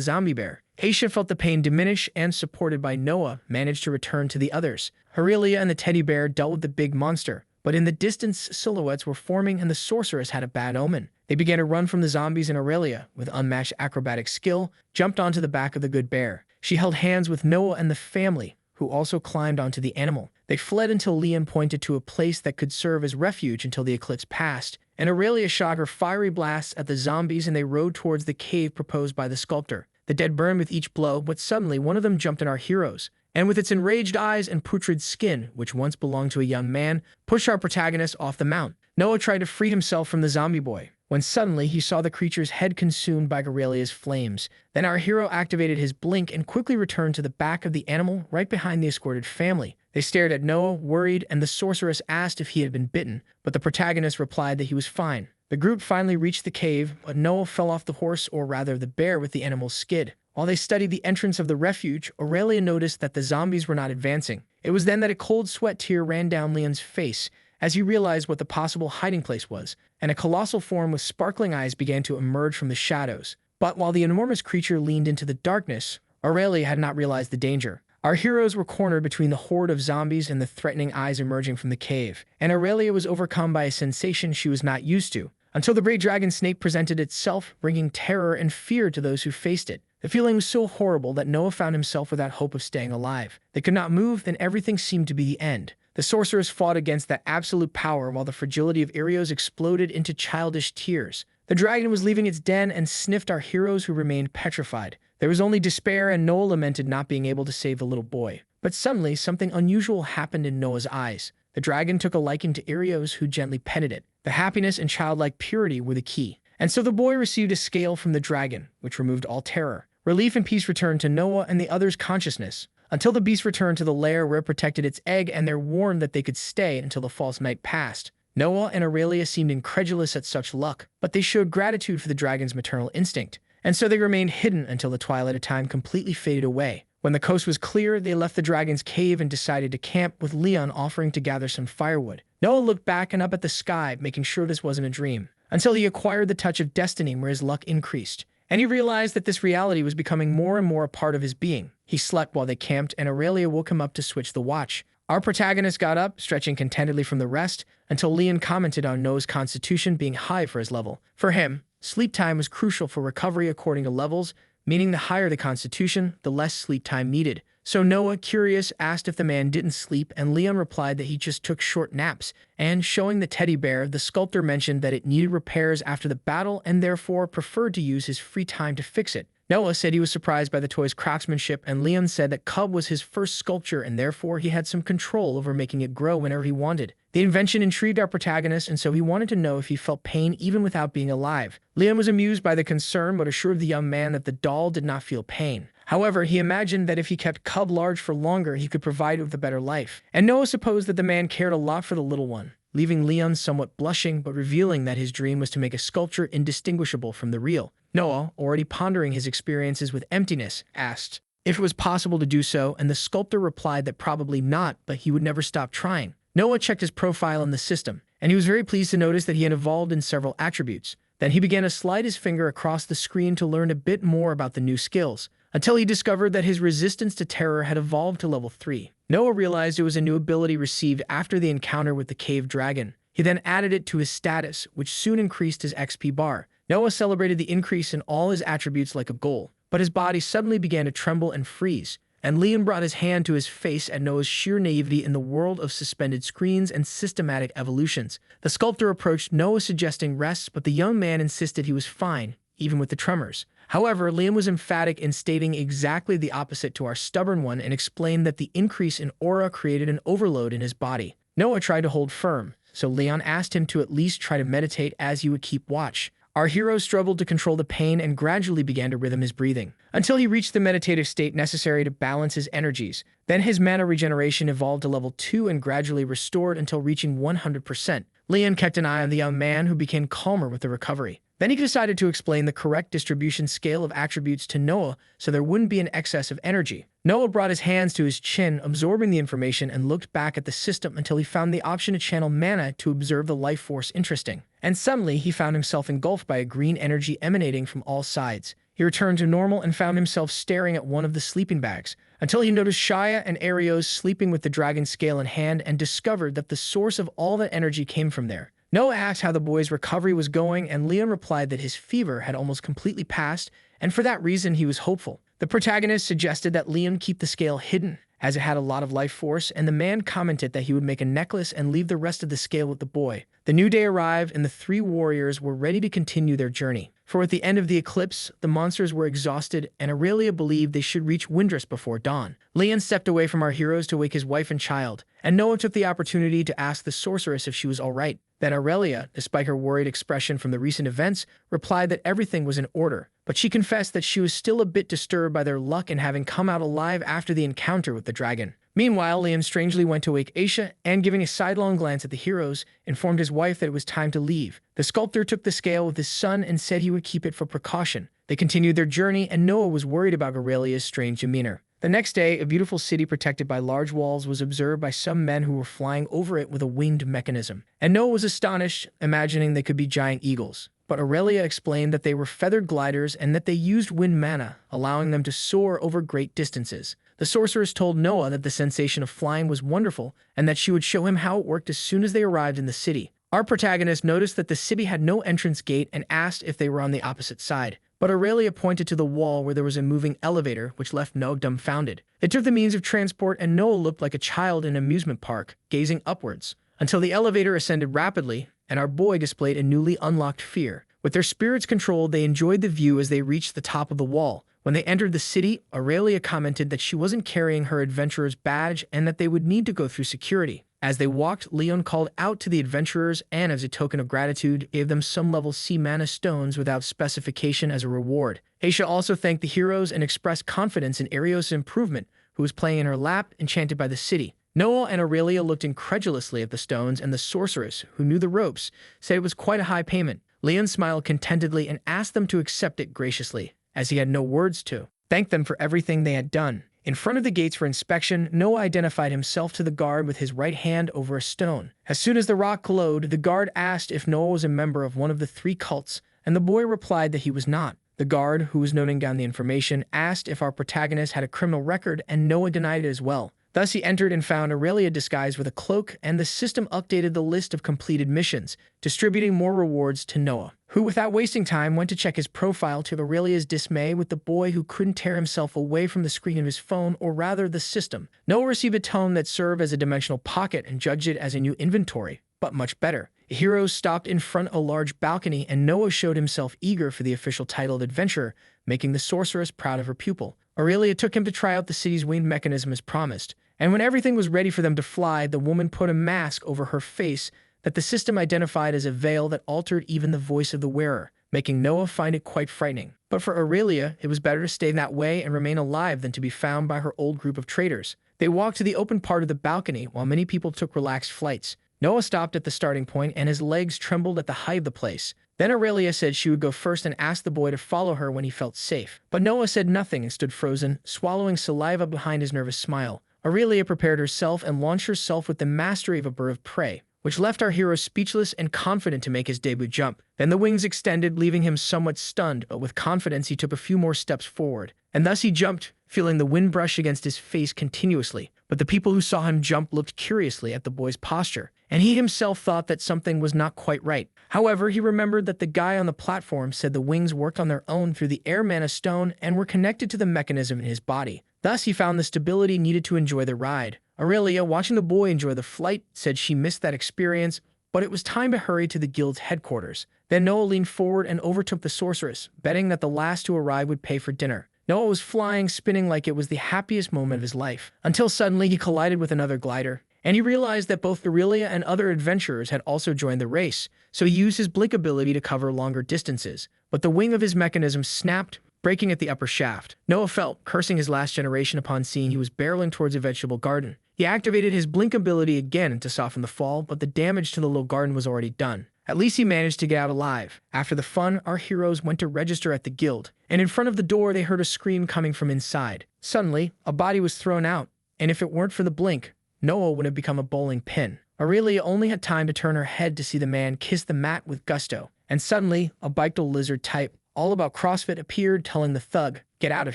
zombie bear. Aisha felt the pain diminish and, supported by Noah, managed to return to the others. Aurelia and the teddy bear dealt with the big monster, but in the distance silhouettes were forming and the sorceress had a bad omen. They began to run from the zombies, and Aurelia, with unmatched acrobatic skill, jumped onto the back of the good bear. She held hands with Noah and the family, who also climbed onto the animal. They fled until Leon pointed to a place that could serve as refuge until the eclipse passed, and Aurelia shot her fiery blasts at the zombies and they rode towards the cave proposed by the sculptor. The dead burned with each blow, but suddenly one of them jumped on our heroes, and with its enraged eyes and putrid skin, which once belonged to a young man, pushed our protagonist off the mount. Noah tried to free himself from the zombie boy, when suddenly he saw the creature's head consumed by Aurelia's flames. Then our hero activated his blink and quickly returned to the back of the animal right behind the escorted family. They stared at Noah, worried, and the sorceress asked if he had been bitten, but the protagonist replied that he was fine. The group finally reached the cave, but Noah fell off the horse, or rather the bear, with the animal's skid. While they studied the entrance of the refuge, Aurelia noticed that the zombies were not advancing. It was then that a cold sweat tear ran down Leon's face as he realized what the possible hiding place was, and a colossal form with sparkling eyes began to emerge from the shadows. But while the enormous creature leaned into the darkness, Aurelia had not realized the danger. Our heroes were cornered between the horde of zombies and the threatening eyes emerging from the cave, and Aurelia was overcome by a sensation she was not used to, until the great dragon snake presented itself, bringing terror and fear to those who faced it. The feeling was so horrible that Noah found himself without hope of staying alive. They could not move, and everything seemed to be the end. The sorceress fought against that absolute power while the fragility of Arios exploded into childish tears. The dragon was leaving its den and sniffed our heroes, who remained petrified. There was only despair, and Noah lamented not being able to save the little boy. But suddenly, something unusual happened in Noah's eyes. The dragon took a liking to Arios, who gently petted it. The happiness and childlike purity were the key. And so the boy received a scale from the dragon, which removed all terror. Relief and peace returned to Noah and the others' consciousness, until the beast returned to the lair where it protected its egg, and they're warned that they could stay until the false night passed. Noah and Aurelia seemed incredulous at such luck, but they showed gratitude for the dragon's maternal instinct, and so they remained hidden until the twilight of time completely faded away. When the coast was clear, they left the dragon's cave and decided to camp, with Leon offering to gather some firewood. Noah looked back and up at the sky, making sure this wasn't a dream, until he acquired the touch of destiny where his luck increased, and he realized that this reality was becoming more and more a part of his being. He slept while they camped, and Aurelia woke him up to switch the watch. Our protagonist got up, stretching contentedly from the rest, until Leon commented on Noah's constitution being high for his level. For him, sleep time was crucial for recovery according to levels, meaning the higher the constitution, the less sleep time needed. So Noah, curious, asked if the man didn't sleep, and Leon replied that he just took short naps. And showing the teddy bear, the sculptor mentioned that it needed repairs after the battle and therefore preferred to use his free time to fix it. Noah said he was surprised by the toy's craftsmanship, and Leon said that Cub was his first sculpture and therefore he had some control over making it grow whenever he wanted. The invention intrigued our protagonist, and so he wanted to know if he felt pain even without being alive. Leon was amused by the concern, but assured the young man that the doll did not feel pain. However, he imagined that if he kept Cub large for longer, he could provide it with a better life. And Noah supposed that the man cared a lot for the little one, leaving Leon somewhat blushing, but revealing that his dream was to make a sculpture indistinguishable from the real. Noah, already pondering his experiences with emptiness, asked if it was possible to do so, and the sculptor replied that probably not, but he would never stop trying. Noah checked his profile in the system, and he was very pleased to notice that he had evolved in several attributes. Then he began to slide his finger across the screen to learn a bit more about the new skills, until he discovered that his resistance to terror had evolved to level 3. Noah realized it was a new ability received after the encounter with the cave dragon. He then added it to his status, which soon increased his XP bar. Noah celebrated the increase in all his attributes like a goal, but his body suddenly began to tremble and freeze, and Leon brought his hand to his face at Noah's sheer naivety in the world of suspended screens and systematic evolutions. The sculptor approached Noah suggesting rest, but the young man insisted he was fine, even with the tremors. However, Liam was emphatic in stating exactly the opposite to our stubborn one and explained that the increase in aura created an overload in his body. Noah tried to hold firm, so Leon asked him to at least try to meditate as he would keep watch. Our hero struggled to control the pain and gradually began to rhythm his breathing, until he reached the meditative state necessary to balance his energies. Then his mana regeneration evolved to level 2 and gradually restored until reaching 100%. Leon kept an eye on the young man, who became calmer with the recovery. Then he decided to explain the correct distribution scale of attributes to Noah so there wouldn't be an excess of energy. Noah brought his hands to his chin, absorbing the information, and looked back at the system until he found the option to channel mana to observe the life force interesting. And suddenly, he found himself engulfed by a green energy emanating from all sides. He returned to normal and found himself staring at one of the sleeping bags, until he noticed Shia and Arios sleeping with the dragon scale in hand and discovered that the source of all that energy came from there. Noah asked how the boy's recovery was going, and Leon replied that his fever had almost completely passed, and for that reason he was hopeful. The protagonist suggested that Leon keep the scale hidden, as it had a lot of life force, and the man commented that he would make a necklace and leave the rest of the scale with the boy. The new day arrived, and the three warriors were ready to continue their journey. For at the end of the eclipse, the monsters were exhausted, and Aurelia believed they should reach Windrus before dawn. Leon stepped away from our heroes to wake his wife and child, and Noah took the opportunity to ask the sorceress if she was all right. Then Aurelia, despite her worried expression from the recent events, replied that everything was in order, but she confessed that she was still a bit disturbed by their luck in having come out alive after the encounter with the dragon. Meanwhile, Leon strangely went to wake Aisha and, giving a sidelong glance at the heroes, informed his wife that it was time to leave. The sculptor took the scale with his son and said he would keep it for precaution. They continued their journey, and Noah was worried about Aurelia's strange demeanor. The next day, a beautiful city protected by large walls was observed by some men who were flying over it with a winged mechanism. And Noah was astonished, imagining they could be giant eagles. But Aurelia explained that they were feathered gliders and that they used wind mana, allowing them to soar over great distances. The sorceress told Noah that the sensation of flying was wonderful and that she would show him how it worked as soon as they arrived in the city. Our protagonist noticed that the city had no entrance gate and asked if they were on the opposite side. But Aurelia pointed to the wall where there was a moving elevator, which left Noah dumbfounded. It took the means of transport, and Noah looked like a child in an amusement park, gazing upwards, until the elevator ascended rapidly, and our boy displayed a newly unlocked fear. With their spirits controlled, they enjoyed the view as they reached the top of the wall. When they entered the city, Aurelia commented that she wasn't carrying her adventurer's badge and that they would need to go through security. As they walked, Leon called out to the adventurers and, as a token of gratitude, gave them some level C mana stones without specification as a reward. Aisha also thanked the heroes and expressed confidence in Arios' improvement, who was playing in her lap, enchanted by the city. Noah and Aurelia looked incredulously at the stones, and the sorceress, who knew the ropes, said it was quite a high payment. Leon smiled contentedly and asked them to accept it graciously, as he had no words to thank them for everything they had done. In front of the gates for inspection, Noah identified himself to the guard with his right hand over a stone. As soon as the rock glowed, the guard asked if Noah was a member of one of the three cults, and the boy replied that he was not. The guard, who was noting down the information, asked if our protagonist had a criminal record, and Noah denied it as well. Thus he entered and found Aurelia disguised with a cloak, and the system updated the list of completed missions, distributing more rewards to Noah, who, without wasting time, went to check his profile, to Aurelia's dismay, with the boy who couldn't tear himself away from the screen of his phone, or rather the system. Noah received a tome that served as a dimensional pocket and judged it as a new inventory, but much better. The heroes stopped in front of a large balcony, and Noah showed himself eager for the official title of adventurer, making the sorceress proud of her pupil. Aurelia took him to try out the city's winged mechanism as promised, and when everything was ready for them to fly, the woman put a mask over her face that the system identified as a veil that altered even the voice of the wearer, making Noah find it quite frightening. But for Aurelia, it was better to stay that way and remain alive than to be found by her old group of traitors. They walked to the open part of the balcony while many people took relaxed flights. Noah stopped at the starting point, and his legs trembled at the height of the place. Then Aurelia said she would go first and asked the boy to follow her when he felt safe. But Noah said nothing and stood frozen, swallowing saliva behind his nervous smile. Aurelia prepared herself and launched herself with the mastery of a bird of prey. which left our hero speechless and confident to make his debut jump. Then the wings extended, leaving him somewhat stunned, but with confidence he took a few more steps forward. And thus he jumped, feeling the wind brush against his face continuously. But the people who saw him jump looked curiously at the boy's posture, and he himself thought that something was not quite right. However, he remembered that the guy on the platform said the wings worked on their own through the air mana stone and were connected to the mechanism in his body. Thus, he found the stability needed to enjoy the ride. Aurelia, watching the boy enjoy the flight, said she missed that experience, but it was time to hurry to the guild's headquarters. Then Noah leaned forward and overtook the sorceress, betting that the last to arrive would pay for dinner. Noah was flying, spinning like it was the happiest moment of his life, until suddenly he collided with another glider, and he realized that both Aurelia and other adventurers had also joined the race, so he used his blink ability to cover longer distances. But the wing of his mechanism snapped, breaking at the upper shaft. Noah fell, cursing his last generation upon seeing he was barreling towards a vegetable garden. He activated his blink ability again to soften the fall, but the damage to the little garden was already done. At least he managed to get out alive. After the fun, our heroes went to register at the guild, and in front of the door they heard a scream coming from inside. Suddenly, a body was thrown out, and if it weren't for the blink, Noah would have become a bowling pin. Aurelia only had time to turn her head to see the man kiss the mat with gusto, and suddenly, a bipedal lizard type, all about CrossFit, appeared, telling the thug, "Get out of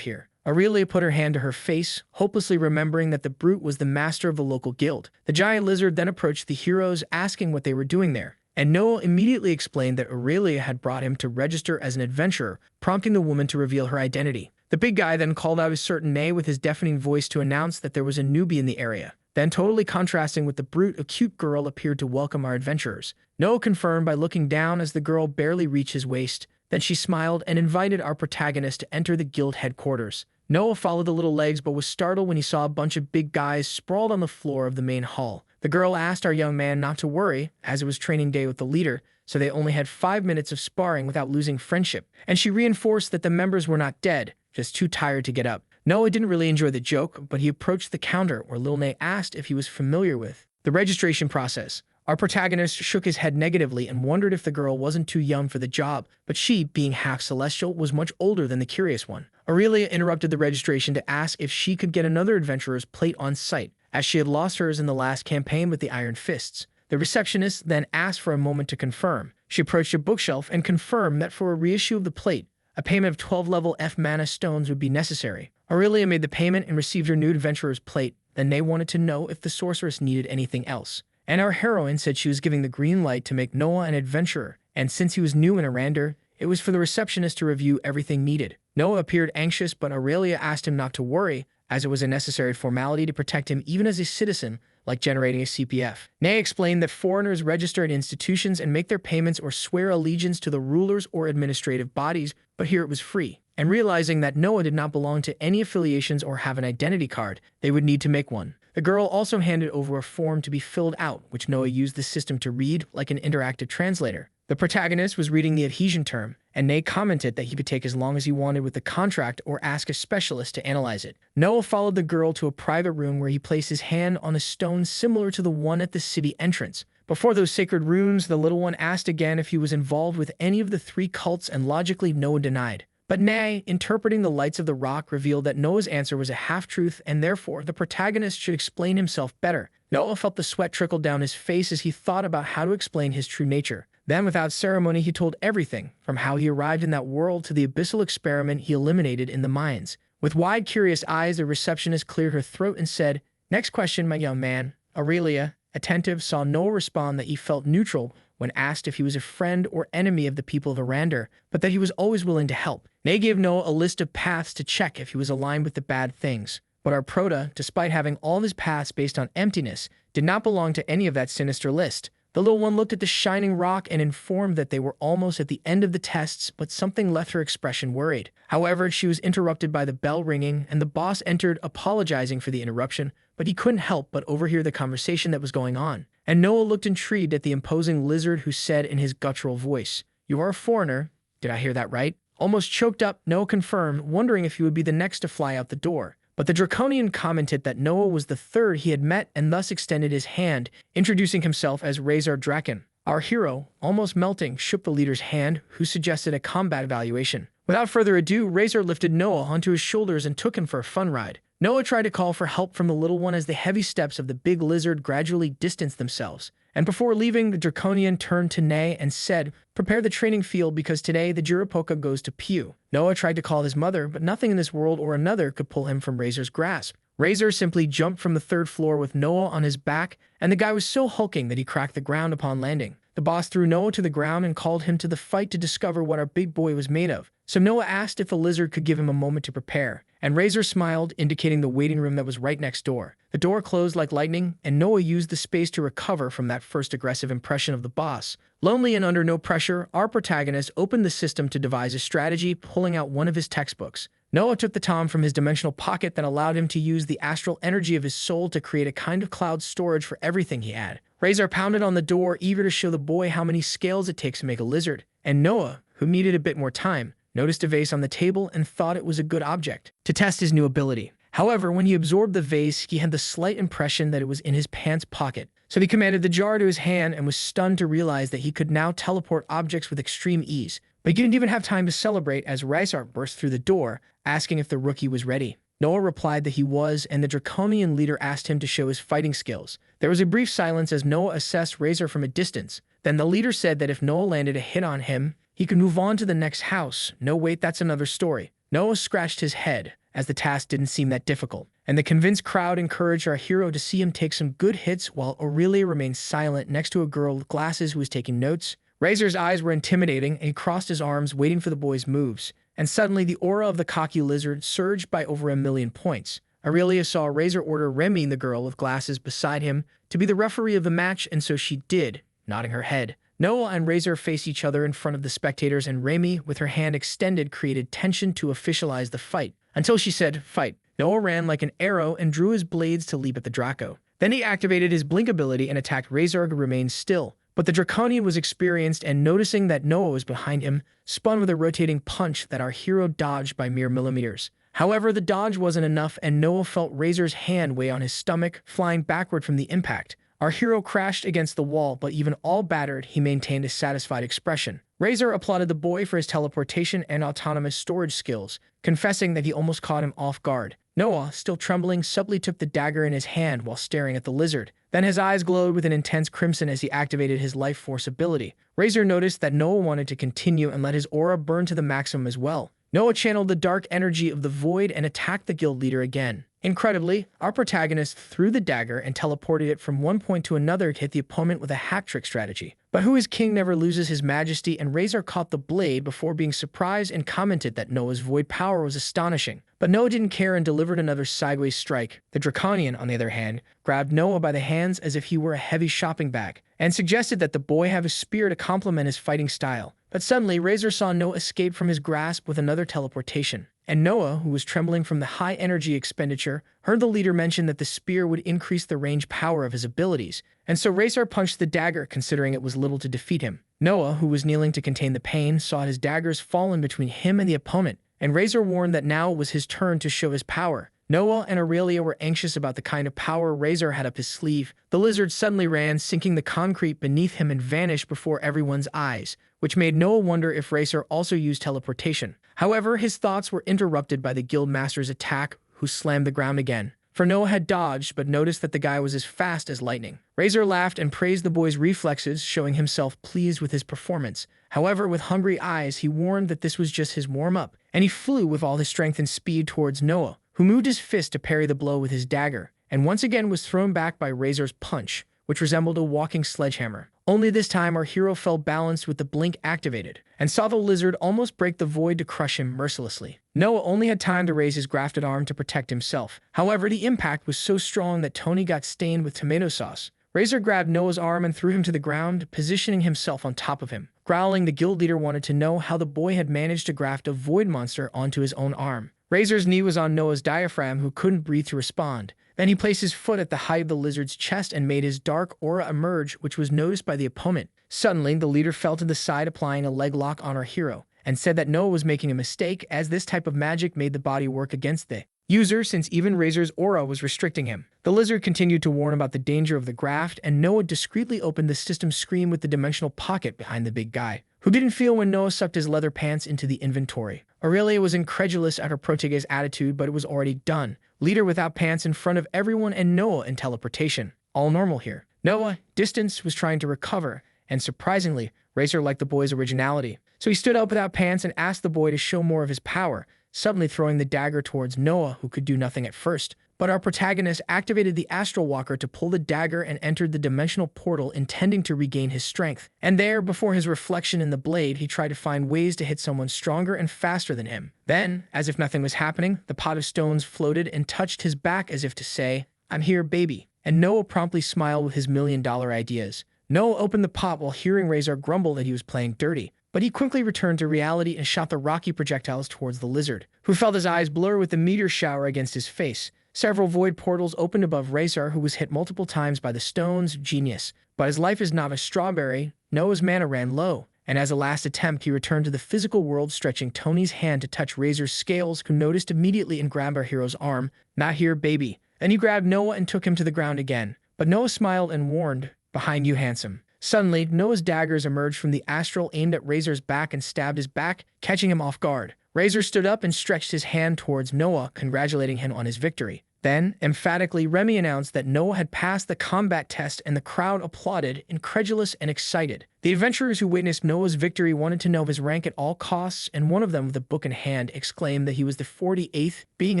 here." Aurelia put her hand to her face, hopelessly remembering that the brute was the master of the local guild. The giant lizard then approached the heroes, asking what they were doing there, and Noah immediately explained that Aurelia had brought him to register as an adventurer, prompting the woman to reveal her identity. The big guy then called out a certain name with his deafening voice to announce that there was a newbie in the area. Then, totally contrasting with the brute, a cute girl appeared to welcome our adventurers. Noah confirmed by looking down as the girl barely reached his waist. Then she smiled and invited our protagonist to enter the guild headquarters. Noah followed the little legs but was startled when he saw a bunch of big guys sprawled on the floor of the main hall. The girl asked our young man not to worry, as it was training day with the leader, so they only had 5 minutes of sparring without losing friendship, and she reinforced that the members were not dead, just too tired to get up. Noah didn't really enjoy the joke, but he approached the counter where Lil Nay asked if he was familiar with the registration process. Our protagonist shook his head negatively and wondered if the girl wasn't too young for the job, but she, being half celestial, was much older than the curious one. Aurelia interrupted the registration to ask if she could get another adventurer's plate on site, as she had lost hers in the last campaign with the Iron Fists. The receptionist then asked for a moment to confirm. She approached a bookshelf and confirmed that for a reissue of the plate, a payment of 12 level F mana stones would be necessary. Aurelia made the payment and received her new adventurer's plate. Then they wanted to know if the sorceress needed anything else, and our heroine said she was giving the green light to make Noah an adventurer, and since he was new in Arander, it was for the receptionist to review everything needed. Noah appeared anxious, but Aurelia asked him not to worry, as it was a necessary formality to protect him even as a citizen, like generating a CPF. Nay explained that foreigners register at institutions and make their payments or swear allegiance to the rulers or administrative bodies, but here it was free. And realizing that Noah did not belong to any affiliations or have an identity card, they would need to make one. The girl also handed over a form to be filled out, which Noah used the system to read like an interactive translator. The protagonist was reading the adhesion term, and Nay commented that he could take as long as he wanted with the contract or ask a specialist to analyze it. Noah followed the girl to a private room where he placed his hand on a stone similar to the one at the city entrance. Before those sacred runes, the little one asked again if he was involved with any of the 3 cults, and logically Noah denied. But Nay, interpreting the lights of the rock, revealed that Noah's answer was a half-truth, and therefore the protagonist should explain himself better. Noah felt the sweat trickle down his face as he thought about how to explain his true nature. Then, without ceremony, he told everything, from how he arrived in that world to the abyssal experiment he eliminated in the mines. With wide, curious eyes, the receptionist cleared her throat and said, "Next question, my young man." Aurelia, attentive, saw Noah respond that he felt neutral when asked if he was a friend or enemy of the people of Arander, but that he was always willing to help. Nay gave Noah a list of paths to check if he was aligned with the bad things. But our prota, despite having all of his paths based on emptiness, did not belong to any of that sinister list. The little one looked at the shining rock and informed that they were almost at the end of the tests, but something left her expression worried. However, she was interrupted by the bell ringing, and the boss entered, apologizing for the interruption, but he couldn't help but overhear the conversation that was going on. And Noah looked intrigued at the imposing lizard, who said in his guttural voice, "You are a foreigner. Did I hear that right?" Almost choked up, Noah confirmed, wondering if he would be the next to fly out the door. But the Draconian commented that Noah was the third he had met and thus extended his hand, introducing himself as Razor Draken. Our hero, almost melting, shook the leader's hand, who suggested a combat evaluation. Without further ado, Razor lifted Noah onto his shoulders and took him for a fun ride. Noah tried to call for help from the little one as the heavy steps of the big lizard gradually distanced themselves, And before leaving, the Draconian turned to Ne and said, "Prepare the training field because today the Jirapoka goes to Pew." Noah tried to call his mother, but nothing in this world or another could pull him from Razor's grasp. Razor simply jumped from the third floor with Noah on his back, and the guy was so hulking that he cracked the ground upon landing. The boss threw Noah to the ground and called him to the fight to discover what our big boy was made of. So Noah asked if the lizard could give him a moment to prepare, and Razor smiled, indicating the waiting room that was right next door. The door closed like lightning, and Noah used the space to recover from that first aggressive impression of the boss. Lonely and under no pressure, our protagonist opened the system to devise a strategy, pulling out one of his textbooks. Noah took the tom from his dimensional pocket that allowed him to use the astral energy of his soul to create a kind of cloud storage for everything he had. Razor pounded on the door, eager to show the boy how many scales it takes to make a lizard, and Noah, who needed a bit more time, noticed a vase on the table and thought it was a good object to test his new ability. However, when he absorbed the vase, he had the slight impression that it was in his pants pocket. So he commanded the jar to his hand and was stunned to realize that he could now teleport objects with extreme ease. But he didn't even have time to celebrate as Razor burst through the door, asking if the rookie was ready. Noah replied that he was, and the Draconian leader asked him to show his fighting skills. There was a brief silence as Noah assessed Razor from a distance. Then the leader said that if Noah landed a hit on him, he could move on to the next house. No, wait, that's another story. Noah scratched his head, as the task didn't seem that difficult, and the convinced crowd encouraged our hero to see him take some good hits while Aurelia remained silent next to a girl with glasses who was taking notes. Razor's eyes were intimidating, and he crossed his arms waiting for the boy's moves. And suddenly the aura of the cocky lizard surged by over 1,000,000 points. Aurelia saw Razor order Remy, the girl with glasses beside him, to be the referee of the match, and so she did, nodding her head. Noah and Razor faced each other in front of the spectators, and Remy, with her hand extended, created tension to officialize the fight. Until she said, "Fight." Noah ran like an arrow and drew his blades to leap at the Draco. Then he activated his blink ability and attacked Razor, who remained still. But the Draconian was experienced, and noticing that Noah was behind him, spun with a rotating punch that our hero dodged by mere millimeters. However, the dodge wasn't enough, and Noah felt Razor's hand weigh on his stomach, flying backward from the impact. Our hero crashed against the wall, but even all battered, he maintained a satisfied expression. Razor applauded the boy for his teleportation and autonomous storage skills, confessing that he almost caught him off guard. Noah, still trembling, subtly took the dagger in his hand while staring at the lizard. Then his eyes glowed with an intense crimson as he activated his life force ability. Razor noticed that Noah wanted to continue and let his aura burn to the maximum as well. Noah channeled the dark energy of the void and attacked the guild leader again. Incredibly, our protagonist threw the dagger and teleported it from one point to another to hit the opponent with a hat-trick strategy. But who is king never loses his majesty, and Razor caught the blade before being surprised and commented that Noah's void power was astonishing. But Noah didn't care and delivered another sideways strike. The Draconian, on the other hand, grabbed Noah by the hands as if he were a heavy shopping bag, and suggested that the boy have a spear to complement his fighting style. But suddenly, Razor saw Noah escape from his grasp with another teleportation. And Noah, who was trembling from the high energy expenditure, heard the leader mention that the spear would increase the range power of his abilities, and so Razor punched the dagger, considering it was little to defeat him. Noah, who was kneeling to contain the pain, saw his daggers fall in between him and the opponent, and Razor warned that now it was his turn to show his power. Noah and Aurelia were anxious about the kind of power Razor had up his sleeve. The lizard suddenly ran, sinking the concrete beneath him, and vanished before everyone's eyes, which made Noah wonder if Razor also used teleportation. However, his thoughts were interrupted by the guildmaster's attack, who slammed the ground again. For Noah had dodged, but noticed that the guy was as fast as lightning. Razor laughed and praised the boy's reflexes, showing himself pleased with his performance. However, with hungry eyes, he warned that this was just his warm-up, and he flew with all his strength and speed towards Noah, who moved his fist to parry the blow with his dagger, and once again was thrown back by Razor's punch, which resembled a walking sledgehammer. Only this time our hero fell balanced with the blink activated, and saw the lizard almost break the void to crush him mercilessly. Noah only had time to raise his grafted arm to protect himself. However, the impact was so strong that Tony got stained with tomato sauce. Razor grabbed Noah's arm and threw him to the ground, positioning himself on top of him. Growling, the guild leader wanted to know how the boy had managed to graft a void monster onto his own arm. Razor's knee was on Noah's diaphragm, who couldn't breathe to respond. Then he placed his foot at the height of the lizard's chest and made his dark aura emerge, which was noticed by the opponent. Suddenly, the leader fell to the side, applying a leg lock on our hero, and said that Noah was making a mistake, as this type of magic made the body work against the user, since even Razor's aura was restricting him. The lizard continued to warn about the danger of the graft, and Noah discreetly opened the system screen with the dimensional pocket behind the big guy, who didn't feel when Noah sucked his leather pants into the inventory. Aurelia was incredulous at her protege's attitude, but it was already done. Leader without pants in front of everyone, and Noah in teleportation. All normal here. Noah, distance, was trying to recover, and surprisingly, Razor liked the boy's originality. So he stood up without pants and asked the boy to show more of his power, suddenly throwing the dagger towards Noah, who could do nothing at first. But our protagonist activated the Astral Walker to pull the dagger and entered the dimensional portal, intending to regain his strength. And there, before his reflection in the blade, he tried to find ways to hit someone stronger and faster than him. Then, as if nothing was happening, the pot of stones floated and touched his back as if to say, "I'm here, baby." And Noah promptly smiled with his million-dollar ideas. Noah opened the pot while hearing Razor grumble that he was playing dirty. But he quickly returned to reality and shot the rocky projectiles towards the lizard, who felt his eyes blur with the meteor shower against his face. Several void portals opened above Razor, who was hit multiple times by the stones. Genius. But as life is not a strawberry, Noah's mana ran low, and as a last attempt he returned to the physical world, stretching Tony's hand to touch Razor's scales, who noticed immediately and grabbed our hero's arm. "Not here, baby." Then he grabbed Noah and took him to the ground again. But Noah smiled and warned, "Behind you, handsome." Suddenly, Noah's daggers emerged from the astral, aimed at Razor's back and stabbed his back, catching him off guard. Razor stood up and stretched his hand towards Noah, congratulating him on his victory. Then, emphatically, Remy announced that Noah had passed the combat test, and the crowd applauded, incredulous and excited. The adventurers who witnessed Noah's victory wanted to know his rank at all costs, and one of them, with a book in hand, exclaimed that he was the 48th, being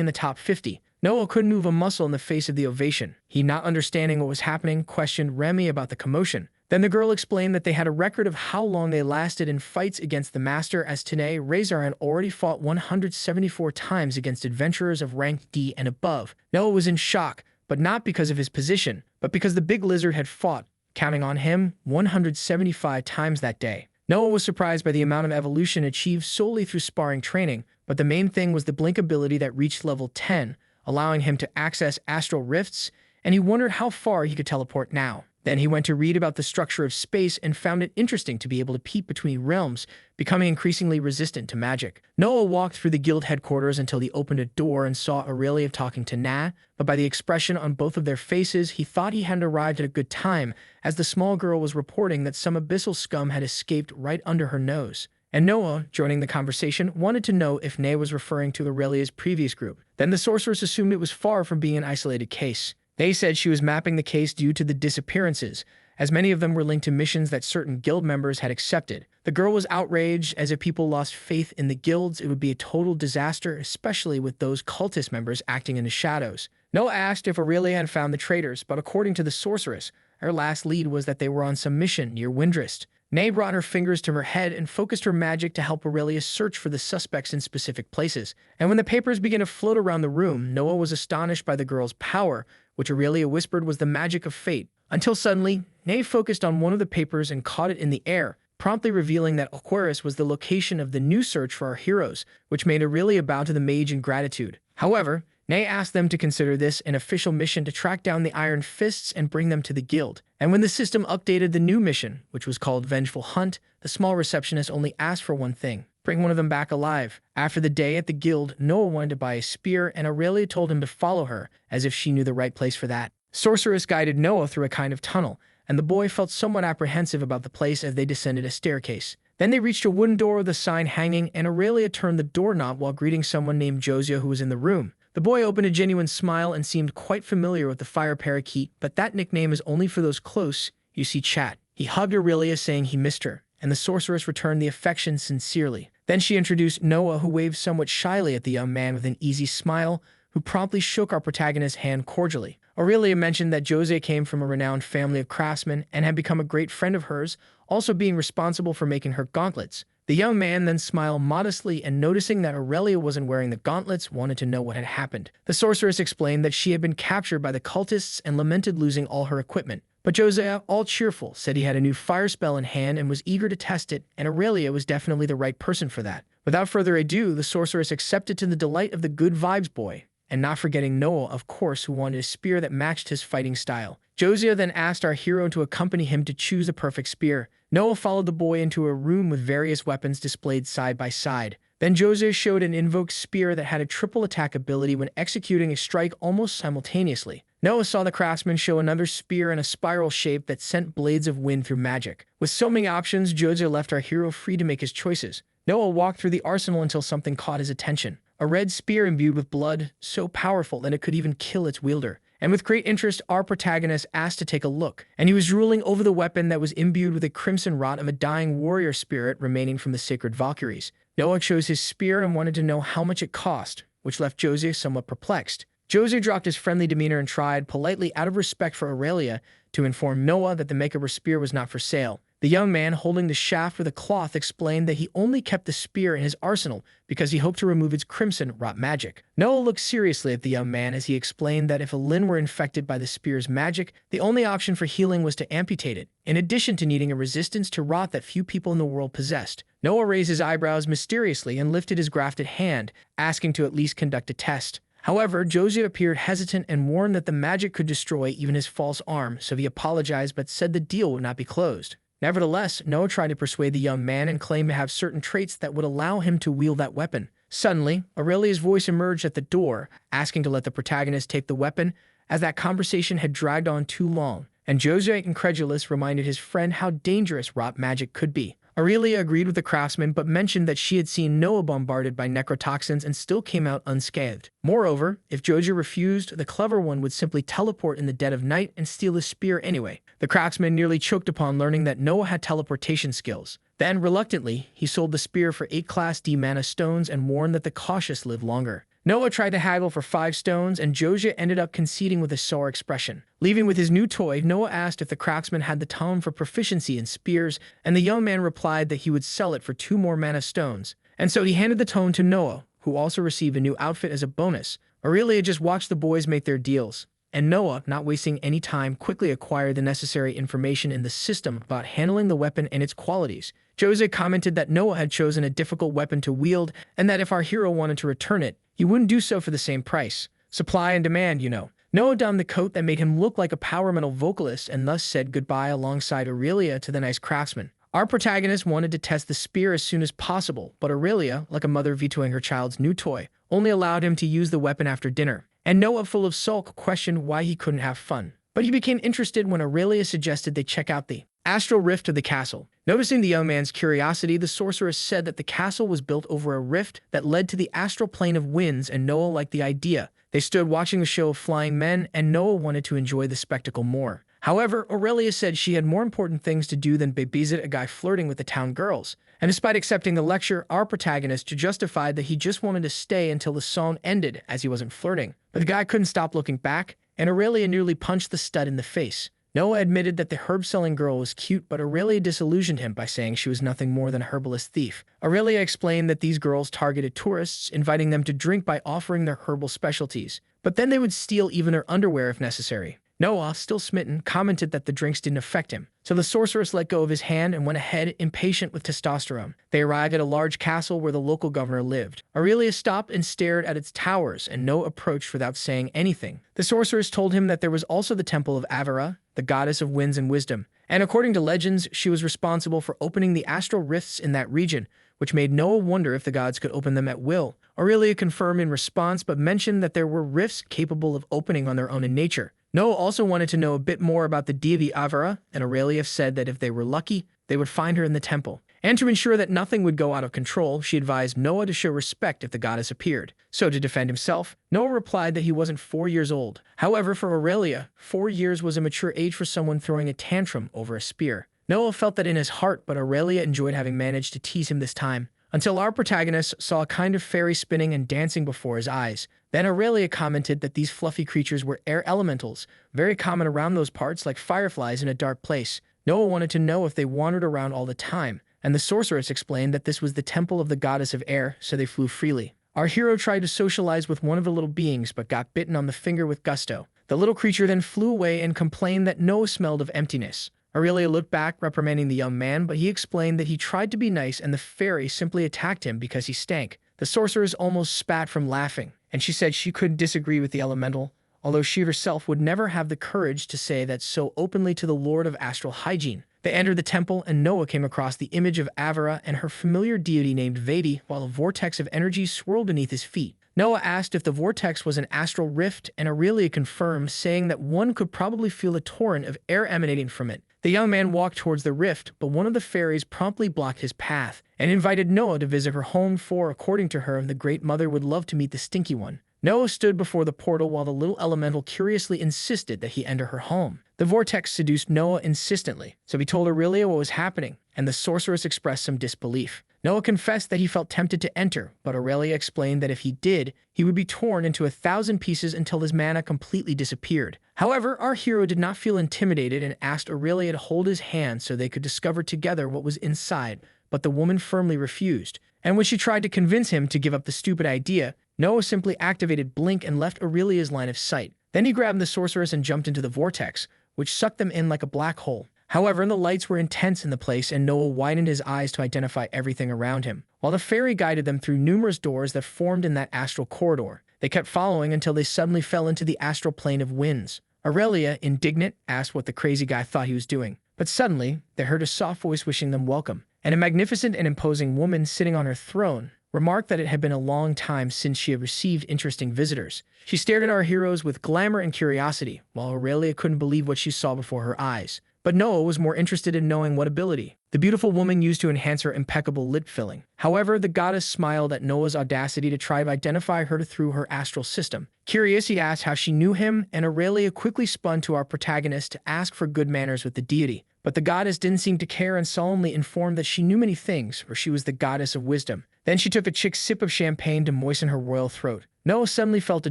in the top 50. Noah couldn't move a muscle in the face of the ovation. He, not understanding what was happening, questioned Remy about the commotion. Then the girl explained that they had a record of how long they lasted in fights against the master, as today Razor had already fought 174 times against adventurers of rank D and above. Noah was in shock, but not because of his position, but because the big lizard had fought, counting on him, 175 times that day. Noah was surprised by the amount of evolution achieved solely through sparring training, but the main thing was the blink ability that reached level 10, allowing him to access astral rifts, and he wondered how far he could teleport now. Then he went to read about the structure of space and found it interesting to be able to peep between realms, becoming increasingly resistant to magic. Noah walked through the guild headquarters until he opened a door and saw Aurelia talking to Na, but by the expression on both of their faces, he thought he hadn't arrived at a good time, as the small girl was reporting that some abyssal scum had escaped right under her nose. And Noah, joining the conversation, wanted to know if Na was referring to Aurelia's previous group. Then the sorceress assumed it was far from being an isolated case. They said she was mapping the case due to the disappearances, as many of them were linked to missions that certain guild members had accepted. The girl was outraged, as if people lost faith in the guilds, it would be a total disaster, especially with those cultist members acting in the shadows. Noah asked if Aurelia had found the traitors, but according to the sorceress, her last lead was that they were on some mission near Windrest. Nay brought her fingers to her head and focused her magic to help Aurelia search for the suspects in specific places. And when the papers began to float around the room, Noah was astonished by the girl's power, which Aurelia whispered was the magic of fate. Until suddenly, Nay focused on one of the papers and caught it in the air, promptly revealing that Aquarius was the location of the new search for our heroes, which made Aurelia bow to the mage in gratitude. However, Nay asked them to consider this an official mission to track down the Iron Fists and bring them to the guild. And when the system updated the new mission, which was called Vengeful Hunt, the small receptionist only asked for one thing: bring one of them back alive. After the day at the guild, Noah wanted to buy a spear, and Aurelia told him to follow her, as if she knew the right place for that. Sorceress guided Noah through a kind of tunnel, and the boy felt somewhat apprehensive about the place as they descended a staircase. Then they reached a wooden door with a sign hanging, and Aurelia turned the doorknob while greeting someone named Josiah who was in the room. The boy opened a genuine smile and seemed quite familiar with the fire parakeet, but that nickname is only for those close, you see, chat. He hugged Aurelia, saying he missed her, and the sorceress returned the affection sincerely. Then she introduced Noah, who waved somewhat shyly at the young man with an easy smile, who promptly shook our protagonist's hand cordially. Aurelia mentioned that Jose came from a renowned family of craftsmen and had become a great friend of hers, also being responsible for making her gauntlets. The young man then smiled modestly, and noticing that Aurelia wasn't wearing the gauntlets, wanted to know what had happened. The sorceress explained that she had been captured by the cultists and lamented losing all her equipment. But Josiah, all cheerful, said he had a new fire spell in hand and was eager to test it, and Aurelia was definitely the right person for that. Without further ado, the sorceress accepted, to the delight of the good vibes boy, and not forgetting Noah, of course, who wanted a spear that matched his fighting style. Josiah then asked our hero to accompany him to choose the perfect spear. Noah followed the boy into a room with various weapons displayed side by side. Then Josiah showed an invoked spear that had a triple attack ability when executing a strike almost simultaneously. Noah saw the craftsman show another spear in a spiral shape that sent blades of wind through magic. With so many options, Josiah left our hero free to make his choices. Noah walked through the arsenal until something caught his attention. A red spear imbued with blood, so powerful that it could even kill its wielder. And with great interest, our protagonist asked to take a look, and he was drooling over the weapon that was imbued with a crimson rot of a dying warrior spirit remaining from the sacred Valkyries. Noah chose his spear and wanted to know how much it cost, which left Jose somewhat perplexed. Jose dropped his friendly demeanor and tried, politely out of respect for Aurelia, to inform Noah that the Makeover spear was not for sale. The young man, holding the shaft with a cloth, explained that he only kept the spear in his arsenal because he hoped to remove its crimson rot magic. Noah looked seriously at the young man as he explained that if a Lin were infected by the spear's magic, the only option for healing was to amputate it, in addition to needing a resistance to rot that few people in the world possessed. Noah raised his eyebrows mysteriously and lifted his grafted hand, asking to at least conduct a test. However, Jose appeared hesitant and warned that the magic could destroy even his false arm, so he apologized but said the deal would not be closed. Nevertheless, Noah tried to persuade the young man and claimed to have certain traits that would allow him to wield that weapon. Suddenly, Aurelia's voice emerged at the door, asking to let the protagonist take the weapon, as that conversation had dragged on too long, and Jose, incredulous, reminded his friend how dangerous rot magic could be. Aurelia agreed with the craftsman but mentioned that she had seen Noah bombarded by necrotoxins and still came out unscathed. Moreover, if Jojo refused, the clever one would simply teleport in the dead of night and steal his spear anyway. The craftsman nearly choked upon learning that Noah had teleportation skills. Then, reluctantly, he sold the spear for 8 Class D mana stones and warned that the cautious live longer. Noah tried to haggle for 5 stones, and Joja ended up conceding with a sour expression. Leaving with his new toy, Noah asked if the craftsman had the tome for proficiency in spears, and the young man replied that he would sell it for 2 more mana stones. And so he handed the tome to Noah, who also received a new outfit as a bonus. Aurelia just watched the boys make their deals, and Noah, not wasting any time, quickly acquired the necessary information in the system about handling the weapon and its qualities. Jose commented that Noah had chosen a difficult weapon to wield, and that if our hero wanted to return it, he wouldn't do so for the same price. Supply and demand, you know. Noah donned the coat that made him look like a power metal vocalist and thus said goodbye alongside Aurelia to the nice craftsman. Our protagonist wanted to test the spear as soon as possible, but Aurelia, like a mother vetoing her child's new toy, only allowed him to use the weapon after dinner. And Noah, full of sulk, questioned why he couldn't have fun. But he became interested when Aurelia suggested they check out the astral rift of the castle. Noticing the young man's curiosity, the sorceress said that the castle was built over a rift that led to the astral plane of winds, and Noah liked the idea. They stood watching the show of flying men, and Noah wanted to enjoy the spectacle more. However, Aurelia said she had more important things to do than babysit a guy flirting with the town girls. And despite accepting the lecture, our protagonist justified that he just wanted to stay until the song ended, as he wasn't flirting. But the guy couldn't stop looking back, and Aurelia nearly punched the stud in the face. Noah admitted that the herb-selling girl was cute, but Aurelia disillusioned him by saying she was nothing more than a herbalist thief. Aurelia explained that these girls targeted tourists, inviting them to drink by offering their herbal specialties. But then they would steal even their underwear if necessary. Noah, still smitten, commented that the drinks didn't affect him. So the sorceress let go of his hand and went ahead, impatient with testosterone. They arrived at a large castle where the local governor lived. Aurelia stopped and stared at its towers, and Noah approached without saying anything. The sorceress told him that there was also the temple of Avera, the goddess of winds and wisdom. And according to legends, she was responsible for opening the astral rifts in that region, which made Noah wonder if the gods could open them at will. Aurelia confirmed in response, but mentioned that there were rifts capable of opening on their own in nature. Noah also wanted to know a bit more about the deity Avera, and Aurelia said that if they were lucky, they would find her in the temple. And to ensure that nothing would go out of control, she advised Noah to show respect if the goddess appeared. So to defend himself, Noah replied that he wasn't 4 years old. However, for Aurelia, 4 years was a mature age for someone throwing a tantrum over a spear. Noah felt that in his heart, but Aurelia enjoyed having managed to tease him this time. Until our protagonist saw a kind of fairy spinning and dancing before his eyes. Then Aurelia commented that these fluffy creatures were air elementals, very common around those parts like fireflies in a dark place. Noah wanted to know if they wandered around all the time, and the sorceress explained that this was the temple of the goddess of air, so they flew freely. Our hero tried to socialize with one of the little beings, but got bitten on the finger with gusto. The little creature then flew away and complained that Noah smelled of emptiness. Aurelia looked back, reprimanding the young man, but he explained that he tried to be nice and the fairy simply attacked him because he stank. The sorceress almost spat from laughing, and she said she couldn't disagree with the elemental, although she herself would never have the courage to say that so openly to the Lord of Astral Hygiene. They entered the temple, and Noah came across the image of Avera and her familiar deity named Vedi, while a vortex of energy swirled beneath his feet. Noah asked if the vortex was an astral rift, and Aurelia confirmed, saying that one could probably feel a torrent of air emanating from it. The young man walked towards the rift, but one of the fairies promptly blocked his path and invited Noah to visit her home for, according to her, the Great Mother would love to meet the Stinky One. Noah stood before the portal while the little elemental curiously insisted that he enter her home. The vortex seduced Noah insistently, so he told Aurelia what was happening, and the sorceress expressed some disbelief. Noah confessed that he felt tempted to enter, but Aurelia explained that if he did, he would be torn into 1,000 pieces until his mana completely disappeared. However, our hero did not feel intimidated and asked Aurelia to hold his hand so they could discover together what was inside, but the woman firmly refused. And when she tried to convince him to give up the stupid idea, Noah simply activated Blink and left Aurelia's line of sight. Then he grabbed the sorceress and jumped into the vortex, which sucked them in like a black hole. However, the lights were intense in the place and Noah widened his eyes to identify everything around him, while the fairy guided them through numerous doors that formed in that astral corridor. They kept following until they suddenly fell into the astral plane of winds. Aurelia, indignant, asked what the crazy guy thought he was doing. But suddenly, they heard a soft voice wishing them welcome, and a magnificent and imposing woman sitting on her throne remarked that it had been a long time since she had received interesting visitors. She stared at our heroes with glamour and curiosity, while Aurelia couldn't believe what she saw before her eyes. But Noah was more interested in knowing what ability the beautiful woman used to enhance her impeccable lip filling. However, the goddess smiled at Noah's audacity to try to identify her through her astral system. Curious, he asked how she knew him, and Aurelia quickly spun to our protagonist to ask for good manners with the deity. But the goddess didn't seem to care and solemnly informed that she knew many things, for she was the goddess of wisdom. Then she took a chick sip of champagne to moisten her royal throat. Noah suddenly felt a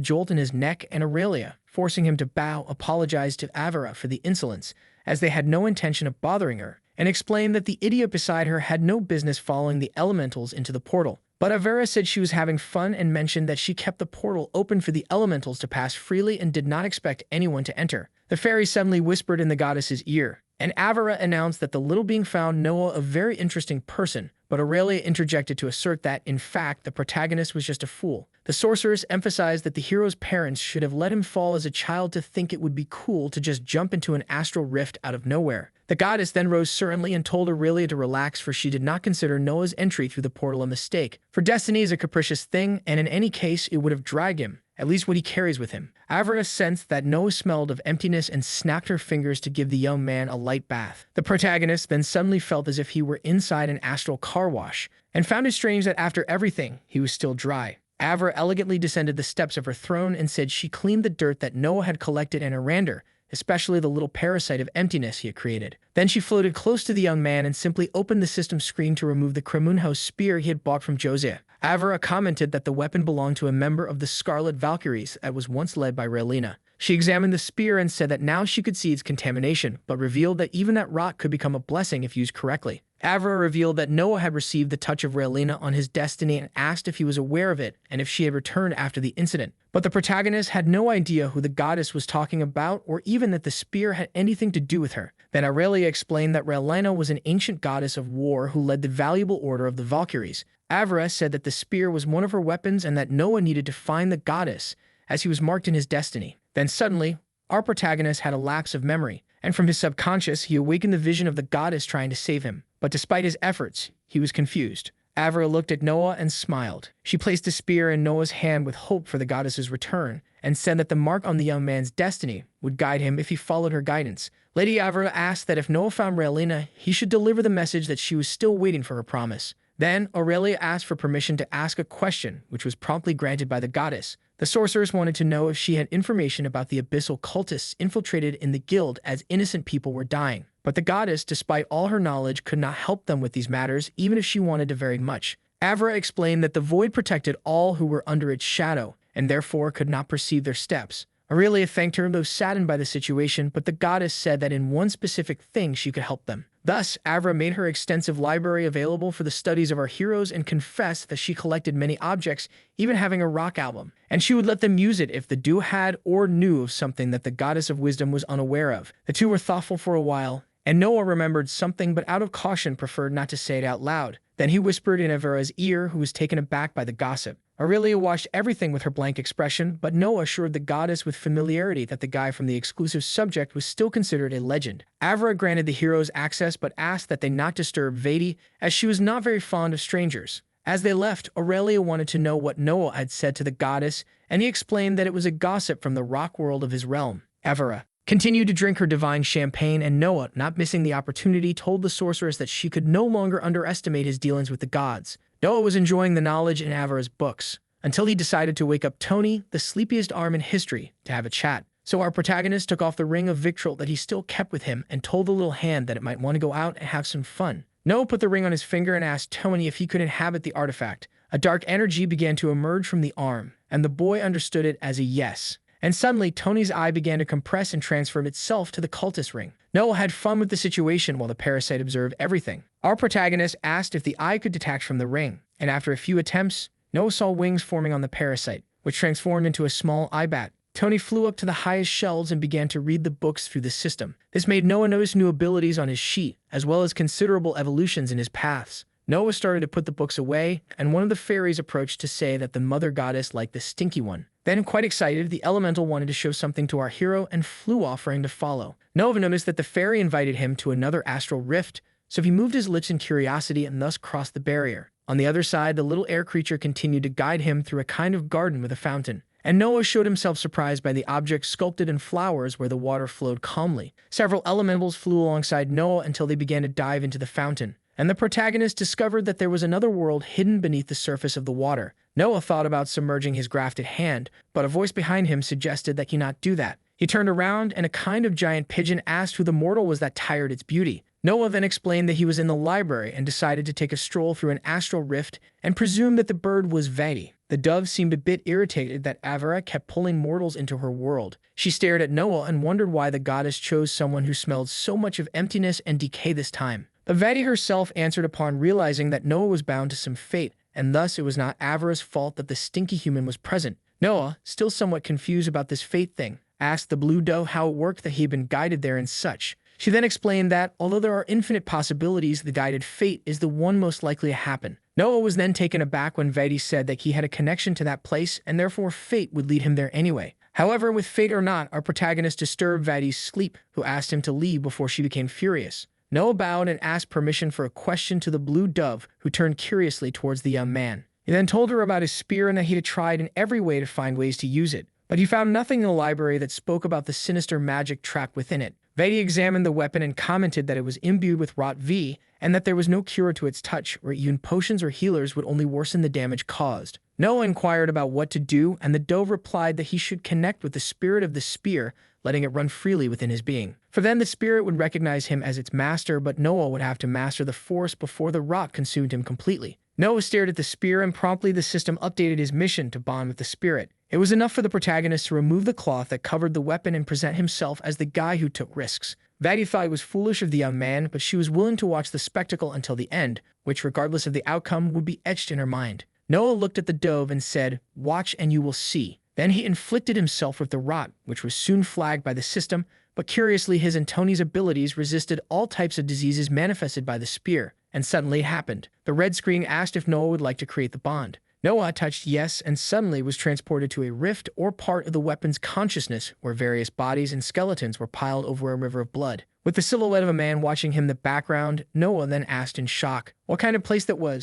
jolt in his neck, and Aurelia, forcing him to bow, apologized to Avera for the insolence, as they had no intention of bothering her, and explained that the idiot beside her had no business following the elementals into the portal. But Avera said she was having fun and mentioned that she kept the portal open for the elementals to pass freely and did not expect anyone to enter. The fairy suddenly whispered in the goddess's ear, and Avera announced that the little being found Noah a very interesting person, but Aurelia interjected to assert that, in fact, the protagonist was just a fool. The sorceress emphasized that the hero's parents should have let him fall as a child to think it would be cool to just jump into an astral rift out of nowhere. The goddess then rose certainly and told Aurelia to relax, for she did not consider Noah's entry through the portal a mistake. For destiny is a capricious thing, and in any case it would have dragged him, at least what he carries with him. Avera sensed that Noah smelled of emptiness and snapped her fingers to give the young man a light bath. The protagonist then suddenly felt as if he were inside an astral car wash, and found it strange that after everything, he was still dry. Avera elegantly descended the steps of her throne and said she cleaned the dirt that Noah had collected in Arander, especially the little parasite of emptiness he had created. Then she floated close to the young man and simply opened the system screen to remove the Kremunhouse spear he had bought from Josiah. Avera commented that the weapon belonged to a member of the Scarlet Valkyries that was once led by Relina. She examined the spear and said that now she could see its contamination, but revealed that even that rot could become a blessing if used correctly. Avera revealed that Noah had received the touch of Relina on his destiny and asked if he was aware of it and if she had returned after the incident. But the protagonist had no idea who the goddess was talking about or even that the spear had anything to do with her. Then Aurelia explained that Relina was an ancient goddess of war who led the valuable order of the Valkyries. Avera said that the spear was one of her weapons and that Noah needed to find the goddess, as he was marked in his destiny. Then suddenly, our protagonist had a lapse of memory, and from his subconscious he awakened the vision of the goddess trying to save him. But despite his efforts, he was confused. Avera looked at Noah and smiled. She placed the spear in Noah's hand with hope for the goddess's return, and said that the mark on the young man's destiny would guide him if he followed her guidance. Lady Avera asked that if Noah found Relina, he should deliver the message that she was still waiting for her promise. Then Aurelia asked for permission to ask a question, which was promptly granted by the goddess. The sorceress wanted to know if she had information about the abyssal cultists infiltrated in the guild, as innocent people were dying. But the goddess, despite all her knowledge, could not help them with these matters, even if she wanted to very much. Avera explained that the void protected all who were under its shadow, and therefore could not perceive their steps. Aurelia thanked her, though saddened by the situation, but the goddess said that in one specific thing she could help them. Thus, Avera made her extensive library available for the studies of our heroes and confessed that she collected many objects, even having a rock album, and she would let them use it if the duo had or knew of something that the goddess of wisdom was unaware of. The two were thoughtful for a while, and Noah remembered something but out of caution preferred not to say it out loud. Then he whispered in Avera's ear, who was taken aback by the gossip. Aurelia watched everything with her blank expression, but Noah assured the goddess with familiarity that the guy from the exclusive subject was still considered a legend. Avera granted the heroes access but asked that they not disturb Vadi, as she was not very fond of strangers. As they left, Aurelia wanted to know what Noah had said to the goddess, and he explained that it was a gossip from the rock world of his realm. Avera continued to drink her divine champagne, and Noah, not missing the opportunity, told the sorceress that she could no longer underestimate his dealings with the gods. Noah was enjoying the knowledge in Avera's books. until he decided to wake up Tony, the sleepiest arm in history, to have a chat. So our protagonist took off the ring of victual that he still kept with him and told the little hand that it might want to go out and have some fun. Noah put the ring on his finger and asked Tony if he could inhabit the artifact. A dark energy began to emerge from the arm, and the boy understood it as a yes. And suddenly, Tony's eye began to compress and transform itself to the cultist ring. Noah had fun with the situation while the parasite observed everything. Our protagonist asked if the eye could detach from the ring, and after a few attempts, Noah saw wings forming on the parasite, which transformed into a small eye bat. Tony flew up to the highest shelves and began to read the books through the system. This made Noah notice new abilities on his sheet, as well as considerable evolutions in his paths. Noah started to put the books away, and one of the fairies approached to say that the mother goddess liked the stinky one. Then, quite excited, the elemental wanted to show something to our hero and flew off for him to follow. Noah noticed that the fairy invited him to another astral rift, so he moved his lips in curiosity and thus crossed the barrier. On the other side, the little air creature continued to guide him through a kind of garden with a fountain. And Noah showed himself surprised by the objects sculpted in flowers where the water flowed calmly. Several elementals flew alongside Noah until they began to dive into the fountain, and the protagonist discovered that there was another world hidden beneath the surface of the water. Noah thought about submerging his grafted hand, but a voice behind him suggested that he not do that. He turned around, and a kind of giant pigeon asked who the mortal was that tired its beauty. Noah then explained that he was in the library and decided to take a stroll through an astral rift and presumed that the bird was Vati. The dove seemed a bit irritated that Avera kept pulling mortals into her world. She stared at Noah and wondered why the goddess chose someone who smelled so much of emptiness and decay this time. The Vati herself answered upon realizing that Noah was bound to some fate, and thus it was not Avera's fault that the stinky human was present. Noah, still somewhat confused about this fate thing, asked the blue dove how it worked that he had been guided there and such. She then explained that, although there are infinite possibilities, the guided fate is the one most likely to happen. Noah was then taken aback when Vati said that he had a connection to that place and therefore fate would lead him there anyway. However, with fate or not, our protagonist disturbed Vati's sleep, who asked him to leave before she became furious. Noah bowed and asked permission for a question to the blue dove, who turned curiously towards the young man. He then told her about his spear and that he had tried in every way to find ways to use it, but he found nothing in the library that spoke about the sinister magic trapped within it. Vati examined the weapon and commented that it was imbued with Rot V, and that there was no cure to its touch, or even potions or healers would only worsen the damage caused. Noah inquired about what to do, and the dove replied that he should connect with the spirit of the spear, letting it run freely within his being. For then the spirit would recognize him as its master, but Noah would have to master the force before the rot consumed him completely. Noah stared at the spear, and promptly the system updated his mission to bond with the spirit. It was enough for the protagonist to remove the cloth that covered the weapon and present himself as the guy who took risks. Vati thought it was foolish of the young man, but she was willing to watch the spectacle until the end, which, regardless of the outcome, would be etched in her mind. Noah looked at the dove and said, "Watch and you will see." Then he inflicted himself with the rot, which was soon flagged by the system, but curiously his and Tony's abilities resisted all types of diseases manifested by the spear. And suddenly it happened. The red screen asked if Noah would like to create the bond. Noah touched yes and suddenly was transported to a rift or part of the weapon's consciousness where various bodies and skeletons were piled over a river of blood. With the silhouette of a man watching him in the background, Noah then asked in shock what kind of place that was.